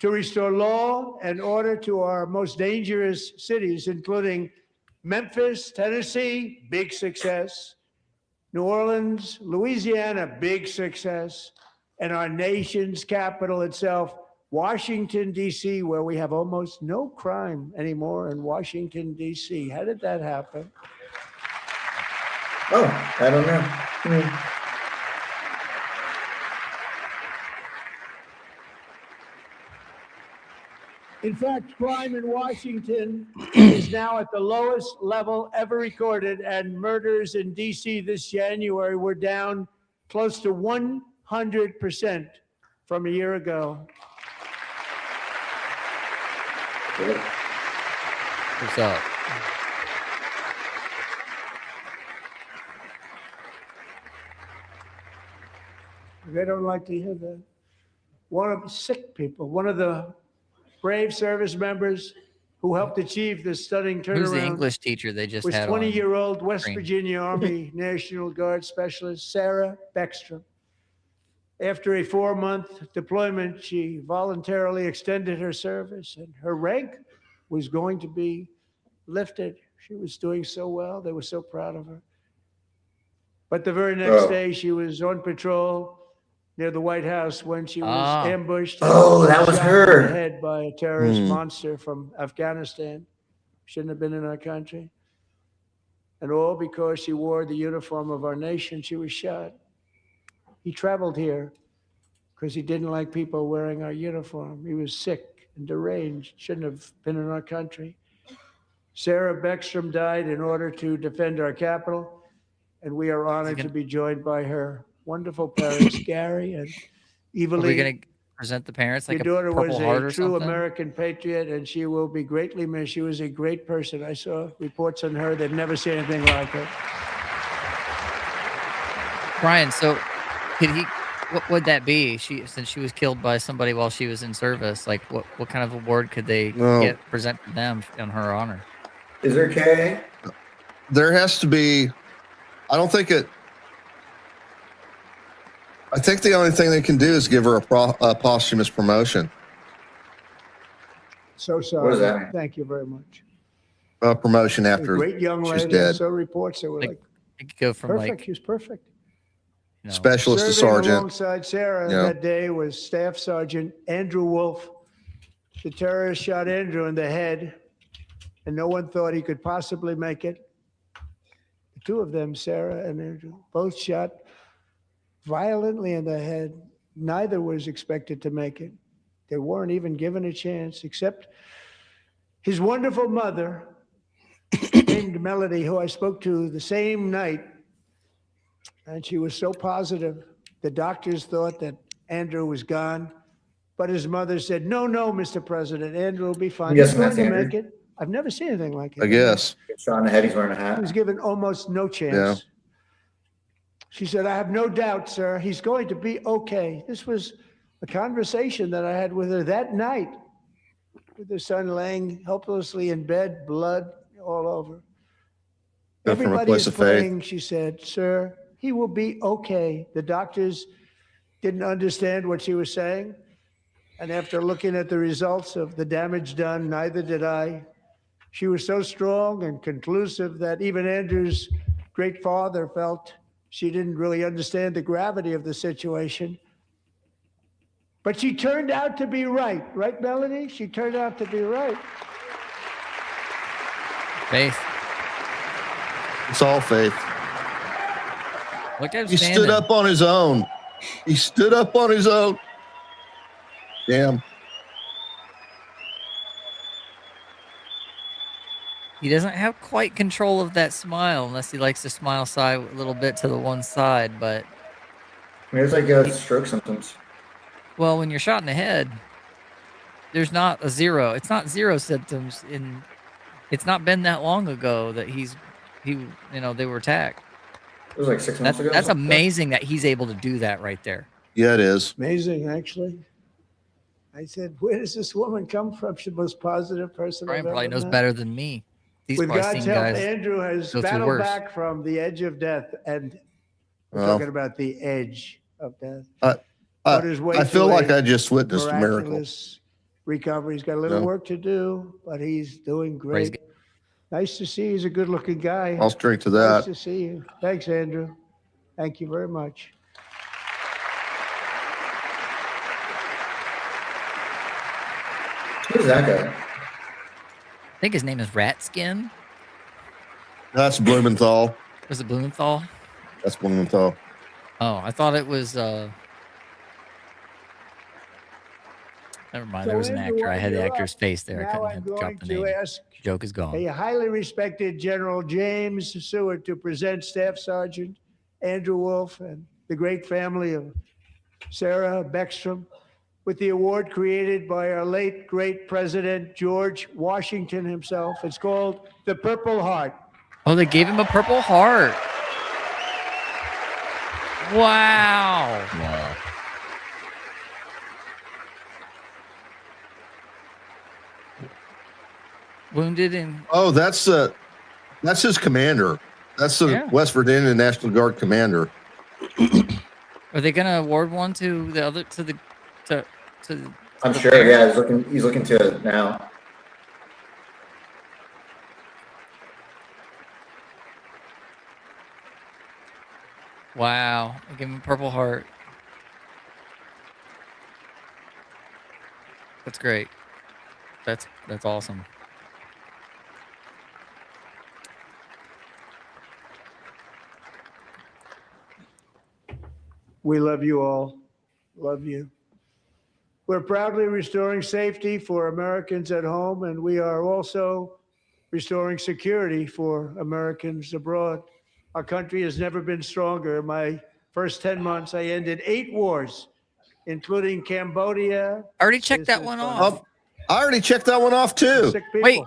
Speaker 11: to restore law and order to our most dangerous cities, including Memphis, Tennessee, big success, New Orleans, Louisiana, big success, and our nation's capital itself, Washington, D.C., where we have almost no crime anymore in Washington, D.C. How did that happen?
Speaker 2: Oh, I don't know.
Speaker 11: In fact, crime in Washington is now at the lowest level ever recorded, and murders in D.C. this January were down close to 100% from a year ago.
Speaker 10: What's up?
Speaker 11: They don't like to hear that. One of the sick people, one of the brave service members who helped achieve this stunning turnaround.
Speaker 10: Who's the English teacher they just
Speaker 11: was
Speaker 10: had
Speaker 11: 20-year-old West
Speaker 10: screen?
Speaker 11: Virginia Army National Guard Specialist Sarah Beckstrom. After a 4-month deployment, she voluntarily extended her service, and her rank was going to be lifted. She was doing so well. They were so proud of her. But the very next day, she was on patrol near the White House when she was ambushed.
Speaker 2: Oh, that was
Speaker 11: shot in
Speaker 2: her.
Speaker 11: the head by a terrorist monster from Afghanistan. Shouldn't have been in our country. And all because she wore the uniform of our nation, she was shot. He traveled here because he didn't like people wearing our uniform. He was sick and deranged, shouldn't have been in our country. Sarah Beckstrom died in order to defend our capital, and we are honored to be joined by her wonderful parents, Gary and Evelyn.
Speaker 10: Are we going to present the parents like
Speaker 11: Your
Speaker 10: a
Speaker 11: daughter
Speaker 10: Purple
Speaker 11: was
Speaker 10: Heart
Speaker 11: a
Speaker 10: or
Speaker 11: true
Speaker 10: something?
Speaker 11: American patriot, and she will be greatly missed. She was a great person. I saw reports on her. They've never seen anything like her.
Speaker 10: Brian, so what would that be? Since she was killed by somebody while she was in service, like what kind of award could they present to them in her honor?
Speaker 2: Is there K?
Speaker 1: There has to be. I don't think it. I think the only thing they can do is give her a posthumous promotion.
Speaker 11: So sorry.
Speaker 2: What does that mean?
Speaker 11: Thank you very much.
Speaker 1: A promotion
Speaker 11: A
Speaker 1: after
Speaker 11: great young
Speaker 1: she's
Speaker 11: lady.
Speaker 1: dead.
Speaker 11: So reports that were like
Speaker 10: It could go from
Speaker 11: perfect. She was perfect.
Speaker 1: Specialist to
Speaker 11: Serving
Speaker 1: sergeant.
Speaker 11: alongside Sarah
Speaker 1: Yeah.
Speaker 11: that day was Staff Sergeant Andrew Wolf. The terrorist shot Andrew in the head, and no one thought he could possibly make it. The two of them, Sarah and Andrew, both shot violently in the head. Neither was expected to make it. They weren't even given a chance, except his wonderful mother, named Melody, who I spoke to the same night. And she was so positive. The doctors thought that Andrew was gone, but his mother said, no, Mr. President, Andrew will be fine.
Speaker 2: Yes,
Speaker 11: He's going
Speaker 2: that's
Speaker 11: to
Speaker 2: Andrew.
Speaker 11: make it. I've never seen anything like it.
Speaker 1: I guess.
Speaker 2: Shot in the head. He's wearing a
Speaker 11: He
Speaker 2: hat.
Speaker 11: was given almost no chance.
Speaker 1: Yeah.
Speaker 11: She said, I have no doubt, sir, he's going to be okay. This was a conversation that I had with her that night, with her son laying helplessly in bed, blood all over.
Speaker 1: Go from a
Speaker 11: Everybody
Speaker 1: place
Speaker 11: is
Speaker 1: of faith.
Speaker 11: praying, she said, sir, he will be okay. The doctors didn't understand what she was saying. And after looking at the results of the damage done, neither did I. She was so strong and conclusive that even Andrew's great father felt she didn't really understand the gravity of the situation. But she turned out to be right. Right, Melanie? She turned out to be right.
Speaker 10: Faith.
Speaker 1: It's all faith.
Speaker 10: Look at him
Speaker 1: He
Speaker 10: standing.
Speaker 1: stood up on his own. He stood up on his own. Damn.
Speaker 10: He doesn't have quite control of that smile unless he likes to smile side a little bit to the one side. But
Speaker 2: I mean, it's like stroke symptoms.
Speaker 10: well, when you're shot in the head, there's not a zero. It's not zero symptoms. It's not been that long ago that they were attacked.
Speaker 2: It was like 6 months ago.
Speaker 10: That's amazing that he's able to do that right there.
Speaker 1: Yeah, it is.
Speaker 11: Amazing, actually. I said, where does this woman come from? She's the most positive person
Speaker 10: Brian
Speaker 11: I've ever
Speaker 10: probably knows
Speaker 11: met.
Speaker 10: better than me. He's
Speaker 11: With
Speaker 10: probably
Speaker 11: God's
Speaker 10: seen
Speaker 11: help,
Speaker 10: guys
Speaker 11: Andrew has
Speaker 10: go through
Speaker 11: battled
Speaker 10: worse.
Speaker 11: back from the edge of death, and we're
Speaker 1: Well,
Speaker 11: talking about the edge of death.
Speaker 1: I,
Speaker 11: On his way
Speaker 1: I feel
Speaker 11: to
Speaker 1: like
Speaker 11: a
Speaker 1: I just witnessed a miracle.
Speaker 11: miraculous recovery. He's got a little
Speaker 1: No.
Speaker 11: work to do, but he's doing
Speaker 10: Praise
Speaker 11: great. Nice to see you. He's a good-looking guy.
Speaker 1: I'll drink to
Speaker 11: Nice
Speaker 1: that.
Speaker 11: to see you. Thanks, Andrew. Thank you very much.
Speaker 2: Who's that guy?
Speaker 10: I think his name is Ratskin.
Speaker 1: That's Blumenthal.
Speaker 10: Was it Blumenthal?
Speaker 1: That's Blumenthal.
Speaker 10: Oh, I thought it was. Never mind. There was an actor. I had the actor's face there. I
Speaker 11: Now I'm
Speaker 10: couldn't
Speaker 11: going
Speaker 10: drop the
Speaker 11: to
Speaker 10: name.
Speaker 11: ask
Speaker 10: Joke is gone.
Speaker 11: a highly respected General James Seward to present Staff Sergeant Andrew Wolf and the great family of Sarah Beckstrom with the award created by our late great President George Washington himself. It's called the Purple Heart.
Speaker 10: Oh, they gave him a Purple Heart. Wow.
Speaker 6: Wow.
Speaker 10: wounded in.
Speaker 1: Oh, that's his commander. That's the West Virginia National Guard commander.
Speaker 10: Are they going to award one to the other
Speaker 2: I'm sure. Yeah, he's looking to it now.
Speaker 10: Wow! Give him a Purple Heart. That's great. That's awesome.
Speaker 11: We love you all. Love you. We're proudly restoring safety for Americans at home, and we are also restoring security for Americans abroad. Our country has never been stronger. My first 10 months, I ended 8 wars, including Cambodia.
Speaker 10: I already checked that one off.
Speaker 1: I already checked that one off too.
Speaker 10: Wait,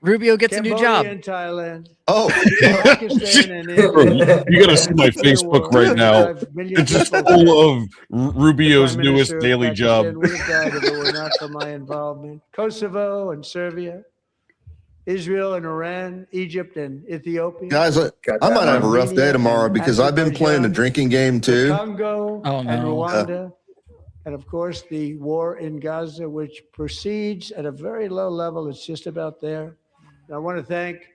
Speaker 10: Rubio gets
Speaker 11: Cambodia
Speaker 10: a new job.
Speaker 11: and Thailand.
Speaker 1: Oh,
Speaker 11: Pakistan and India.
Speaker 6: You got to see my Facebook right now. It's just full of Rubio's newest daily job.
Speaker 11: Would have died if it were not for my involvement. Kosovo and Serbia, Israel and Iran, Egypt and Ethiopia.
Speaker 1: Guys, I might have a rough day tomorrow because I've been playing the drinking game too.
Speaker 11: Congo and Rwanda. And of course, the war in Gaza, which proceeds at a very low level. It's just about there. And I want to thank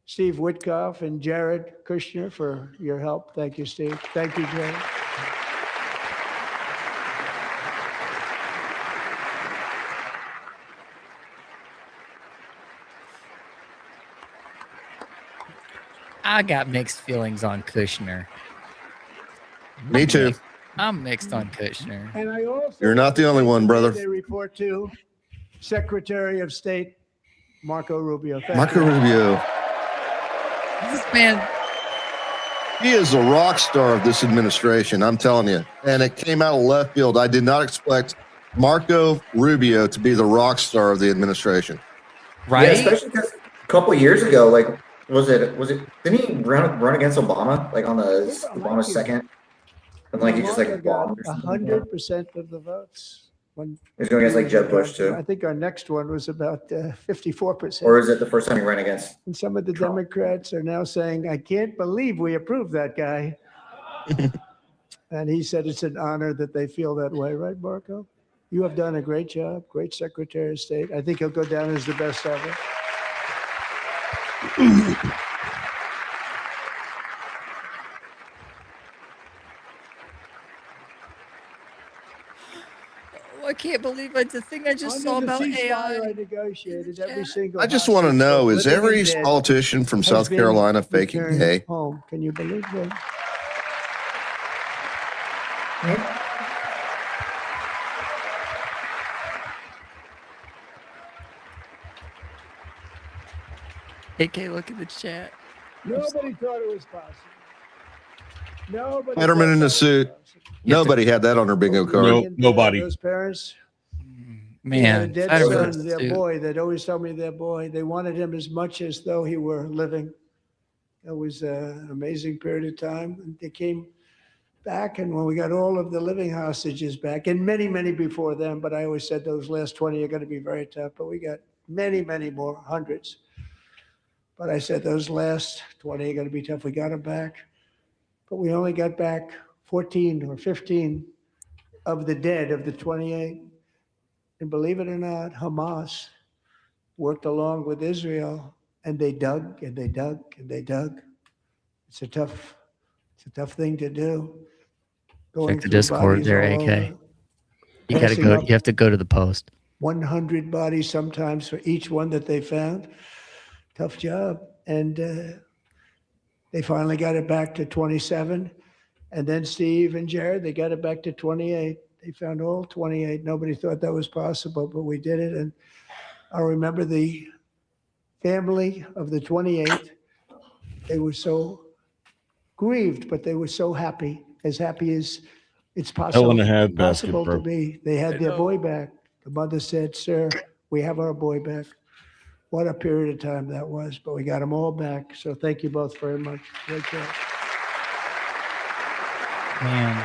Speaker 11: Steve Witkoff and Jared Kushner for your help. Thank you, Steve. Thank you, Jared.
Speaker 10: I got mixed feelings on Kushner.
Speaker 1: Me too.
Speaker 10: I'm mixed on Kushner.
Speaker 11: And I also
Speaker 1: You're not the only one, brother.
Speaker 11: They report to Secretary of State Marco Rubio.
Speaker 1: Marco Rubio.
Speaker 10: This man,
Speaker 1: he is a rock star of this administration. I'm telling you. And it came out of left field. I did not expect Marco Rubio to be the rock star of the administration.
Speaker 10: Right?
Speaker 2: Yeah, especially because a couple of years ago, like, was it? Didn't he run against Obama, like on Obama's second? And like he just like bombed.
Speaker 11: 100% of the votes.
Speaker 2: He's going against like Jeb Bush too.
Speaker 11: I think our next one was about 54%.
Speaker 2: Or is it the first time he ran against?
Speaker 11: And some of the Democrats are now saying, "I can't believe we approved that guy." And he said it's an honor that they feel that way, right, Marco? You have done a great job, great Secretary of State. I think he'll go down as the best ever.
Speaker 10: I can't believe it's a thing I just saw about AI.
Speaker 11: I negotiated every single.
Speaker 1: I just want to know, is every politician from South Carolina faking gay?
Speaker 11: Home. Can you believe that?
Speaker 10: AK, look at the chat.
Speaker 11: Nobody thought it was possible. Nobody.
Speaker 1: Letterman in a suit. Nobody had that on their bingo card.
Speaker 6: No, nobody.
Speaker 11: Those parents.
Speaker 10: Man,
Speaker 11: Dead
Speaker 10: Letterman in
Speaker 11: son,
Speaker 10: a
Speaker 11: their
Speaker 10: suit.
Speaker 11: boy. They'd always tell me their boy. They wanted him as much as though he were living. It was an amazing period of time. And they came back, and when we got all of the living hostages back, and many, many before them, but I always said those last 20 are going to be very tough. But we got many, many more, hundreds. But I said those last 20 are going to be tough. We got them back. But we only got back 14 or 15 of the dead of the 28. And believe it or not, Hamas worked along with Israel, and they dug and they dug and they dug. It's a tough thing to do.
Speaker 10: Check the Discord there, AK. You gotta go. You have to go to the post.
Speaker 11: 100 bodies sometimes for each one that they found. Tough job. And they finally got it back to 27. And then Steve and Jared, they got it back to 28. They found all 28. Nobody thought that was possible, but we did it. And I remember the family of the 28. They were so grieved, but they were so happy as it's possible, possible to be. They had their boy back. The mother said, "Sir, we have our boy back." What a period of time that was, but we got them all back. So thank you both very much. Great job.
Speaker 10: Man.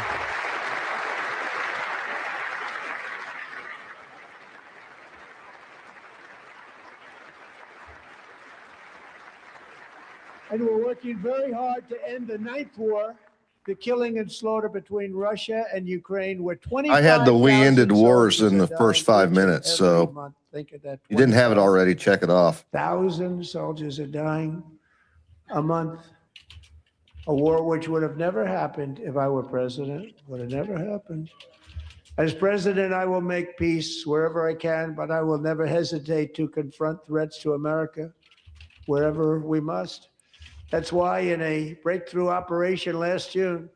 Speaker 11: And we're working very hard to end the ninth war, the killing and slaughter between Russia and Ukraine, where 25,000
Speaker 1: I had the we ended wars
Speaker 11: soldiers
Speaker 1: in the
Speaker 11: are
Speaker 1: first
Speaker 11: dying
Speaker 1: 5
Speaker 11: each and
Speaker 1: minutes,
Speaker 11: every
Speaker 1: so
Speaker 11: month. Think of that.
Speaker 1: you didn't have it already. Check it off.
Speaker 11: 1,000 soldiers are dying a month. A war which would have never happened if I were president. Would have never happened. As president, I will make peace wherever I can, but I will never hesitate to confront threats to America wherever we must. That's why in a breakthrough operation last June,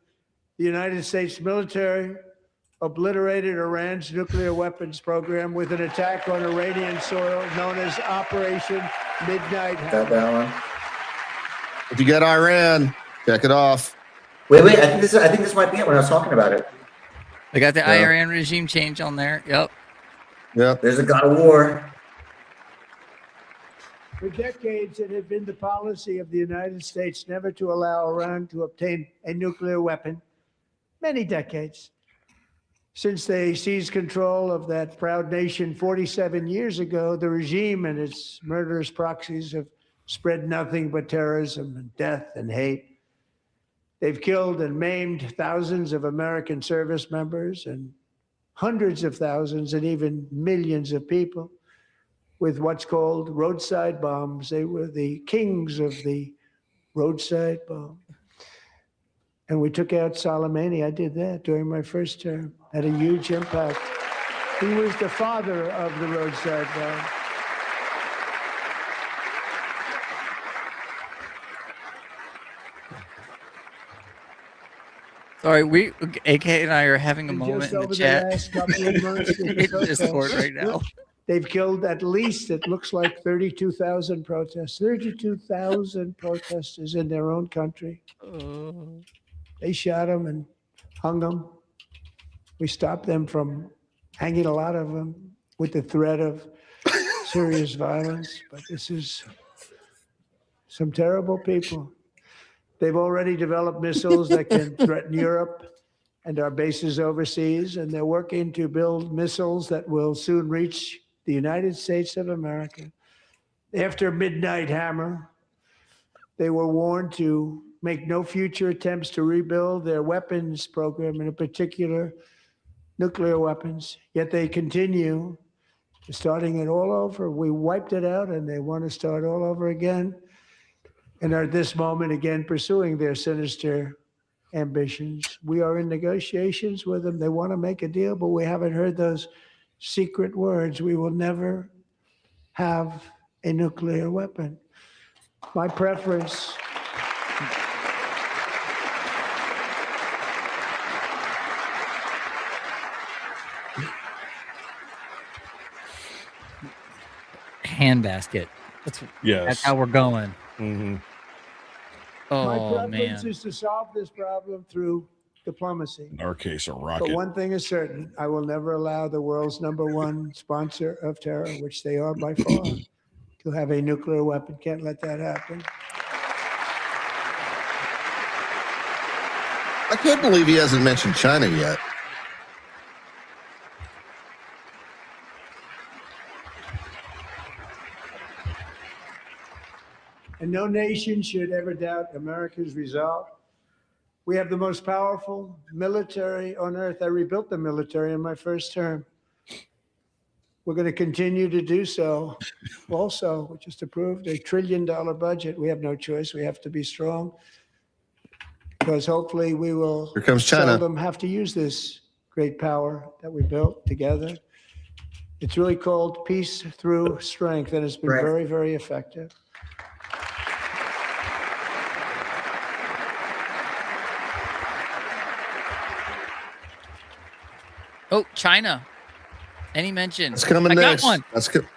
Speaker 11: the United States military obliterated Iran's nuclear weapons program with an attack on Iranian soil known as Operation Midnight Hammer.
Speaker 1: If you got Iran, check it off.
Speaker 2: Wait, I think this might be it when I was talking about it.
Speaker 10: They got the Iran regime change on there. Yep.
Speaker 2: There's a God of War.
Speaker 11: For decades, it had been the policy of the United States never to allow Iran to obtain a nuclear weapon. Many decades. Since they seized control of that proud nation 47 years ago, the regime and its murderous proxies have spread nothing but terrorism and death and hate. They've killed and maimed thousands of American service members and hundreds of thousands and even millions of people with what's called roadside bombs. They were the kings of the roadside bomb. And we took out Soleimani. I did that during my first term. Had a huge impact. He was the father of the roadside bomb.
Speaker 10: Sorry, AK and I are having a
Speaker 11: And
Speaker 10: moment
Speaker 11: just
Speaker 10: in the
Speaker 11: over
Speaker 10: chat.
Speaker 11: last couple of months with the
Speaker 10: It's Discord
Speaker 11: protests,
Speaker 10: right now.
Speaker 11: they've killed at least, it looks like 32,000 protests, 32,000 protesters in their own country. They shot them and hung them. We stopped them from hanging a lot of them with the threat of serious violence. But this is some terrible people. They've already developed missiles that can threaten Europe and our bases overseas, and they're working to build missiles that will soon reach the United States of America. After Midnight Hammer, they were warned to make no future attempts to rebuild their weapons program, and in particular, nuclear weapons. Yet they continue, starting it all over. We wiped it out, and they want to start all over again, and are at this moment again pursuing their sinister ambitions. We are in negotiations with them. They want to make a deal, but we haven't heard those secret words. We will never have a nuclear weapon. My preference.
Speaker 10: Handbasket. That's how we're going.
Speaker 6: Mm-hmm.
Speaker 11: My
Speaker 10: Oh
Speaker 11: preference
Speaker 10: man.
Speaker 11: is to solve this problem through diplomacy.
Speaker 6: In our case, a
Speaker 11: But
Speaker 6: rocket.
Speaker 11: one thing is certain, I will never allow the world's #1 sponsor of terror, which they are by far, to have a nuclear weapon. Can't let that happen.
Speaker 1: I can't believe he hasn't mentioned China yet.
Speaker 11: And no nation should ever doubt America's resolve. We have the most powerful military on earth. I rebuilt the military in my first term. We're going to continue to do so. Also, we just approved $1 trillion budget. We have no choice. We have to be strong because hopefully we will
Speaker 1: Here comes China.
Speaker 11: seldom have to use this great power that we built together. It's really called peace through strength, and it's been
Speaker 2: Right.
Speaker 11: very, very effective.
Speaker 10: Oh, China. Any mention?
Speaker 1: It's coming
Speaker 10: I
Speaker 1: next.
Speaker 10: got one.
Speaker 1: That's good.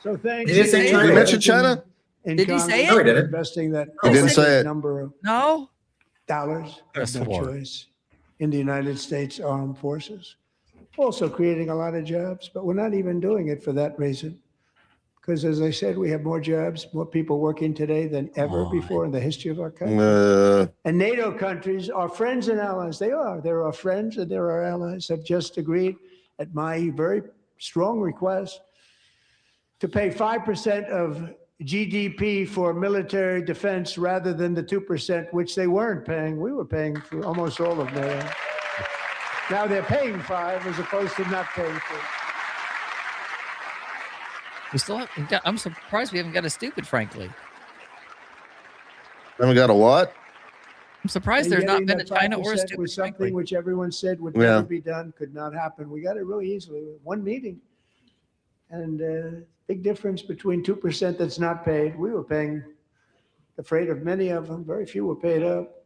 Speaker 11: So thanks.
Speaker 2: Did he say China?
Speaker 1: Did he mention China?
Speaker 11: In
Speaker 10: Did he say
Speaker 11: Congress,
Speaker 2: it? No, he didn't.
Speaker 11: Investing that
Speaker 1: He didn't say it.
Speaker 11: number of
Speaker 10: No.
Speaker 11: dollars,
Speaker 6: That's
Speaker 11: no
Speaker 6: smart.
Speaker 11: choice, in the United States Armed Forces. Also creating a lot of jobs, but we're not even doing it for that reason. Because as I said, we have more jobs, more people working today than ever before in the history of our country. And NATO countries are friends and allies. They are. They're our friends and they're our allies. Have just agreed at my very strong request to pay 5% of GDP for military defense rather than the 2%, which they weren't paying. We were paying for almost all of NATO. Now they're paying 5 as opposed to not paying 3.
Speaker 10: We still have, I'm surprised we haven't got a stupid, frankly.
Speaker 1: Haven't got a what?
Speaker 10: I'm surprised there's not been a China or a stupid,
Speaker 11: was something
Speaker 10: frankly.
Speaker 11: which everyone said would
Speaker 1: Yeah.
Speaker 11: never be done, could not happen. We got it really easily. One meeting. And big difference between 2% that's not paid. We were paying the freight of many of them. Very few were paid up.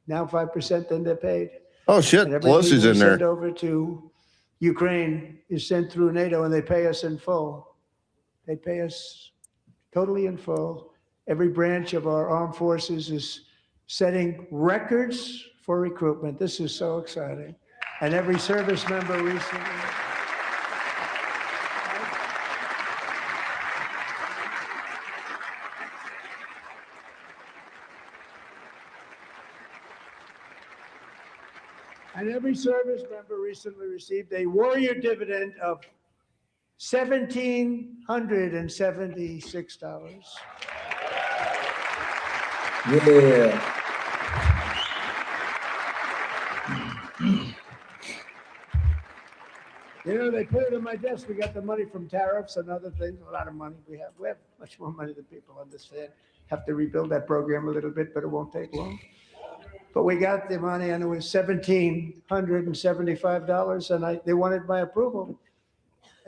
Speaker 11: Now 5%, then they're paid.
Speaker 1: Oh, shit.
Speaker 11: And everything
Speaker 1: Pelosi's
Speaker 11: we
Speaker 1: in
Speaker 11: send
Speaker 1: there.
Speaker 11: over to Ukraine is sent through NATO, and they pay us in full. They pay us totally in full. Every branch of our armed forces is setting records for recruitment. This is so exciting. And every service member recently. And every service member recently received a warrior dividend of $1,776.
Speaker 2: Yeah.
Speaker 11: You know, they put it on my desk. We got the money from tariffs and other things, a lot of money. We have much more money than people understand. Have to rebuild that program a little bit, but it won't take long. But we got the money, and it was $1,775, and they wanted my approval.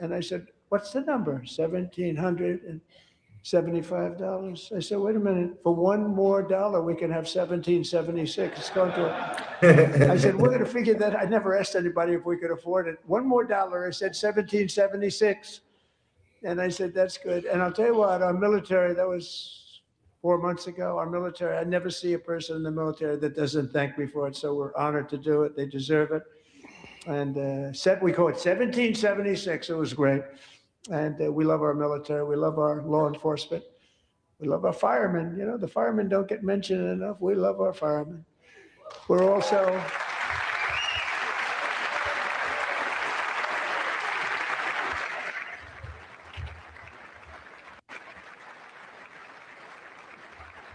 Speaker 11: And I said, what's the number? $1,775. I said, wait a minute, for $1 more, we can have $1,776. It's going to, I said, we're going to figure that. I never asked anybody if we could afford it. $1 more, I said $1,776. And I said, that's good. And I'll tell you what, our military, that was 4 months ago, our military, I never see a person in the military that doesn't thank me for it. So we're honored to do it. They deserve it. And we call it 1776. It was great. And we love our military. We love our law enforcement. We love our firemen. You know, the firemen don't get mentioned enough. We love our firemen. We're also...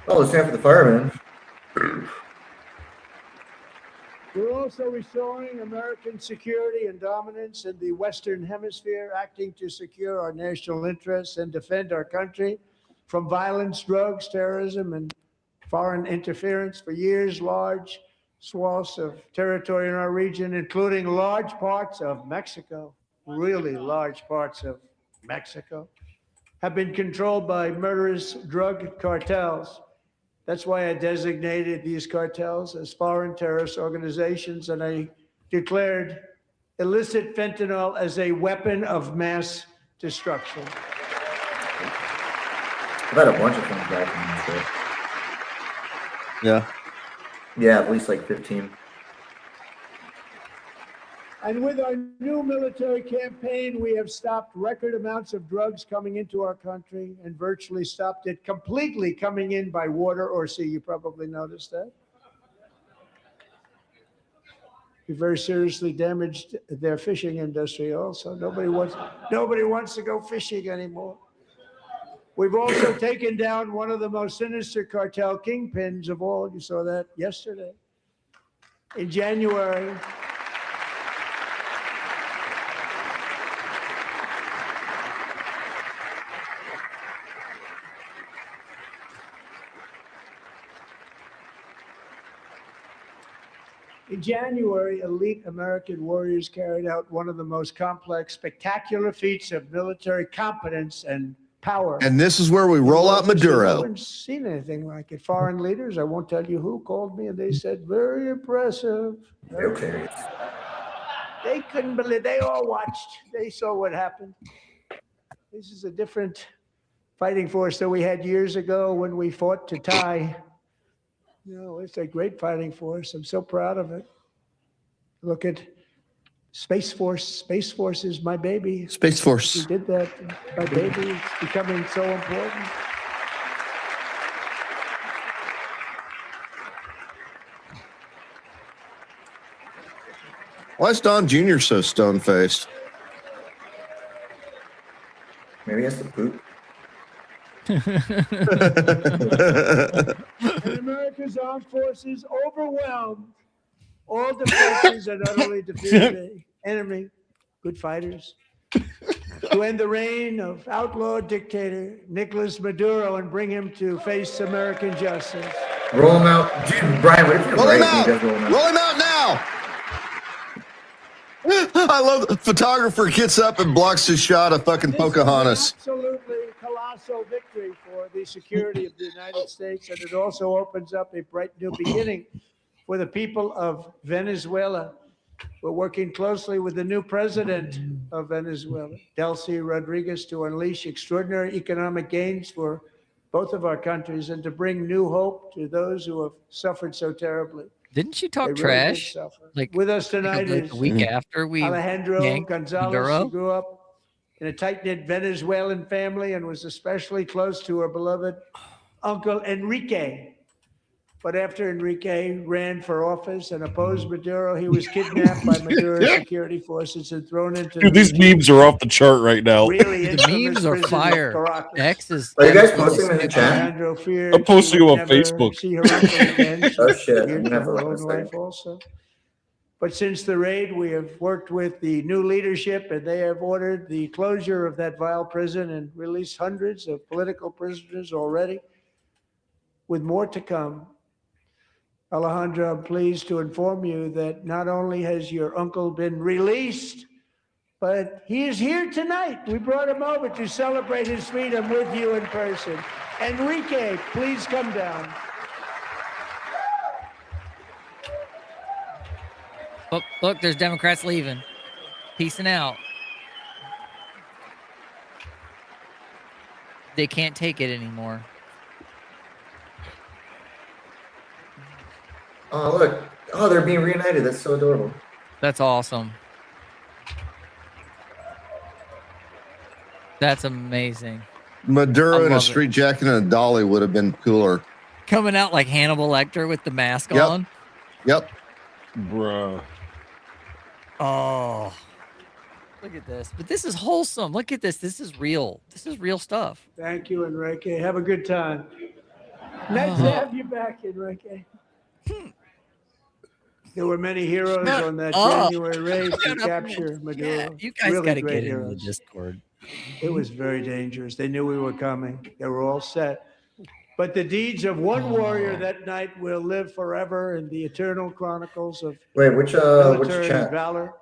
Speaker 2: Oh, it's time for the firemen.
Speaker 11: We're also restoring American security and dominance in the Western Hemisphere, acting to secure our national interests and defend our country from violence, drugs, terrorism, and foreign interference. For years, large swaths of territory in our region, including large parts of Mexico, really large parts of Mexico, have been controlled by murderous drug cartels. That's why I designated these cartels as foreign terrorist organizations, and I declared illicit fentanyl as a weapon of mass destruction.
Speaker 2: I've had a bunch of things back in this day.
Speaker 1: Yeah.
Speaker 2: Yeah, at least like 15.
Speaker 11: And with our new military campaign, we have stopped record amounts of drugs coming into our country and virtually stopped it completely coming in by water or sea. You probably noticed that. We very seriously damaged their fishing industry also. Nobody wants to go fishing anymore. We've also taken down one of the most sinister cartel kingpins of all. You saw that yesterday. In January, elite American warriors carried out one of the most complex, spectacular feats of military competence and power.
Speaker 1: And this is where we roll out
Speaker 11: No
Speaker 1: Maduro.
Speaker 11: one's seen anything like it. Foreign leaders, I won't tell you who, called me and they said, very impressive.
Speaker 2: Okay.
Speaker 11: They couldn't believe, they all watched. They saw what happened. This is a different fighting force that we had years ago when we fought to tie. You know, it's a great fighting force. I'm so proud of it. Look at Space Force. Space Force is my baby.
Speaker 1: Space Force.
Speaker 11: We did that. My baby. It's becoming so important.
Speaker 1: Why is Don Jr. so stone-faced?
Speaker 2: Maybe he has to poop.
Speaker 11: And America's armed forces overwhelmed all defenses and utterly defeated the enemy, good fighters, to end the reign of outlaw dictator Nicolas Maduro and bring him to face American justice.
Speaker 2: Roll him out. Dude, Brian, what if you're
Speaker 1: Roll him
Speaker 2: right?
Speaker 1: out. Roll him out now. I love the photographer gets up and blocks his shot of fucking Pocahontas.
Speaker 11: Absolutely colossal victory for the security of the United States, and it also opens up a bright new beginning for the people of Venezuela. We're working closely with the new president of Venezuela, Delcy Rodriguez, to unleash extraordinary economic gains for both of our countries and to bring new hope to those who have suffered so terribly.
Speaker 10: Didn't she talk
Speaker 11: They really did
Speaker 10: trash?
Speaker 11: suffer.
Speaker 10: Like
Speaker 11: With us tonight
Speaker 10: like
Speaker 11: is
Speaker 10: the week after we
Speaker 11: Alejandro
Speaker 10: yanked
Speaker 11: Gonzalez.
Speaker 10: Maduro?
Speaker 11: He grew up in a tight-knit Venezuelan family and was especially close to her beloved uncle Enrique. But after Enrique ran for office and opposed Maduro, he was kidnapped by Maduro's security forces and thrown into
Speaker 6: Dude, these memes are off the chart right now.
Speaker 11: really
Speaker 10: The memes are fire. X is.
Speaker 2: Are you guys posting them in the chat?
Speaker 11: Alejandro feared
Speaker 6: I'm posting
Speaker 11: she would
Speaker 6: them on
Speaker 11: never
Speaker 6: Facebook.
Speaker 11: see her uncle again. She
Speaker 2: Oh, shit. I'm
Speaker 11: feared
Speaker 2: gonna
Speaker 11: for
Speaker 2: have to
Speaker 11: her
Speaker 2: look
Speaker 11: own
Speaker 2: this
Speaker 11: life
Speaker 2: thing.
Speaker 11: also. But since the raid, we have worked with the new leadership, and they have ordered the closure of that vile prison and released hundreds of political prisoners already, with more to come. Alejandro, I'm pleased to inform you that not only has your uncle been released, but he is here tonight. We brought him over to celebrate his freedom with you in person. Enrique, please come down.
Speaker 10: Look, there's Democrats leaving. Peacing out. They can't take it anymore.
Speaker 2: Oh, look. Oh, they're being reunited. That's so adorable.
Speaker 10: That's awesome. That's amazing.
Speaker 1: Maduro in a
Speaker 10: love
Speaker 1: street jacket and a dolly would have been cooler.
Speaker 10: Coming out like Hannibal Lecter with the mask
Speaker 1: Yep.
Speaker 10: on.
Speaker 1: Yep.
Speaker 6: Bruh.
Speaker 10: Oh. Look at this. But this is wholesome. Look at this. This is real. This is real stuff.
Speaker 11: Thank you, Enrique. Have a good time. Nice to have you back, Enrique. There were many heroes on that January raid to capture Maduro.
Speaker 10: Yeah, you guys
Speaker 11: Really
Speaker 10: got to
Speaker 11: great
Speaker 10: get into the
Speaker 11: heroes.
Speaker 10: Discord.
Speaker 11: It was very dangerous. They knew we were coming. They were all set. But the deeds of one warrior that night will live forever in the eternal chronicles of
Speaker 2: Wait, which
Speaker 11: military
Speaker 2: chat?
Speaker 11: valor.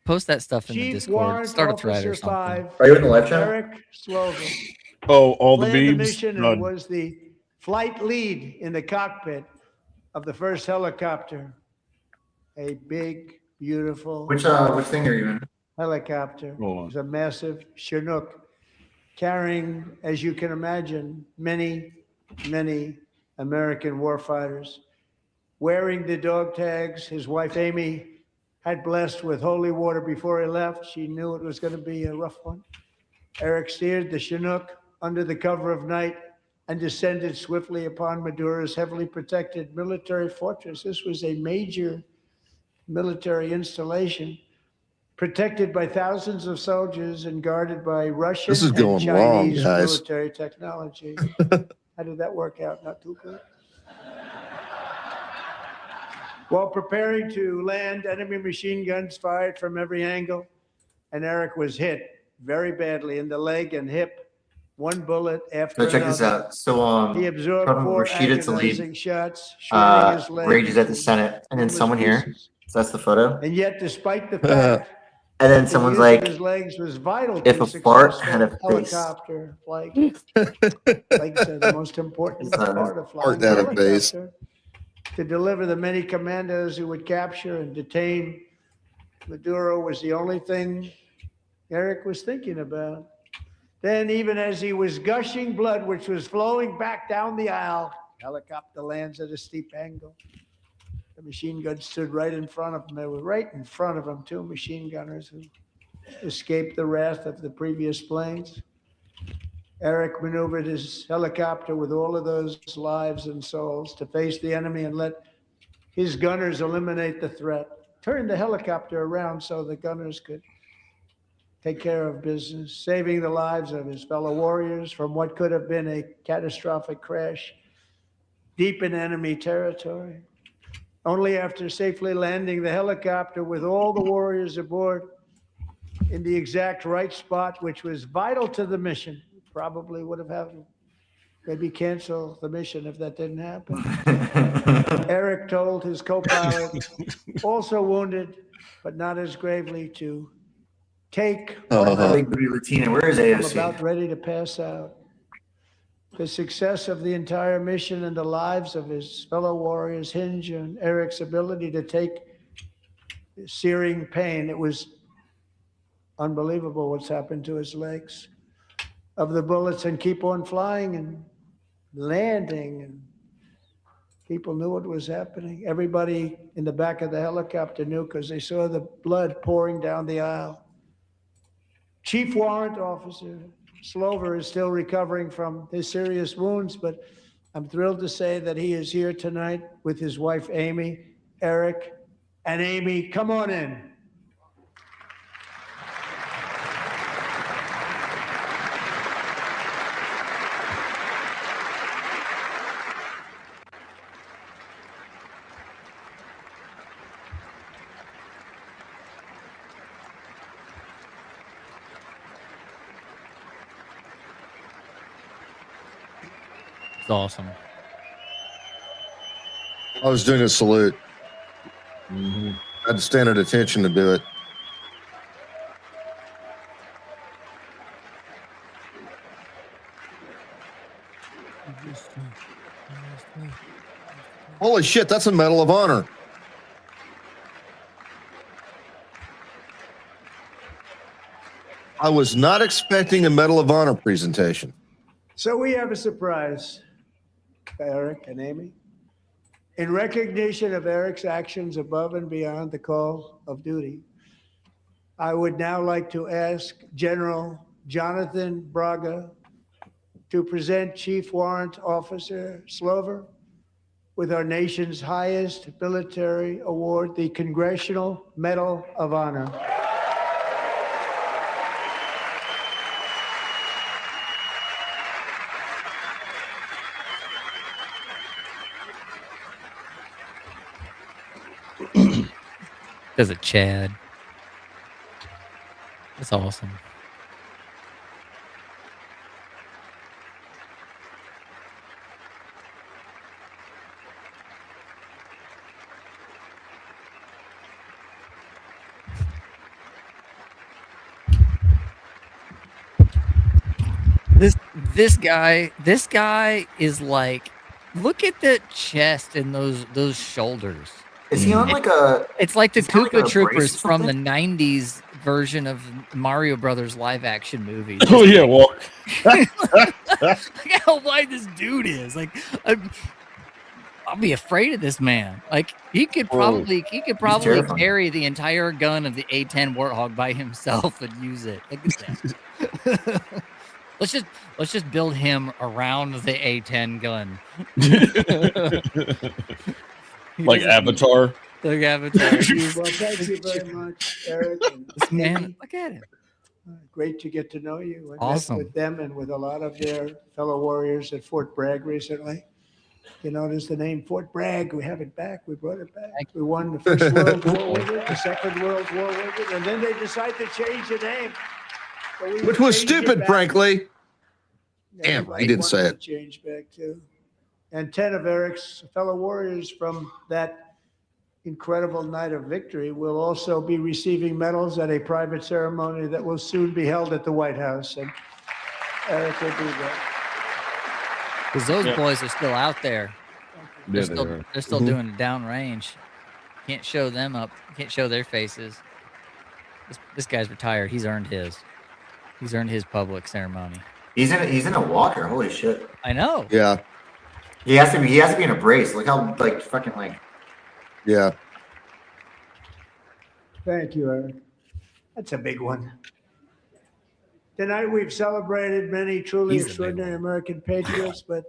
Speaker 10: Post that stuff in the
Speaker 11: Chief
Speaker 10: Discord.
Speaker 11: Warrant
Speaker 10: Start a thread or
Speaker 11: Officer
Speaker 10: something.
Speaker 11: 5,
Speaker 2: Are you in the live chat?
Speaker 11: Eric Slovan.
Speaker 6: Oh, all the
Speaker 11: Planned the
Speaker 6: memes.
Speaker 11: mission
Speaker 6: Done.
Speaker 11: and was the flight lead in the cockpit of the first helicopter. A big, beautiful
Speaker 2: Which thing are you in?
Speaker 11: helicopter.
Speaker 6: Hold on.
Speaker 11: It was a massive Chinook carrying, as you can imagine, many, many American warfighters. Wearing the dog tags, his wife Amy had blessed with holy water before he left. She knew it was going to be a rough one. Eric steered the Chinook under the cover of night and descended swiftly upon Maduro's heavily protected military fortress. This was a major military installation protected by thousands of soldiers and guarded by Russian
Speaker 1: This is
Speaker 11: and
Speaker 1: going wrong,
Speaker 11: Chinese
Speaker 1: guys.
Speaker 11: military technology. How did that work out? Not too good. While preparing to land, enemy machine guns fired from every angle, and Eric was hit very badly in the leg and hip. One bullet after
Speaker 2: So check this
Speaker 11: another.
Speaker 2: out. So
Speaker 11: He absorbed
Speaker 2: from
Speaker 11: 4
Speaker 2: Rashida Tlaib,
Speaker 11: agonizing shots, shredding his leg
Speaker 2: rages at the
Speaker 11: into
Speaker 2: Senate, and then
Speaker 11: numerous
Speaker 2: someone here.
Speaker 11: pieces.
Speaker 2: So that's the photo.
Speaker 11: And yet, despite the fact
Speaker 2: And then
Speaker 11: the
Speaker 2: someone's
Speaker 11: use of
Speaker 2: like,
Speaker 11: his legs was vital
Speaker 2: if
Speaker 11: to
Speaker 2: a fart
Speaker 11: successful
Speaker 2: had a face.
Speaker 11: helicopter flight. Legs are the most important part of flying
Speaker 1: Fart had a face.
Speaker 11: helicopter. To deliver the many commandos who would capture and detain Maduro was the only thing Eric was thinking about. Then, even as he was gushing blood, which was flowing back down the aisle, helicopter lands at a steep angle. The machine gun stood right in front of him. They were right in front of him, 2 machine gunners who escaped the wrath of the previous planes. Eric maneuvered his helicopter with all of those lives and souls to face the enemy and let his gunners eliminate the threat. Turned the helicopter around so the gunners could take care of business, saving the lives of his fellow warriors from what could have been a catastrophic crash deep in enemy territory. Only after safely landing the helicopter with all the warriors aboard in the exact right spot, which was vital to the mission, probably would have had to maybe cancel the mission if that didn't happen. Eric told his co-pilot, also wounded, but not as gravely, to take
Speaker 2: Big booty Latina. Where is
Speaker 11: I'm
Speaker 2: AOC?
Speaker 11: about ready to pass out. The success of the entire mission and the lives of his fellow warriors hinge on Eric's ability to take searing pain. It was unbelievable what's happened to his legs of the bullets and keep on flying and landing. And people knew what was happening. Everybody in the back of the helicopter knew because they saw the blood pouring down the aisle. Chief Warrant Officer Slover is still recovering from his serious wounds, but I'm thrilled to say that he is here tonight with his wife, Amy, Eric, and Amy. Come on in.
Speaker 10: It's awesome.
Speaker 1: I was doing a salute. I had to stand at attention to do it. Holy shit, that's a Medal of Honor. I was not expecting a Medal of Honor presentation.
Speaker 11: So we have a surprise, Eric and Amy. In recognition of Eric's actions above and beyond the call of duty, I would now like to ask General Jonathan Braga to present Chief Warrant Officer Slover with our nation's highest military award, the Congressional Medal of Honor.
Speaker 10: Because of Chad. That's awesome. This guy is like, look at the chest and those shoulders.
Speaker 2: Is he on like a?
Speaker 10: It's like the
Speaker 2: is he on, like,
Speaker 10: Koopa
Speaker 2: a
Speaker 10: Troopers
Speaker 2: brace or
Speaker 10: from the
Speaker 2: something?
Speaker 10: '90s version of Mario Brothers live action movie.
Speaker 6: Oh yeah, well,
Speaker 10: Look how wide this dude is. Like, I'll be afraid of this man. Like, he could probably
Speaker 2: terrifying.
Speaker 10: carry the entire gun of the A10 Warthog by himself and use it. Look at that. Let's just build him around the A10 gun.
Speaker 6: like Avatar.
Speaker 10: Like Avatar.
Speaker 11: Well, thank you very much, Eric. And
Speaker 10: This man,
Speaker 11: Amy.
Speaker 10: look at him.
Speaker 11: Great to get to know you. I
Speaker 10: Awesome.
Speaker 11: met with them and with a lot of their fellow warriors at Fort Bragg recently. You notice the name Fort Bragg. We have it back. We brought it back. We won the First World War with it, the Second World War with it, and then they decided to change the name. So we
Speaker 1: Which was
Speaker 11: changed it
Speaker 1: stupid,
Speaker 11: back.
Speaker 1: frankly.
Speaker 11: Yeah,
Speaker 1: Damn,
Speaker 11: we
Speaker 1: he didn't say
Speaker 11: wanted
Speaker 1: it.
Speaker 11: to change back too. And 10 of Eric's fellow warriors from that incredible night of victory will also be receiving medals at a private ceremony that will soon be held at the White House. And Eric will be there.
Speaker 10: Because those boys are still out there.
Speaker 6: Yeah,
Speaker 10: They're still doing it downrange. Can't show them up. Can't show their faces. This guy's retired. He's earned his. He's earned his public ceremony.
Speaker 2: He's in a walker. Holy shit.
Speaker 10: I know.
Speaker 1: Yeah,
Speaker 2: He has to be in a brace. Look how like fucking like.
Speaker 1: yeah.
Speaker 11: Thank you, Eric. That's a big one. Tonight we've celebrated many truly
Speaker 10: He's the big
Speaker 11: extraordinary
Speaker 10: one.
Speaker 11: American patriots, but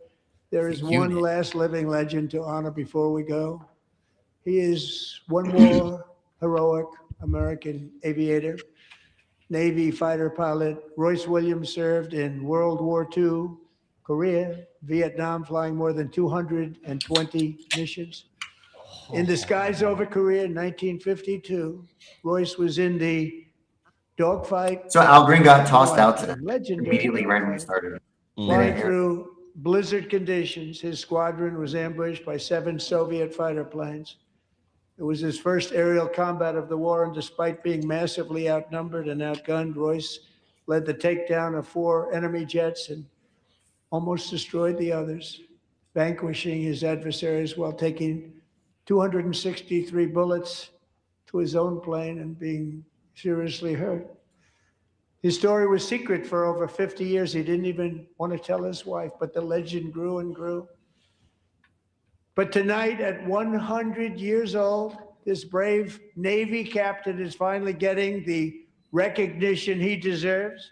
Speaker 11: there is
Speaker 10: The
Speaker 11: one
Speaker 10: unit.
Speaker 11: last living legend to honor before we go. He is one more heroic American aviator. Navy fighter pilot. Royce Williams served in World War II, Korea, Vietnam, flying more than 220 missions. In the skies over Korea in 1952, Royce was in the dogfight.
Speaker 2: So Al Green got tossed out
Speaker 11: One,
Speaker 2: today
Speaker 11: legendary
Speaker 2: immediately right when we
Speaker 11: dogfight.
Speaker 2: started.
Speaker 11: Flying through blizzard conditions, his squadron was ambushed by 7 Soviet fighter planes. It was his first aerial combat of the war, and despite being massively outnumbered and outgunned, Royce led the takedown of 4 enemy jets and almost destroyed the others, vanquishing his adversaries while taking 263 bullets to his own plane and being seriously hurt. His story was secret for over 50 years. He didn't even want to tell his wife, but the legend grew and grew. But tonight, at 100 years old, this brave Navy captain is finally getting the recognition he deserves.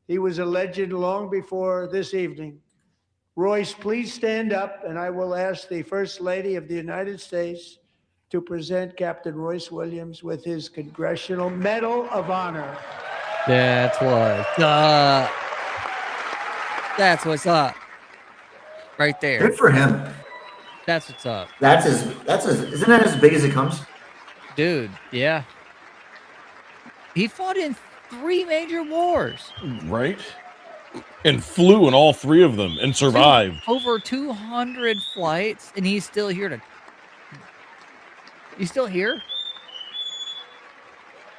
Speaker 11: He was a legend long before this evening. Royce, please stand up, and I will ask the First Lady of the United States to present Captain Royce Williams with his Congressional Medal of Honor.
Speaker 10: That's what's up. That's what's up. Right there.
Speaker 2: Good for him.
Speaker 10: That's what's up.
Speaker 2: Isn't that as big as it comes?
Speaker 10: Dude, yeah. He fought in 3 major wars.
Speaker 6: Right? And flew in all 3 of them and survived.
Speaker 10: Over 200 flights, and he's still here. He's still here?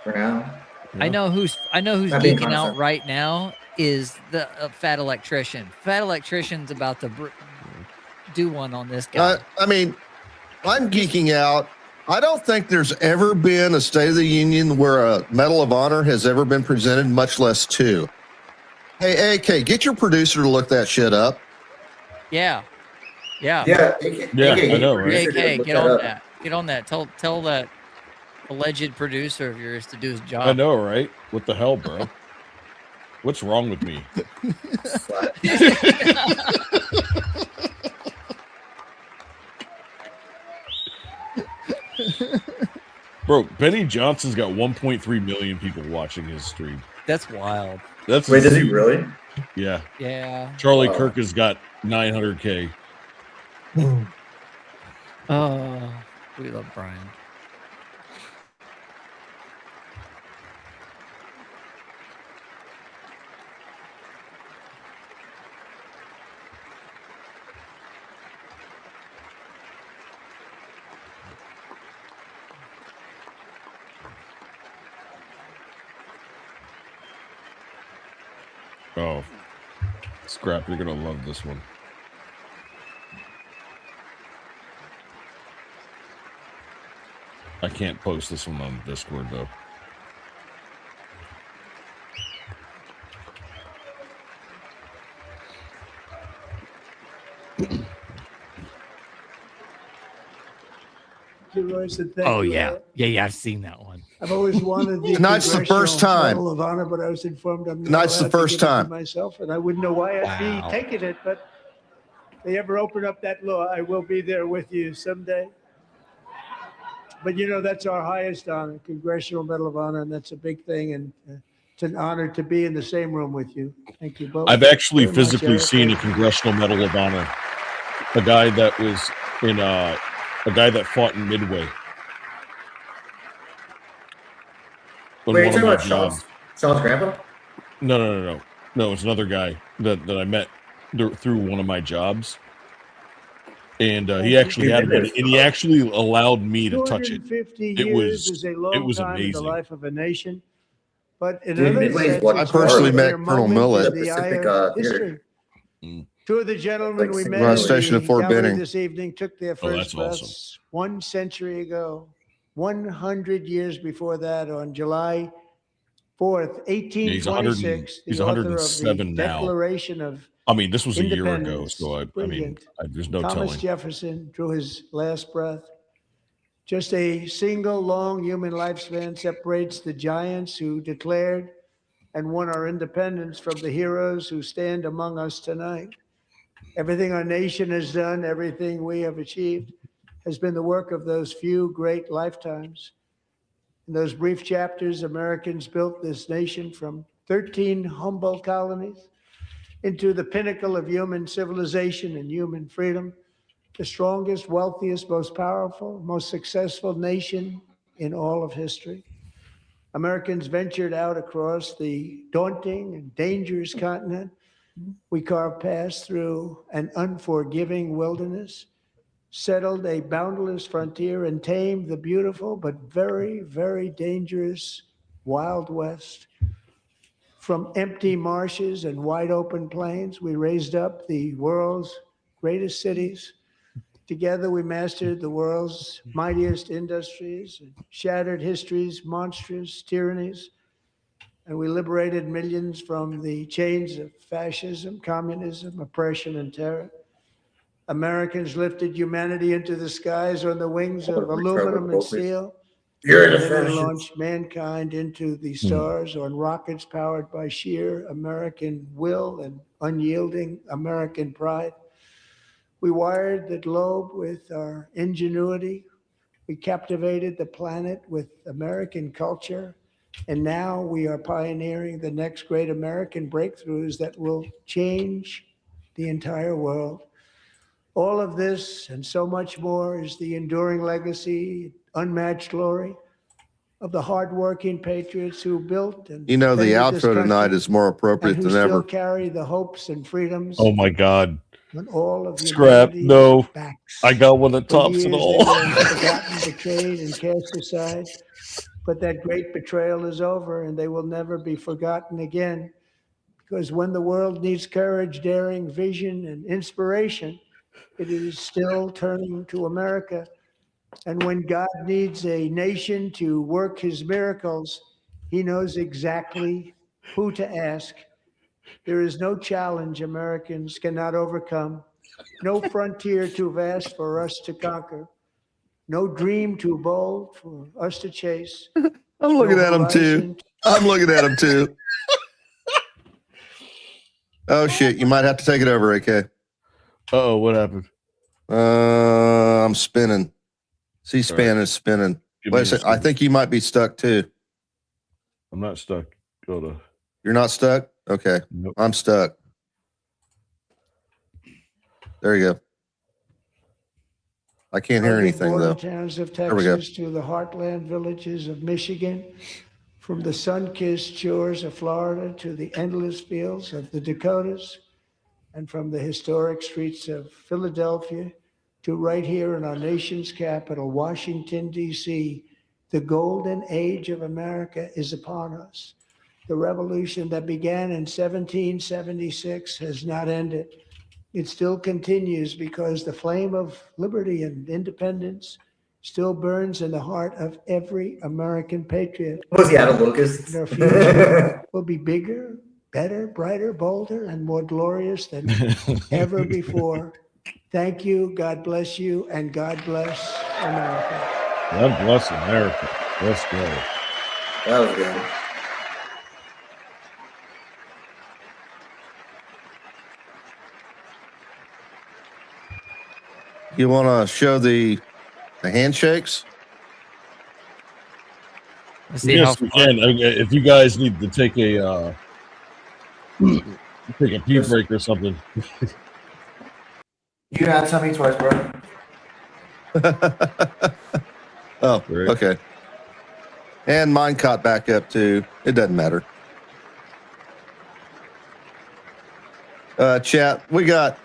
Speaker 2: For now.
Speaker 10: Yeah. I know who's geeking out right now is the fat electrician. Fat electrician's about to do one on this guy.
Speaker 1: I mean, I'm geeking out. I don't think there's ever been a State of the Union where a Medal of Honor has ever been presented, much less 2. Hey, AK, get your producer to look that shit up.
Speaker 10: Yeah. Yeah.
Speaker 2: Yeah.
Speaker 6: I know, right?
Speaker 10: AK, get on that. Get on that. Tell that alleged producer of yours to do his job.
Speaker 6: I know, right? What the hell, bro? What's wrong with me? Bro, Benny Johnson's got 1.3 million people watching his stream.
Speaker 10: That's wild.
Speaker 2: Wait, does he really?
Speaker 6: Yeah.
Speaker 10: Yeah.
Speaker 6: Charlie Kirk has got 900K.
Speaker 10: Oh, we love Brian.
Speaker 6: Oh, Scrap, you're gonna love this one. I can't post this one on Discord though.
Speaker 10: Oh yeah, yeah. I've seen that one.
Speaker 11: I've always wanted the
Speaker 1: Tonight's the first time.
Speaker 11: Medal of Honor, but I was informed I'm not
Speaker 1: Tonight's the
Speaker 11: allowed to
Speaker 1: first
Speaker 11: give it to
Speaker 1: time.
Speaker 11: myself, and I wouldn't know why I'd be taking it. But if they ever open up that law, I will be there with you someday. But you know, that's our highest honor, Congressional Medal of Honor, and that's a big thing. And it's an honor to be in the same room with you. Thank you both.
Speaker 6: I've actually
Speaker 11: very much,
Speaker 6: physically
Speaker 11: Eric.
Speaker 6: seen a Congressional Medal of Honor. A guy that was in a guy that fought in Midway. On
Speaker 2: Wait,
Speaker 6: one
Speaker 2: you're
Speaker 6: of
Speaker 2: talking
Speaker 6: my
Speaker 2: about
Speaker 6: jobs.
Speaker 2: Sean's grandpa?
Speaker 6: No, it's another guy that I met through one of my jobs. And he actually had one, and he actually allowed me to touch it.
Speaker 11: 250
Speaker 6: It
Speaker 11: years
Speaker 6: was
Speaker 11: is a long time in the
Speaker 6: amazing.
Speaker 11: life of a nation. But in
Speaker 2: Dude,
Speaker 11: another
Speaker 2: Midway's
Speaker 11: sense,
Speaker 2: what-
Speaker 11: it's
Speaker 1: I personally
Speaker 11: one
Speaker 1: met
Speaker 11: clear
Speaker 1: Colonel
Speaker 11: moment
Speaker 1: Millett.
Speaker 11: in the
Speaker 2: Pacific,
Speaker 11: eye of
Speaker 2: Theater.
Speaker 11: history.
Speaker 6: Mm.
Speaker 11: Two of the gentlemen
Speaker 2: Like
Speaker 11: we
Speaker 2: six
Speaker 11: met
Speaker 2: miles
Speaker 11: in
Speaker 1: station
Speaker 11: the
Speaker 1: at Fort
Speaker 11: gallery
Speaker 1: Benning.
Speaker 11: this evening took their
Speaker 6: Oh, that's
Speaker 11: first breaths
Speaker 6: awesome.
Speaker 11: 1 century ago. 100 years before that, on July 4th, 1826,
Speaker 6: he's
Speaker 11: the author of
Speaker 6: 107
Speaker 11: the
Speaker 6: now.
Speaker 11: Declaration of
Speaker 6: I mean, this was a year ago,
Speaker 11: Independence.
Speaker 6: so I mean,
Speaker 11: Brilliant.
Speaker 6: there's no
Speaker 11: Thomas
Speaker 6: telling.
Speaker 11: Jefferson drew his last breath. Just a single long human lifespan separates the giants who declared and won our independence from the heroes who stand among us tonight. Everything our nation has done, everything we have achieved, has been the work of those few great lifetimes. In those brief chapters, Americans built this nation from 13 humble colonies into the pinnacle of human civilization and human freedom, the strongest, wealthiest, most powerful, most successful nation in all of history. Americans ventured out across the daunting and dangerous continent. We carved paths through an unforgiving wilderness, settled a boundless frontier, and tamed the beautiful but very, very dangerous Wild West. From empty marshes and wide open plains, we raised up the world's greatest cities. Together, we mastered the world's mightiest industries, and shattered history's monstrous tyrannies, and we liberated millions from the chains of fascism, communism, oppression, and terror. Americans lifted humanity into the skies on the wings of aluminum and steel. Then we launched mankind into the stars on rockets powered by sheer American will and unyielding American pride. We wired the globe with our ingenuity. We captivated the planet with American culture. And now we are pioneering the next great American breakthroughs that will change the entire world. All of this and so much more is the enduring legacy, unmatched glory of the hardworking patriots who built and
Speaker 1: You know, the
Speaker 11: defended this
Speaker 1: outro tonight
Speaker 11: country
Speaker 1: is more
Speaker 11: and
Speaker 1: appropriate
Speaker 11: who
Speaker 1: than
Speaker 11: still
Speaker 1: ever.
Speaker 11: carry the hopes and freedoms
Speaker 6: Oh my God.
Speaker 11: on all of
Speaker 6: Scrap.
Speaker 11: humanity's
Speaker 6: No.
Speaker 11: backs.
Speaker 6: I got one that
Speaker 11: For
Speaker 6: tops it
Speaker 11: years
Speaker 6: all.
Speaker 11: they were forgotten, betrayed, and cast aside. But that great betrayal is over, and they will never be forgotten again. Because when the world needs courage, daring, vision, and inspiration, it is still turning to America. And when God needs a nation to work his miracles, he knows exactly who to ask. There is no challenge Americans cannot overcome, no frontier too vast for us to conquer, no dream too bold for us to chase.
Speaker 1: I'm looking at him too. I'm looking at him too. Oh shit! You might have to take it over, AK.
Speaker 6: Oh, what happened?
Speaker 1: I'm spinning. C-SPAN is spinning. Wait a second. I think you might be stuck too.
Speaker 6: I'm not stuck. Go to.
Speaker 1: You're not stuck? Okay.
Speaker 6: Nope.
Speaker 1: I'm stuck. There you go. I can't hear anything though.
Speaker 11: Towns of
Speaker 1: There we go.
Speaker 11: Texas to the heartland villages of Michigan, from the sun-kissed shores of Florida to the endless fields of the Dakotas, and from the historic streets of Philadelphia to right here in our nation's capital, Washington, D.C., the golden age of America is upon us. The revolution that began in 1776 has not ended. It still continues because the flame of liberty and independence still burns in the heart of every American patriot.
Speaker 2: Was he out of Lucas?
Speaker 11: And our future will be bigger, better, brighter, bolder, and more glorious than ever before. Thank you, God bless you, and God bless America.
Speaker 6: God bless America. Let's go.
Speaker 2: That was good.
Speaker 1: You want to show the handshakes?
Speaker 10: Let's see
Speaker 6: Yes,
Speaker 10: how
Speaker 6: we can. If you guys need to take a pee break or something.
Speaker 2: You had something twice, bro.
Speaker 1: Oh, okay. And mine caught back up too. It doesn't matter. Chat, we got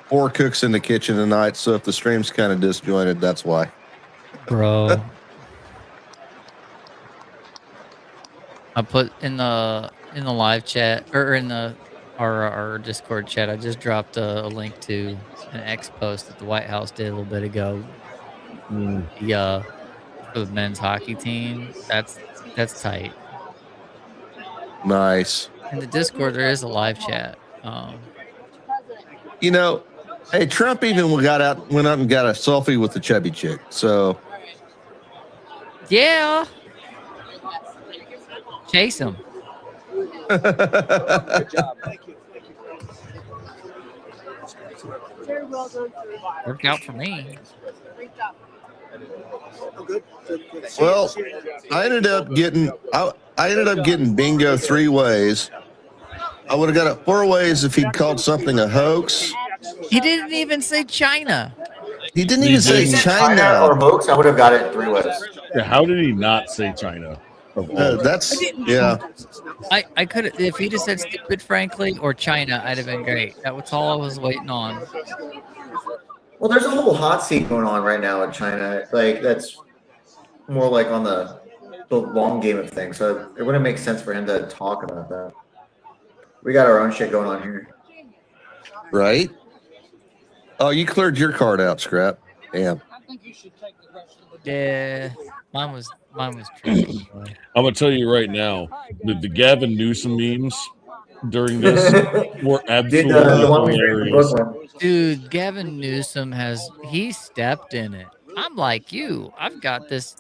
Speaker 1: 4 cooks in the kitchen tonight, so if the stream's kind of disjointed, that's why.
Speaker 10: bro. I put in the live chat or in the our Discord chat. I just dropped a link to an X post that the White House did a little bit ago. The for the men's hockey team. That's tight.
Speaker 1: Nice.
Speaker 10: In the Discord, there is a live chat.
Speaker 1: You know, hey, Trump even went out and got a selfie with the chubby chick. So
Speaker 10: yeah, chase him.
Speaker 11: Good job. Thank you.
Speaker 10: Worked out for me.
Speaker 9: Great job.
Speaker 1: Well, I ended up getting bingo 3 ways. I would have got it 4 ways if he'd called something a hoax.
Speaker 10: He didn't even say China.
Speaker 1: He didn't
Speaker 6: He
Speaker 1: even say
Speaker 6: didn't.
Speaker 2: China or
Speaker 1: China.
Speaker 2: hoax, I would have got it 3 ways.
Speaker 6: Yeah, how did he not say China? Of all
Speaker 1: That's yeah.
Speaker 10: I could have, if he'd have said stupid, frankly, or China, I'd have been great. That was all I was waiting on.
Speaker 2: Well, there's a whole hot seat going on right now in China. Like that's more like on the long game of things. So it wouldn't make sense for him to talk about that. We got our own shit going on here.
Speaker 1: Right? Oh, you cleared your card out, Scrap. Damn.
Speaker 10: Yeah, mine was tricky.
Speaker 6: I'm gonna tell you right now, the Gavin Newsom memes during this were absolutely hilarious.
Speaker 10: Dude, Gavin Newsom he stepped in it. I'm like you. I've got this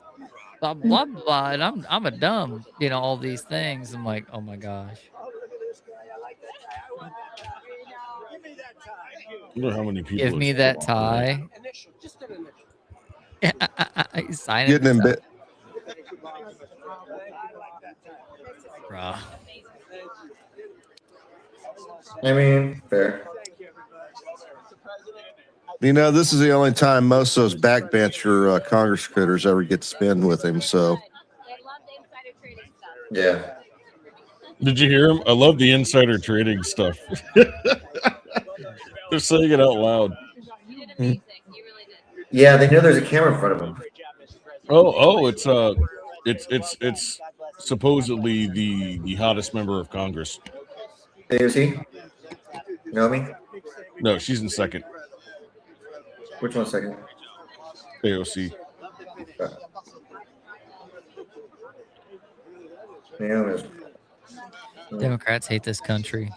Speaker 10: blah blah blah, and I'm a dumb, all these things. I'm like, oh my gosh.
Speaker 6: I wonder how many people
Speaker 10: Give me that tie. Sign
Speaker 1: Getting in bed.
Speaker 10: Bro.
Speaker 2: I mean, fair.
Speaker 1: This is the only time most of those backbencher Congress critters ever get to spend with him. So,
Speaker 2: yeah.
Speaker 6: Did you hear him? I love the insider trading stuff. They're saying it out loud.
Speaker 2: Yeah, they know there's a camera in front of them.
Speaker 6: Oh, it's supposedly the hottest member of Congress.
Speaker 2: AOC? Naomi?
Speaker 6: No, she's in second.
Speaker 2: Which one's second?
Speaker 6: AOC.
Speaker 2: Naomi's.
Speaker 10: Democrats hate this country.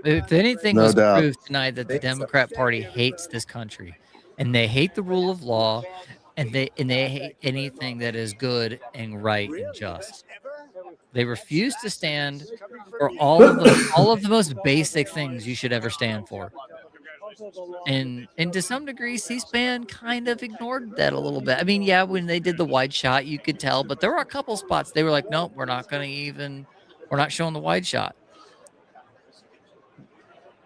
Speaker 10: If anything
Speaker 1: No
Speaker 10: was
Speaker 1: doubt.
Speaker 10: proved tonight, that the Democrat Party hates this country, and they hate the rule of law, and they hate anything that is good and right and just. They refuse to stand for all of the most basic things you should ever stand for. And to some degree, C-SPAN kind of ignored that a little bit. I mean, yeah, when they did the wide shot, you could tell, but there were a couple spots they were like, nope, we're not showing the wide shot.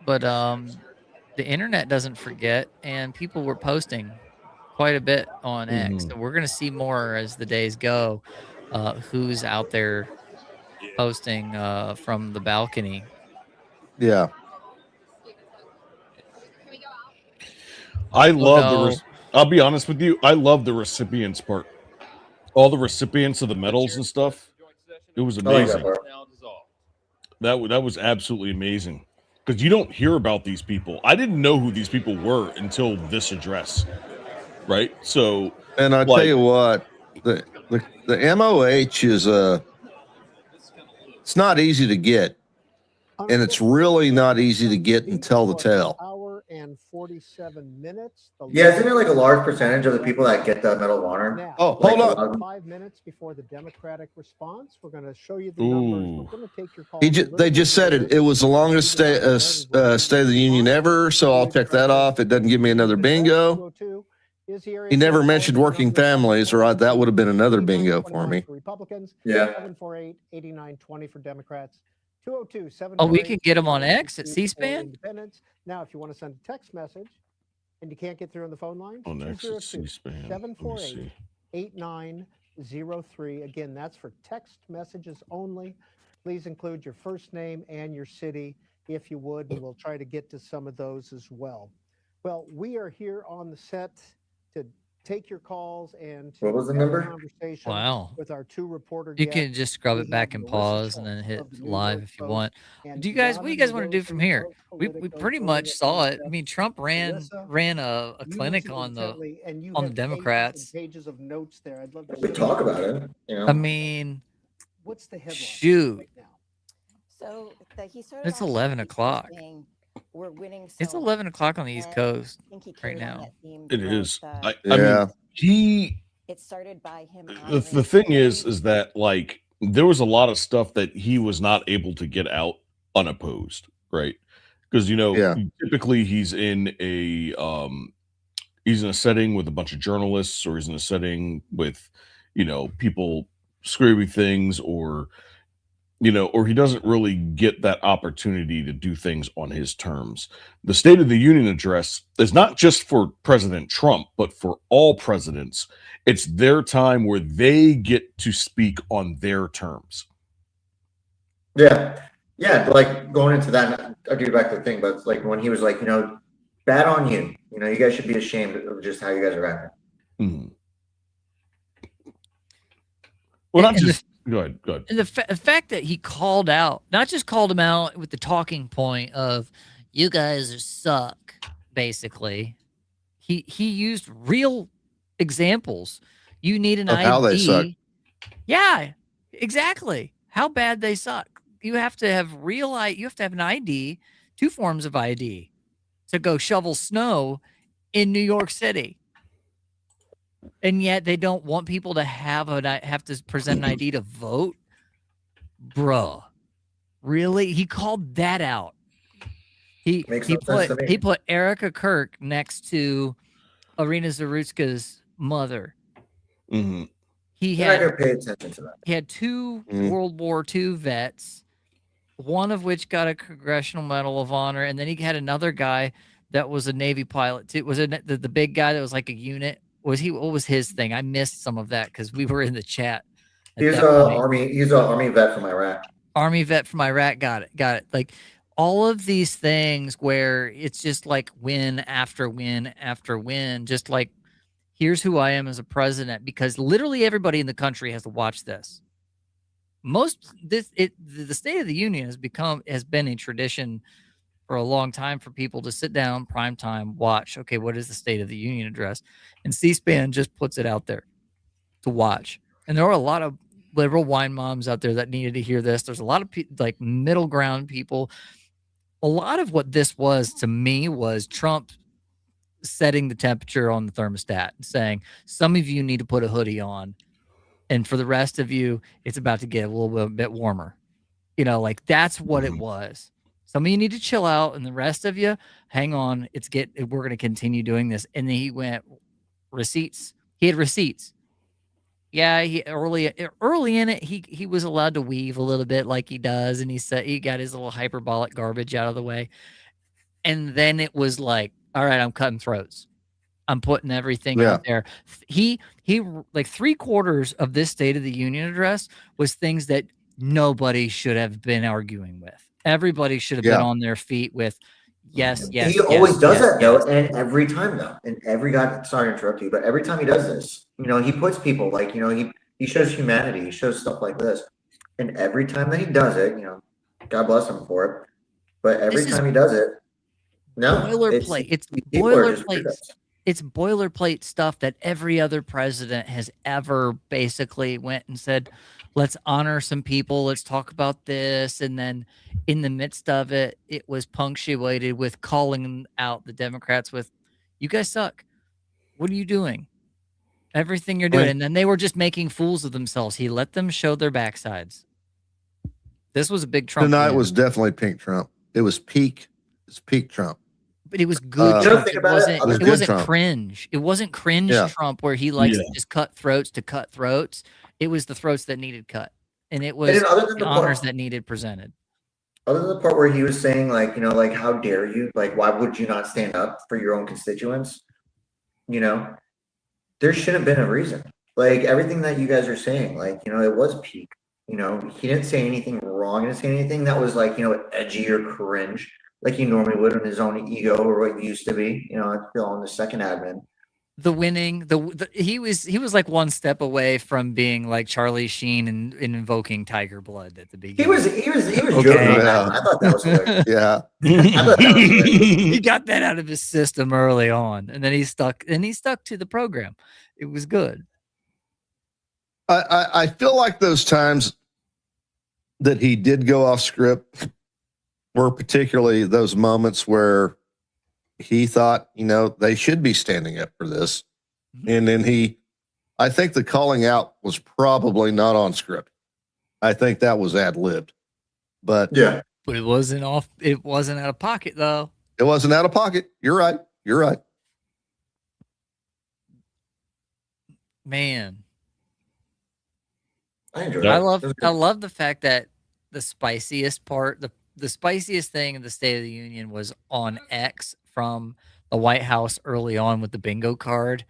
Speaker 10: But the internet doesn't forget, and people were posting quite a bit on X. So we're going to see more as the days go, who's out there posting from the balcony.
Speaker 1: yeah.
Speaker 6: I'll be honest with you. I love the recipients part. All the recipients of the medals and stuff. It was amazing. That was absolutely amazing. Because you don't hear about these people. I didn't know who these people were until this address. Right? So,
Speaker 1: and I tell you what, the MOH is it's not easy to get, and it's really not easy to get and tell the tale.
Speaker 3: Hour and 47 minutes.
Speaker 2: Yeah, isn't it like a large percentage of the people that get the Medal of Honor?
Speaker 3: Now,
Speaker 1: Oh, hold on.
Speaker 3: 5 minutes before the Democratic response, we're going to show you the numbers. We're going to take your call.
Speaker 1: They just said it. It was the longest State of the Union ever, so I'll check that off. It doesn't give me another bingo. He never mentioned working families, or that would have been another bingo for me.
Speaker 3: Republicans.
Speaker 2: Yeah.
Speaker 3: 748-8920 for Democrats. 202-748.
Speaker 10: Oh, we could get them on X at C-SPAN?
Speaker 3: Independents. Now, if you want to send a text message and you can't get through on the phone line,
Speaker 6: on X at C-SPAN.
Speaker 3: 748-8903. Again, that's for text messages only. Please include your first name and your city, if you would, and we'll try to get to some of those as well. Well, we are here on the set to take your calls and to
Speaker 2: What was the
Speaker 3: have a
Speaker 2: number?
Speaker 3: conversation with our two reporter
Speaker 10: You
Speaker 3: guests.
Speaker 10: can just scrub it back and pause and then hit live if you want. What do you guys want to do from here? We pretty much saw it. I mean, Trump ran a clinic on the Democrats.
Speaker 3: Pages of notes there. I'd love to
Speaker 2: We talk about it.
Speaker 10: I mean,
Speaker 3: what's the headline?
Speaker 10: Shoot.
Speaker 3: Right now?
Speaker 5: So he started
Speaker 10: It's
Speaker 5: off
Speaker 10: 11 o'clock.
Speaker 5: saying, we're winning.
Speaker 10: It's 11 o'clock on the East Coast right now.
Speaker 6: It is. I
Speaker 1: Yeah.
Speaker 6: mean,
Speaker 5: It started by him.
Speaker 6: the thing is that like there was a lot of stuff that he was not able to get out unopposed, right? Because
Speaker 1: Yeah.
Speaker 6: typically he's in he's in a setting with a bunch of journalists, or he's in a setting with, people screaming things, or he doesn't really get that opportunity to do things on his terms. The State of the Union address is not just for President Trump, but for all presidents. It's their time where they get to speak on their terms.
Speaker 2: Yeah. Yeah. Like going into that, I'll get back to the thing, but like when he was like, bad on you. You guys should be ashamed of just how you guys are acting.
Speaker 6: Mm-hmm. Well, not just. Go ahead.
Speaker 10: And the fact that he called out, not just called him out with the talking point of "you guys suck," basically, he used real examples. You need an ID.
Speaker 1: How they suck.
Speaker 10: Yeah, exactly. How bad they suck. You have to have you have to have an ID, 2 forms of ID, to go shovel snow in New York City. And yet they don't want people to have to present an ID to vote. Bruh. Really? He called that out. He put Erica Kirk next to Irina Zarutska's mother.
Speaker 6: Mm-hmm.
Speaker 2: He had pay attention to that.
Speaker 10: He had 2 World War II vets, one of which got a Congressional Medal of Honor, and then he had another guy that was a Navy pilot too. Was it the big guy that was like a unit? What was his thing? I missed some of that because we were in the chat.
Speaker 2: He's an Army vet from Iraq.
Speaker 10: Army vet from Iraq. Got it. Like all of these things where it's just like win after win after win. Just like, here's who I am as a president, because literally everybody in the country has to watch this. The State of the Union has been a tradition for a long time for people to sit down, prime time, watch. Okay, what is the State of the Union address? And C-SPAN just puts it out there to watch. And there are a lot of liberal wine moms out there that needed to hear this. There's a lot of like middle ground people. A lot of what this was to me was Trump setting the temperature on the thermostat and saying, some of you need to put a hoodie on. And for the rest of you, it's about to get a little bit warmer. Like that's what it was. Some of you need to chill out, and the rest of you, hang on. We're going to continue doing this. And then he went receipts. He had receipts. Yeah, early in it, he was allowed to weave a little bit like he does, and he said he got his little hyperbolic garbage out of the way. And then it was like, all right, I'm cutting throats. I'm putting everything out there. He like 3/4 of this State of the Union address was things that nobody should have been arguing with. Everybody should have been on their feet with yes.
Speaker 2: He always does that though, and every time though, and sorry to interrupt you, but every time he does this, he puts people like, he shows humanity, he shows stuff like this, and every time that he does it, God bless him for it, but every time he does it,
Speaker 10: boilerplate. It's boilerplate. It's boilerplate stuff that every other president has ever basically went and said, let's honor some people. Let's talk about this. And then in the midst of it, it was punctuated with calling out the Democrats with, you guys suck. What are you doing? Everything you're doing. And then they were just making fools of themselves. He let them show their backsides. This was a big Trump.
Speaker 1: Tonight was definitely peak Trump. It was peak Trump.
Speaker 10: But it was good Trump. It wasn't
Speaker 1: Trump.
Speaker 10: Cringe. It wasn't cringe Trump where he likes to just cut throats to cut throats. It was the throats that needed cut. And it was the honors that needed presented.
Speaker 2: Other than the part where he was saying like, like, how dare you? Like, why would you not stand up for your own constituents? There should have been a reason. Like everything that you guys are saying, like, it was peak. He didn't say anything wrong. He didn't say anything that was like, edgy or cringe, like he normally would in his own ego or what he used to be, on the second admin.
Speaker 10: The winning, he was like one step away from being like Charlie Sheen and invoking Tiger Blood at the beginning.
Speaker 2: He was joking on that. I thought that was hilarious.
Speaker 1: Yeah.
Speaker 2: I thought that was hilarious.
Speaker 10: He got that out of his system early on, and then he stuck to the program. It was good.
Speaker 1: I feel like those times that he did go off script were particularly those moments where he thought, they should be standing up for this. Mm-hmm. And then I think the calling out was probably not on script. I think that was ad-libbed. But
Speaker 10: it wasn't out of pocket though.
Speaker 1: It wasn't out of pocket. You're right.
Speaker 10: Man,
Speaker 2: I enjoyed
Speaker 10: I
Speaker 2: it.
Speaker 10: love the fact that the spiciest part, the spiciest thing in the State of the Union was on X from the White House early on with the bingo card.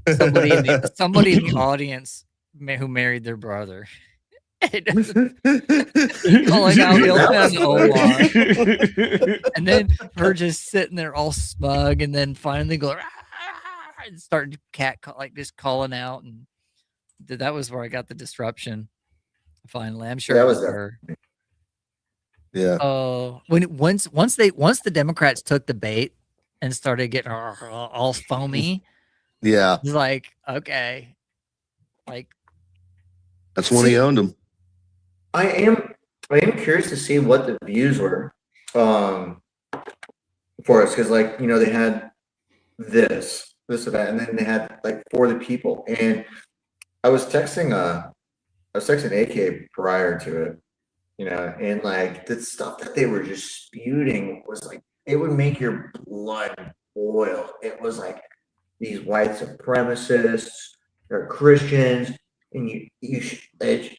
Speaker 10: Somebody in the audience who married their brother. Calling out Ilhan Omar. And then her just sitting there all smug, and then finally go and start just calling out, and that was where I got the disruption. Finally, I'm sure
Speaker 2: That
Speaker 10: it
Speaker 2: was
Speaker 10: was her.
Speaker 1: Yeah.
Speaker 10: Oh, once the Democrats took the bait and started getting all foamy,
Speaker 1: Yeah.
Speaker 10: it's like, okay, like
Speaker 1: that's when he owned them.
Speaker 2: I am curious to see what the views were for us, because like, you know, they had this event, and then they had like For the People, and I was texting AK prior to it, you know, and like the stuff that they were just spewing was like, it would make your blood boil. It was like, these white supremacists, they're Christians, and you shouldn't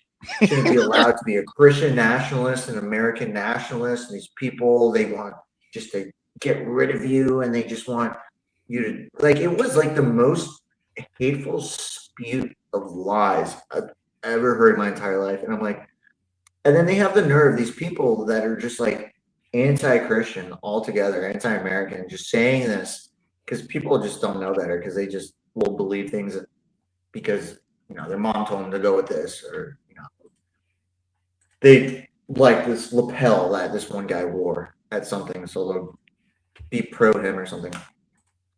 Speaker 2: be allowed to be a Christian nationalist, an American nationalist. And these people, they want just to get rid of you, and they just want you to, like, it was like the most hateful spew of lies I've ever heard in my entire life. And I'm like, and then they have the nerve, these people that are just like anti-Christian altogether, anti-American, just saying this because people just don't know better, because they just will believe things because, you know, their mom told them to go with this, or, you know, they like this lapel that this one guy wore at something, so they'll be pro him or something.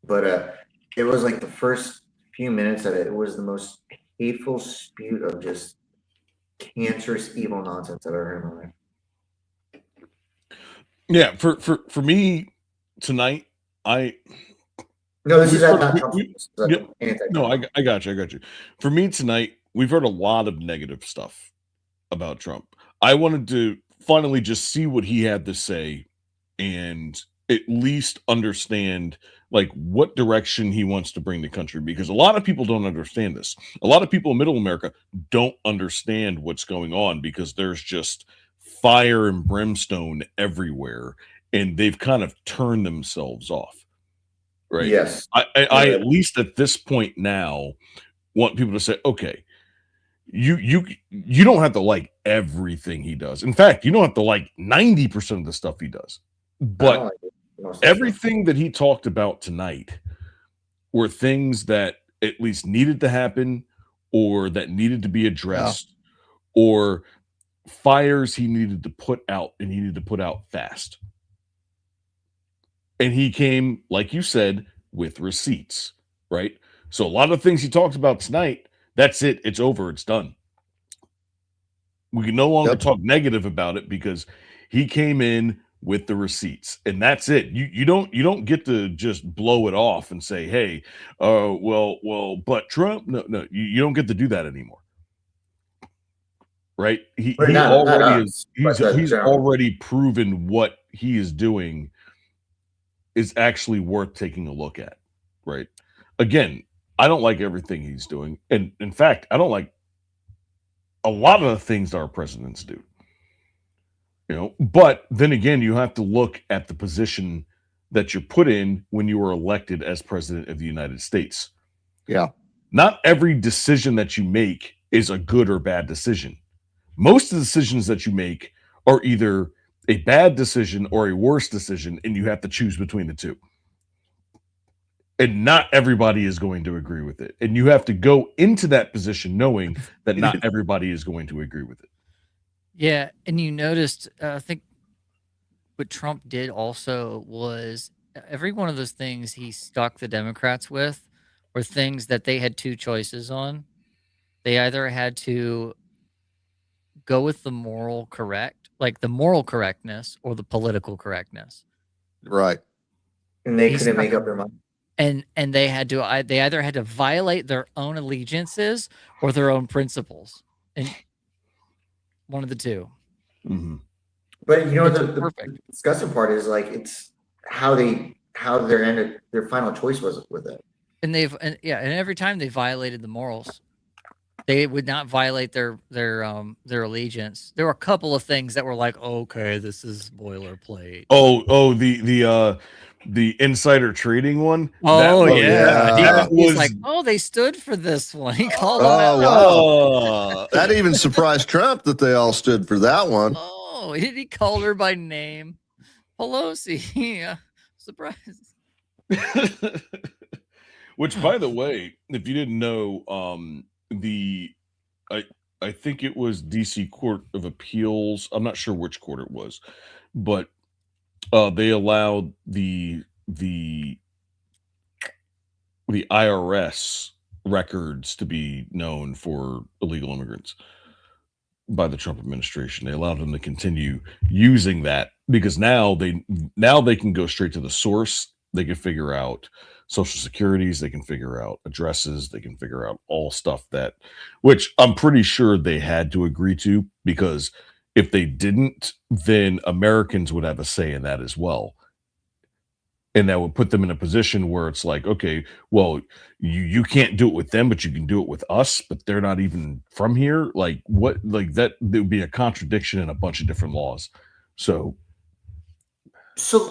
Speaker 2: But it was like the first few minutes of it, it was the most hateful spew of just cancerous evil nonsense I've ever heard in my life.
Speaker 6: Yeah, for me tonight,
Speaker 2: no, this is not Trump.
Speaker 6: No, I got you. For me tonight, we've heard a lot of negative stuff about Trump. I wanted to finally just see what he had to say and at least understand like what direction he wants to bring the country, because a lot of people don't understand this. A lot of people in middle America don't understand what's going on, because there's just fire and brimstone everywhere, and they've kind of turned themselves off. Right.
Speaker 2: Yes.
Speaker 6: I at least at this point now want people to say, okay, you don't have to like everything he does. In fact, you don't have to like 90% of the stuff he does. But everything that he talked about tonight were things that at least needed to happen, or that needed to be addressed, or fires he needed to put out, and he needed to put out fast. And he came, like you said, with receipts, right? So a lot of things he talked about tonight, that's it. It's over. It's done. We can no longer talk negative about it, because he came in with the receipts, and that's it. You don't get to just blow it off and say, hey, but Trump, no, you don't get to do that anymore. Right? He's already proven what he is doing is actually worth taking a look at, right? Again, I don't like everything he's doing. And in fact, I don't like a lot of the things our presidents do. You know, but then again, you have to look at the position that you're put in when you were elected as president of the United States.
Speaker 1: Yeah.
Speaker 6: Not every decision that you make is a good or bad decision. Most of the decisions that you make are either a bad decision or a worse decision, and you have to choose between the two. And not everybody is going to agree with it. And you have to go into that position knowing that not everybody is going to agree with it.
Speaker 10: Yeah, and you noticed, I think what Trump did also was every one of those things he stuck the Democrats with were things that they had two choices on. They either had to go with the moral correctness, or the political correctness.
Speaker 1: Right.
Speaker 2: And they couldn't make up their mind.
Speaker 10: And they either had to violate their own allegiances or their own principles. And one of the two.
Speaker 6: Mm-hmm.
Speaker 2: But you know, the disgusting part is like, it's how their final choice was with it.
Speaker 10: And every time they violated the morals. They would not violate their allegiance. There were a couple of things that were like, okay, this is boilerplate.
Speaker 6: Oh, the insider trading one.
Speaker 10: Oh yeah,
Speaker 6: that
Speaker 10: he's
Speaker 6: was
Speaker 10: like, oh, they stood for this one. He called them
Speaker 1: Oh
Speaker 10: out.
Speaker 1: wow, that even surprised Trump that they all stood for that one.
Speaker 10: Oh, he called her by name, Pelosi. Yeah, surprise.
Speaker 6: Which, by the way, if you didn't know, I think it was DC Court of Appeals. I'm not sure which court it was, but they allowed the IRS records to be known for illegal immigrants by the Trump administration. They allowed them to continue using that because now they can go straight to the source. They can figure out social securities, they can figure out addresses, they can figure out all stuff which I'm pretty sure they had to agree to, because if they didn't, then Americans would have a say in that as well. And that would put them in a position where it's like, okay, well, you can't do it with them, but you can do it with us, but they're not even from here. Like what? Like that, there would be a contradiction in a bunch of different laws. So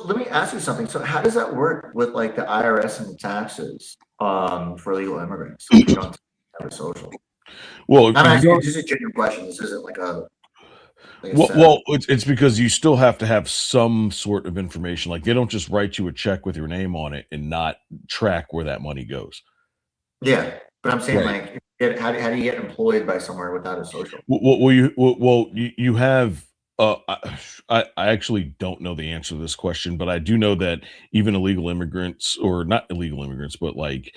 Speaker 2: let me ask you something. So how does that work with like the IRS and the taxes for illegal immigrants? If you don't have a social.
Speaker 6: Well,
Speaker 2: I'm asking, this is a genuine question. This isn't like a.
Speaker 6: Well, it's because you still have to have some sort of information. Like they don't just write you a check with your name on it and not track where that money goes.
Speaker 2: Yeah, but I'm saying like, how do you get employed by somewhere without a social?
Speaker 6: You have. I actually don't know the answer to this question, but I do know that even illegal immigrants, or not illegal immigrants, but like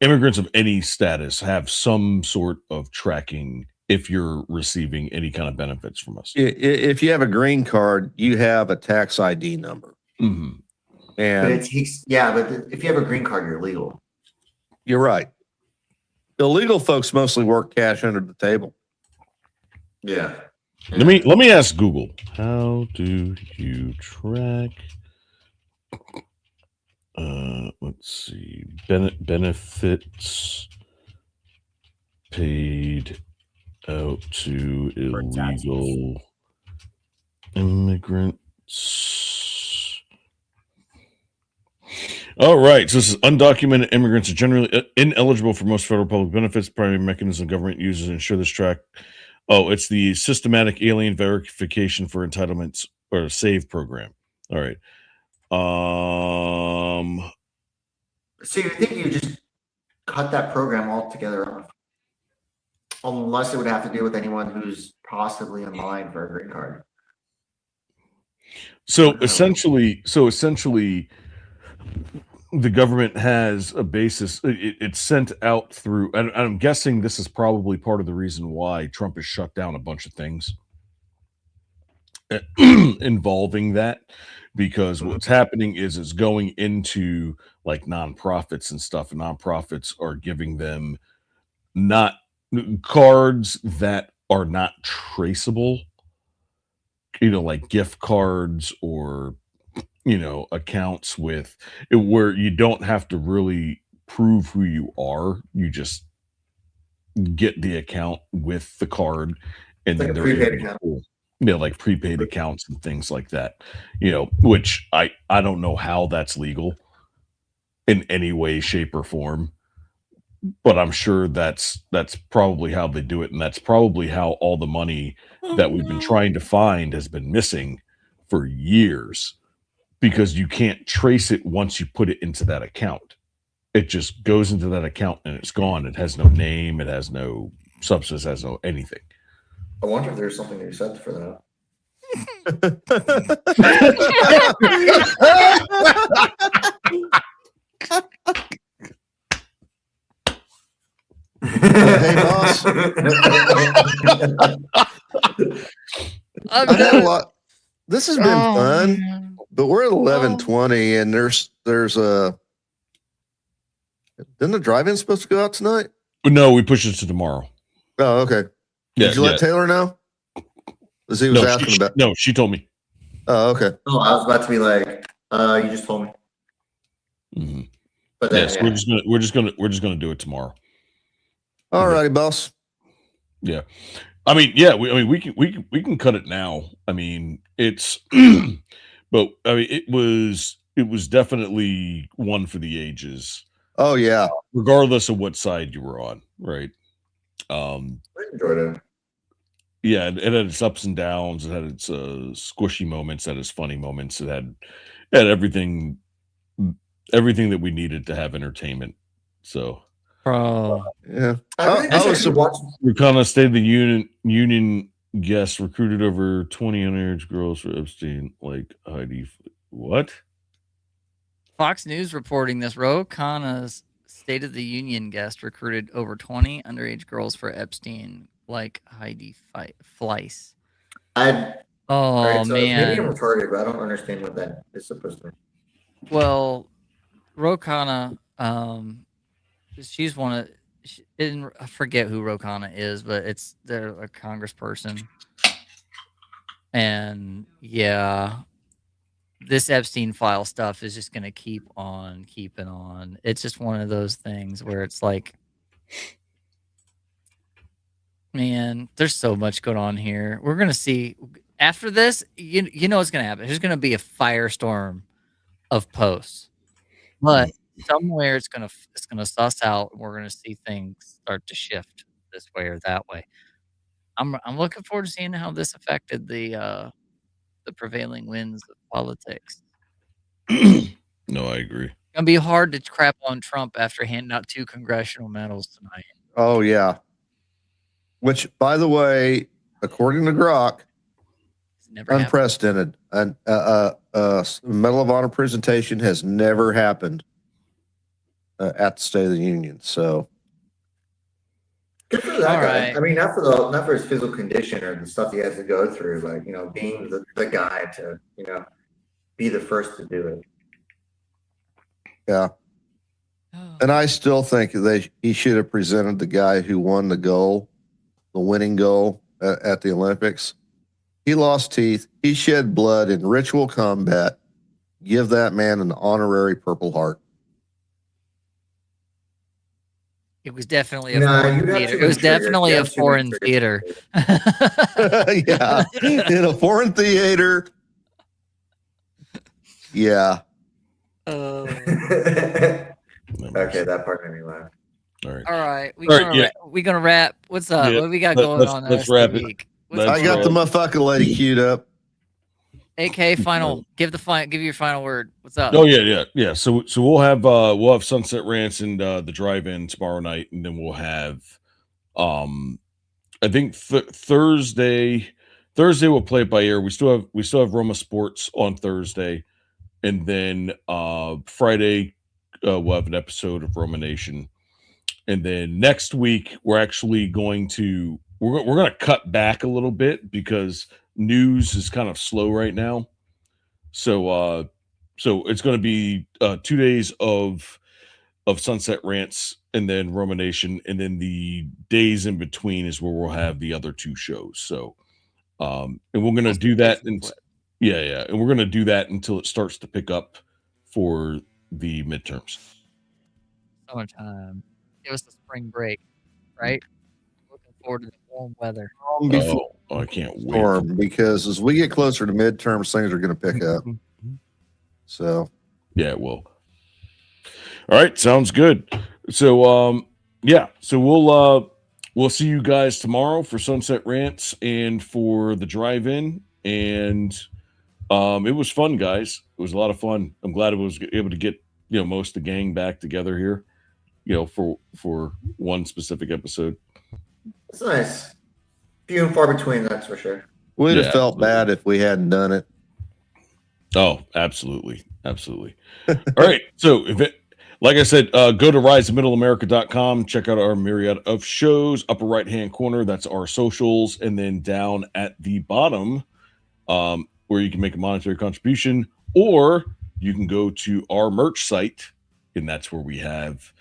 Speaker 6: immigrants of any status, have some sort of tracking if you're receiving any kind of benefits from us.
Speaker 1: If you have a green card, you have a tax ID number.
Speaker 6: Mm-hmm.
Speaker 1: And
Speaker 2: but if you have a green card, you're legal.
Speaker 1: You're right. Illegal folks mostly work cash under the table.
Speaker 2: Yeah.
Speaker 6: Let me ask Google. How do you track? Let's see. Benefits paid out to illegal immigrants. All right. So this is undocumented immigrants are generally ineligible for most federal public benefits. Primary mechanism government uses to ensure this track. Oh, it's the Systematic Alien Verification for Entitlements, or SAVE program. All right.
Speaker 2: So you think you just cut that program altogether off? Unless it would have to do with anyone who's possibly in line for a green card.
Speaker 6: So essentially, the government has a basis. It's sent out through, and I'm guessing this is probably part of the reason why Trump has shut down a bunch of things involving that, because what's happening is it's going into like nonprofits and stuff, and nonprofits are giving them not cards that are not traceable, like gift cards or accounts with it where you don't have to really prove who you are. You just get the account with the card, and
Speaker 2: like
Speaker 6: then
Speaker 2: they're
Speaker 6: like prepaid accounts and things like that, which I don't know how that's legal in any way, shape, or form, but I'm sure that's probably how they do it, and that's probably how all the money that we've been trying to find has been missing for years, because you can't trace it once you put it into that account. It just goes into that account and it's gone. It has no name, it has no substance, it has no anything.
Speaker 2: I wonder if there's something to be said for that.
Speaker 1: Hey, boss. I've had a lot. This has been fun, but we're at 11:20, and there's a. Didn't the drive-in supposed to go out tonight?
Speaker 6: No, we pushed it to tomorrow.
Speaker 1: Oh, okay. Did you let Taylor know? As he was asking about.
Speaker 6: No, she told me.
Speaker 1: Oh, okay.
Speaker 2: Oh, I was about to be like, you just told me.
Speaker 6: Mm-hmm.
Speaker 2: But
Speaker 6: yes, we're just gonna do it tomorrow.
Speaker 1: All righty, boss.
Speaker 6: Yeah, I mean, yeah, we can cut it now. I mean, it's, but I mean, it was definitely one for the ages.
Speaker 1: Oh yeah,
Speaker 6: regardless of what side you were on, right?
Speaker 2: I enjoyed it.
Speaker 6: Yeah, it had its ups and downs. It had its squishy moments. It had its funny moments. It had everything that we needed to have entertainment. So,
Speaker 1: yeah.
Speaker 2: I was watching.
Speaker 6: Rokana State of the Union guests recruited over 20 underage girls for Epstein. Like Heidi, what?
Speaker 10: Fox News reporting this. Rokana's State of the Union guest recruited over 20 underage girls for Epstein, like Heidi Fleiss.
Speaker 2: Man. Maybe I'm
Speaker 10: Man.
Speaker 2: retarded, but I don't understand what that is supposed to mean.
Speaker 10: Well, Rokana, she's one of, I forget who Rokana is, but they're a congressperson. And yeah, this Epstein file stuff is just going to keep on keeping on. It's just one of those things where it's like, man, there's so much going on here. We're going to see after this, you know what's going to happen. There's going to be a firestorm of posts, but somewhere it's going to suss out. And we're going to see things start to shift this way or that way. I'm looking forward to seeing how this affected the prevailing winds of politics.
Speaker 6: No, I agree.
Speaker 10: It's gonna be hard to crap on Trump after handing out 2 congressional medals tonight.
Speaker 1: Oh yeah. Which, by the way, according to Grok, unprecedented. A Medal of Honor presentation has never happened at the State of the Union. So
Speaker 2: good for that guy. Right. I mean, not for his physical condition or the stuff he has to go through, like, you know, being the guy to, you know, be the first to do it.
Speaker 1: Yeah. And I still think he should have presented the guy who won the winning goal at the Olympics. He lost teeth. He shed blood in ritual combat. Give that man an honorary Purple Heart.
Speaker 10: It was definitely a foreign theater. It was definitely a foreign theater.
Speaker 1: Yeah, in a foreign theater. Yeah.
Speaker 2: Okay, that part made me laugh.
Speaker 6: All
Speaker 10: right. We gonna wrap. What's up?
Speaker 6: Yeah,
Speaker 10: what we got going on?
Speaker 6: Let's wrap it.
Speaker 1: I got the motherfucking lady queued up.
Speaker 10: AK, final. Give your final word. What's up?
Speaker 6: Oh yeah. So we'll have Sunset Rants and the drive-in tomorrow night, and then we'll have I think Thursday we'll play it by ear. We still have Roma Sports on Thursday, and then Friday we'll have an episode of Roma Nation, and then next week we're actually going to we're going to cut back a little bit because news is kind of slow right now. So it's going to be 2 days of Sunset Rants and then Roma Nation, and then the days in between is where we'll have the other 2 shows. So and we're going to do that and we're going to do that until it starts to pick up for the midterms.
Speaker 10: Summertime. Give us the spring break, right? Looking forward to the warm weather.
Speaker 6: I can't wait.
Speaker 1: Because as we get closer to midterms, things are going to pick up. So,
Speaker 6: yeah, it will. All right, sounds good. So, so we'll see you guys tomorrow for Sunset Rants and for the drive-in. And it was fun, guys. It was a lot of fun. I'm glad I was able to get most of the gang back together here, for one specific episode.
Speaker 2: It's nice. Few and far between, that's for sure.
Speaker 1: We'd have felt bad if we hadn't done it.
Speaker 6: Oh, absolutely. All right. So like I said, go to riseofmiddleamerica.com. Check out our myriad of shows. Upper right-hand corner, that's our socials. And then down at the bottom, where you can make a monetary contribution, or you can go to our merch site, and that's where we have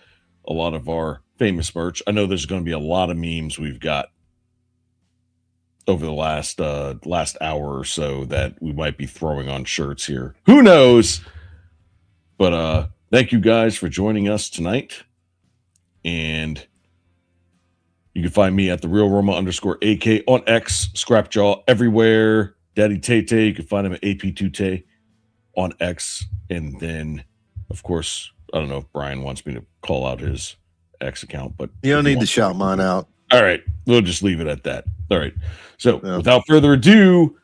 Speaker 6: a lot of our famous merch. I know there's going to be a lot of memes we've got over the last hour or so that we might be throwing on shirts here. Who knows? But thank you guys for joining us tonight. And you can find me at the real Roma _AK on X, Scrapjaw everywhere. Daddy Tay, you can find him at AP2Tay on X. And then, of course, I don't know if Brian wants me to call out his X account, but
Speaker 1: You don't need to shout mine out.
Speaker 6: All right, we'll just leave it at that. All right. So without further ado,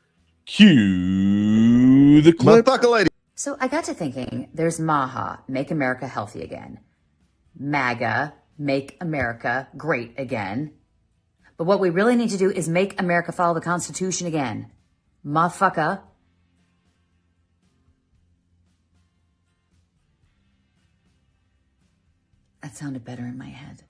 Speaker 6: cue the clip.
Speaker 1: Lady.
Speaker 12: So I got to thinking, there's MAHA, Make America Healthy Again. MAGA, Make America Great Again. But what we really need to do is make America follow the Constitution again. Motherfucker. That sounded better in my head.